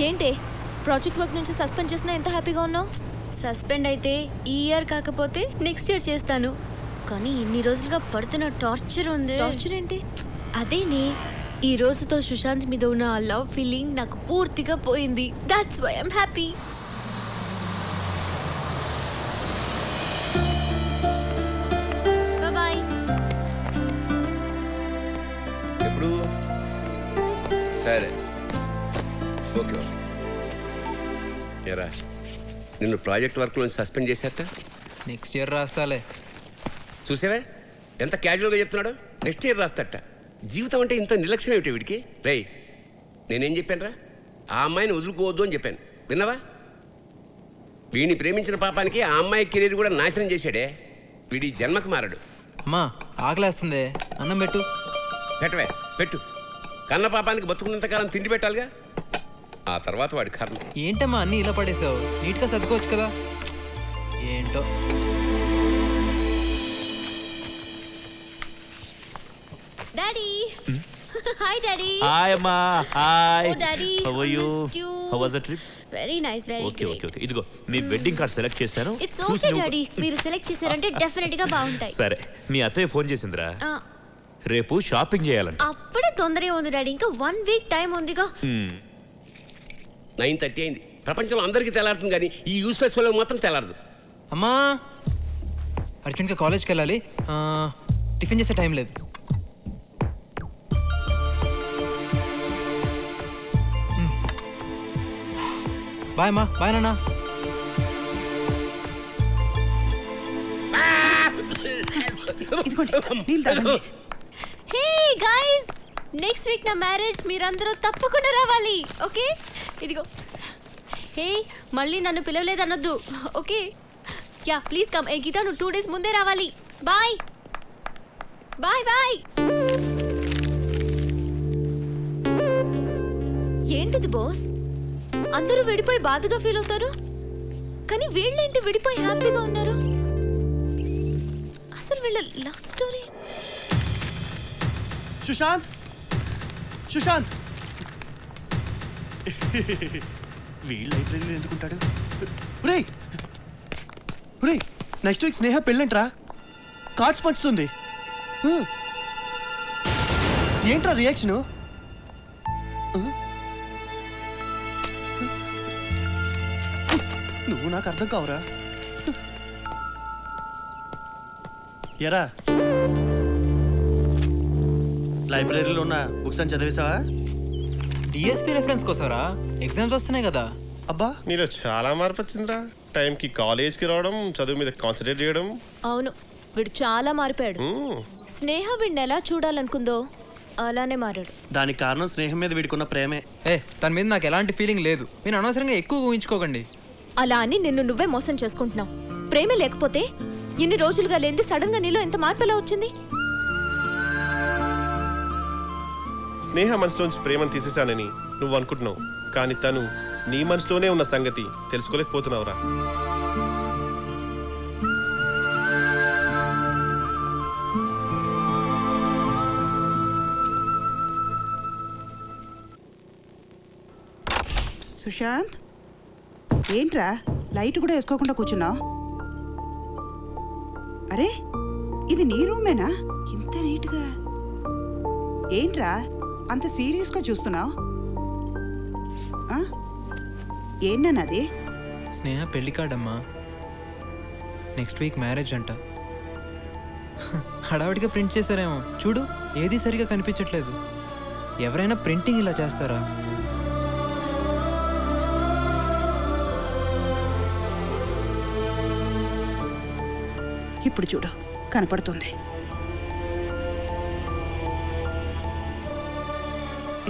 ఏంటే ప్రాజెక్ట్ వర్క్ నుంచి సస్పెండ్ చేసినా ఎంత హ్యాపీగా ఉన్నావు? సస్పెండ్ అయితే ఈ ఇయర్ కాకపోతే నెక్స్ట్ ఇయర్ చేస్తాను. కానీ ఇన్ని రోజులుగా పడుతున్న టార్చర్ ఉంది. టార్చర్ ఏంటి? అదేనే ఈ రోజుతో సుశాంత్ మీద ఉన్న ఆ లవ్ ఫీలింగ్ నాకు పూర్తిగా పోయింది. That's why I'm happy. Bye. ఎప్పుడు? సరే ఓకే ఓకే. ఏరా నిన్ను ప్రాజెక్ట్ వర్క్లో సస్పెండ్ చేశారట? Next year రాస్తాలే. చూసావే ఎంత క్యాజువల్గా చెప్తున్నాడు. నెక్స్ట్ ఇయర్ రాస్తాట. జీవితం అంటే ఇంత నిర్లక్ష్యం ఏమిటి వీడికి? రేయ్ నేనేం చెప్పానురా? ఆ అమ్మాయిని వదులుకోవద్దు అని చెప్పాను. విన్నావా? వీడిని ప్రేమించిన పాపానికి ఆ అమ్మాయి కెరీర్ కూడా నాశనం చేశాడే. వీడి జన్మకు మారడు. అమ్మా ఆకలేస్తుంది, అన్నం పెట్టు. పెట్టవే పెట్టు. కన్న పాపానికి బతుకున్నంతకాలం తిండి పెట్టాలిగా. ఆ తర్వాత వాడి కర్మ. ఏంటమ్మా అన్నీ ఇలా పడేసావు? నీట్గా సర్దుకోవచ్చు కదా. ఏంటో. Daddy hi daddy. హాయ్ అమ్మా. Hi. Oh daddy how are you? How was the trip? Very nice very okay okay okay. ఇదిగో మీ వెడ్డింగ్ కార్డ్ సెలెక్ట్ చేశాను. It's okay daddy. మీరు సెలెక్ట్ చేశారంటే డెఫినెట్ గా బాగుంటాయి. సరే మీ అత్తయ్య ఫోన్ చేసిందిరా. రేపు షాపింగ్ చేయాలంట. అప్పుడే తొందరగా ఉంది డాడీ. ఇంకా 1 వీక్ టైం ఉందిగా. 9:30 అయింది. ప్రపంచంలో అందరికీ తెల్లారుతుంది కానీ ఈ యూస్లెస్ వాళ్ళకి మాత్రం తెల్లారదు. అమ్మా అర్జున్గా కాలేజ్కి వెళ్ళాలి. టిఫిన్ చేసే టైం లేదు. బాయ్ అమ్మా. బాయ్ నాన్న. హే గైస్ నెక్స్ట్ వీక్ నా మ్యారేజ్. మీరందరూ తప్పకుండా రావాలి. ఓకే ఇదిగో. హే మళ్ళీ నన్ను పిలవలేదన్నొద్దు. Okay ya please come. ఏ గీత నువ్వు 2 days ముందే రావాలి. Bye bye bye. ఏంటిది బాస్? అందరూ విడిపోయి బాధగా ఫీల్ అవుతారు, కానీ వీళ్ళేంటి విడిపోయి హ్యాపీగా ఉన్నారు? అసలు వీళ్ళ లవ్ స్టోరీ. సుశాంత్ సుశాంత్ వీళ్ళ లైబ్రరీలో ఎందుకుంటాడు? రే రే నెక్స్ట్ వీక్ స్నేహ పెళ్ళంట్రా. కార్డ్స్ పంచుతుంది. ఏంట్రా రియాక్షను? నువ్వు నాకు అర్థం కావురా. ఎరా లైబ్రరీలో ఉన్న బుక్స్ అని చదివేశావా? డిఎస్పీ రెఫరెన్స్ కోసరా? ఎగ్జామ్స్ వస్తున్నాయి కదా. అబ్బా నీలో చాలా మార్పు వచ్చిందిరా. టైంకి కాలేజ్కి రావడం, చదువు మీద కాన్సన్ట్రేట్ చేయడం. అవును వీడు చాలా మారిపోయాడు. స్నేహ వీడిని ఎలా చూడాలనుకుందో అలానే మారాడు. దానికి కారణం స్నేహం మీద వీడుకున్న ప్రేమే. తన మీద నాకు ఎలాంటి ఫీలింగ్ లేదు. మీరు అనవసరంగా ఎక్కువ ఊహించుకోకండి. అలా అని నిన్ను నువ్వే మోసం చేసుకుంటున్నావు. ప్రేమ లేకపోతే ఇన్ని రోజులుగా లేనిది సడన్ గా నీలో ఎంత మార్పు ఎలా వచ్చింది? స్నేహ మనసులోంచి ప్రేమను తీసేశానని నువ్వు అనుకుంటున్నావు, కానీ తను నీ మనసులోనే ఉన్న సంగతి తెలుసుకోలేకపోతున్నావురా. సుశాంత్, ఏంట్రా లైట్ కూడా వేసుకోకుండా కూర్చున్నావు? అరే, ఇది నీ రూమేనా? ఇంత నీట్గా ఏంట్రా అంత సీరియస్గా చూస్తున్నావు? ఏంటన్నది? స్నేహ పెళ్లి కార్డమ్మా. నెక్స్ట్ వీక్ మ్యారేజ్ అంట. హడావిడిగా ప్రింట్ చేశారేమో. చూడు, ఏది సరిగా కనిపించట్లేదు. ఎవరైనా ప్రింటింగ్ ఇలా చేస్తారా? ఇప్పుడు చూడు, కనపడుతుంది.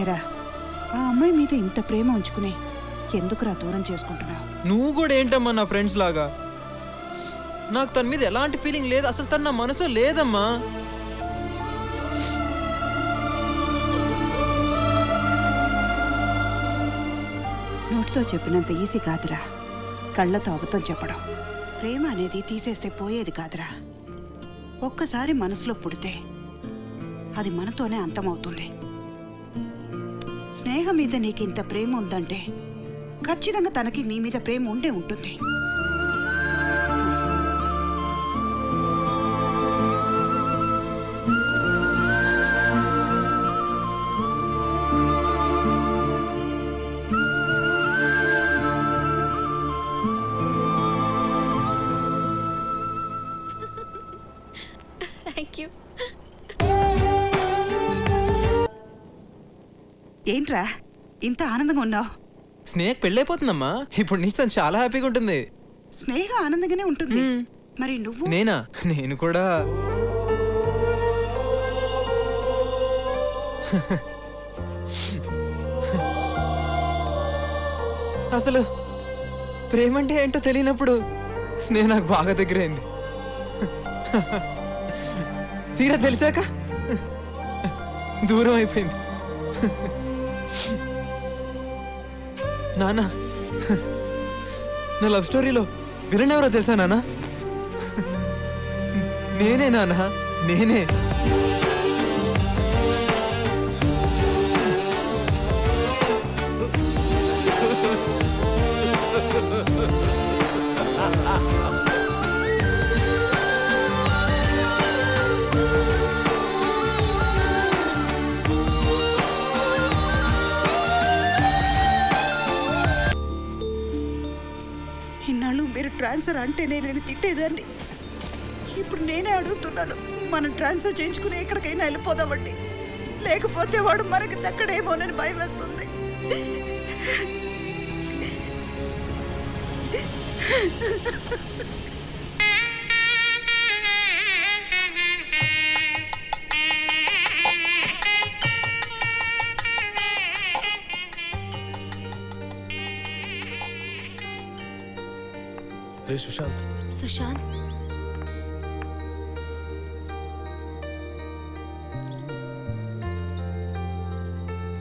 ఎరా, ఆ అమ్మాయి మీద ఇంత ప్రేమ ఉంచుకునే ఎందుకురా దూరం చేసుకుంటున్నావు? నువ్వు కూడా ఏంటమ్మా నా ఫ్రెండ్స్ లాగా? నాకు తన మీద ఎలాంటి ఫీలింగ్ లేదు. అసలు తన నా మనసులో లేదమ్మా. నోటితో చెప్పినంత ఈజీ కాదురా కళ్ళతో అబద్ధం చెప్పడం. ప్రేమ అనేది తీసేస్తే పోయేది కాదురా. ఒక్కసారి మనసులో పుడితే అది మనతోనే అంతమవుతుంది. స్నేహ మీద నీకు ఇంత ప్రేమ ఉందంటే ఖచ్చితంగా తనకి నీ మీద ప్రేమ ఉండే ఉంటుంది. ఏంట్రా ఇంత ఆనందంగా ఉన్నావు? స్నేహ పెళ్ళైపోతుందమ్మా. ఇప్పుడు నుంచి తను చాలా హ్యాపీగా ఉంటుంది. స్నేహ ఆనందంగానే ఉంటుంది. మరి నువ్వు? నేనా? నేను కూడా. అసలు ప్రేమ అంటే ఏంటో తెలియనప్పుడు స్నేహ నాకు బాగా దగ్గరైంది. తీరా తెలిసాక దూరం అయిపోయింది. నాన్న, నా లవ్ స్టోరీలో విలన్ ఎవరో తెలుసా నాన్న? నేనే నాన్న, నేనే. ఇన్నాళ్ళు మీరు ట్రాన్స్ఫర్ అంటేనే నేను తిట్టేదాన్ని. ఇప్పుడు నేనే అడుగుతున్నాను, మనం ట్రాన్స్ఫర్ చేయించుకుని ఎక్కడికైనా వెళ్ళిపోదామండి. లేకపోతే వాడు మనకి దక్కడేమోనని భయం వేస్తుంది. రే సుశాంత్. సుశాంత్,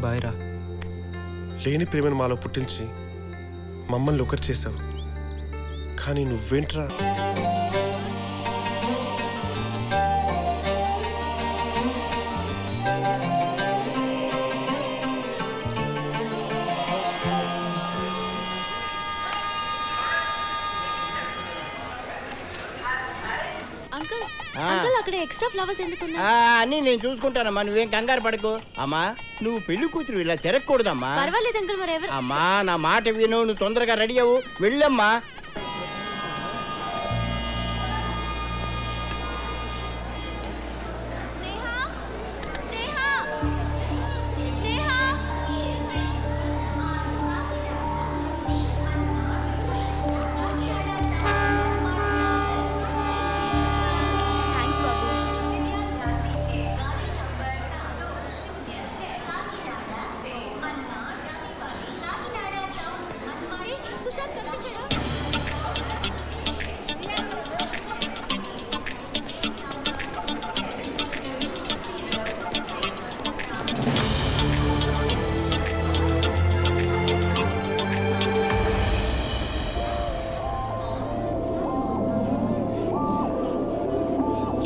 బాయ్ రా. లేని ప్రేమను మాలో పుట్టించి మమ్మల్ని ఒకటి చేసావు, కానీ నువ్వేంట్రా? అంకుల్ అక్కడ ఎక్స్ట్రా ఫ్లవర్స్ ఎందుకున్నా? అన్నీ నేను చూసుకుంటానమ్మా, నువ్వేం కంగారు పడకు. అమ్మా, నువ్వు పెళ్లి కూతురు ఇలా తిరగకూడదమ్మా. పర్వాలేదు అంకుల్, మరి ఎవరు? అమ్మా, నా మాట విను, నువ్వు తొందరగా రెడీ అవ్వు, వెళ్ళమ్మా.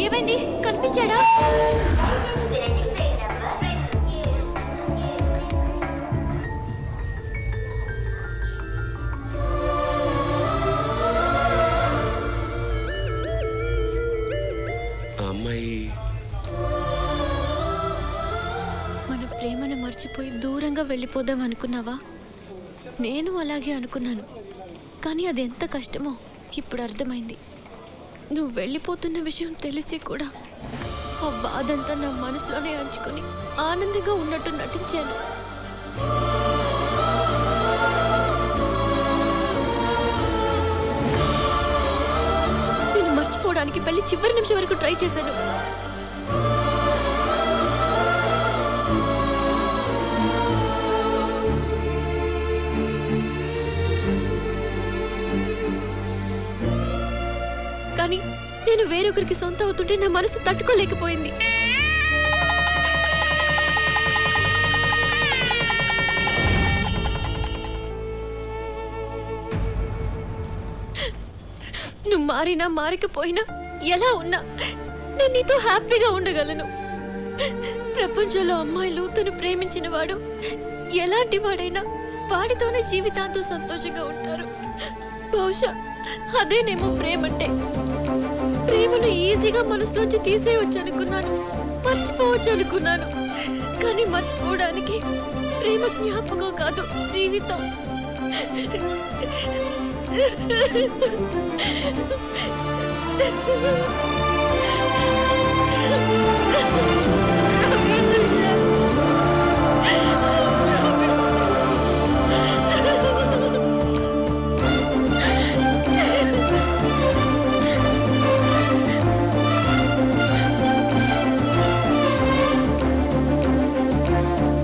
ఏమైంది? కనిపించాడా? అమ్మాయి మన ప్రేమను మర్చిపోయి దూరంగా వెళ్ళిపోదాం అనుకున్నావా? నేను అలాగే అనుకున్నాను, కానీ అది ఎంత కష్టమో ఇప్పుడు అర్థమైంది. నువ్వు వెళ్ళిపోతున్న విషయం తెలిసి కూడా ఆ బాధంతా నా మనసులోనే అంచుకొని ఆనందంగా ఉన్నట్టు నటించాను. నేను మర్చిపోవడానికి పెళ్లి చివరి నిమిషం వరకు ట్రై చేశాను. కానీ నేను వేరొకరికి సొంత అవుతుంటే నా మనసు తట్టుకోలేకపోయింది. నువ్వు మారినా మారకపోయినా ఎలా ఉన్నా నేను నీతో హ్యాపీగా ఉండగలను. ప్రపంచంలో అమ్మాయిలు తను ప్రేమించిన వాడు ఎలాంటి వాడైనా వాడితోనే జీవితాంతం సంతోషంగా ఉంటారు. బహుశా అదేనేమో ప్రేమంటే. ప్రేమను ఈజీగా మనసులోంచి తీసేయవచ్చు అనుకున్నాను, మర్చిపోవచ్చు అనుకున్నాను. కానీ మర్చిపోవడానికి ప్రేమ జ్ఞాపకం కాదు, జీవితం.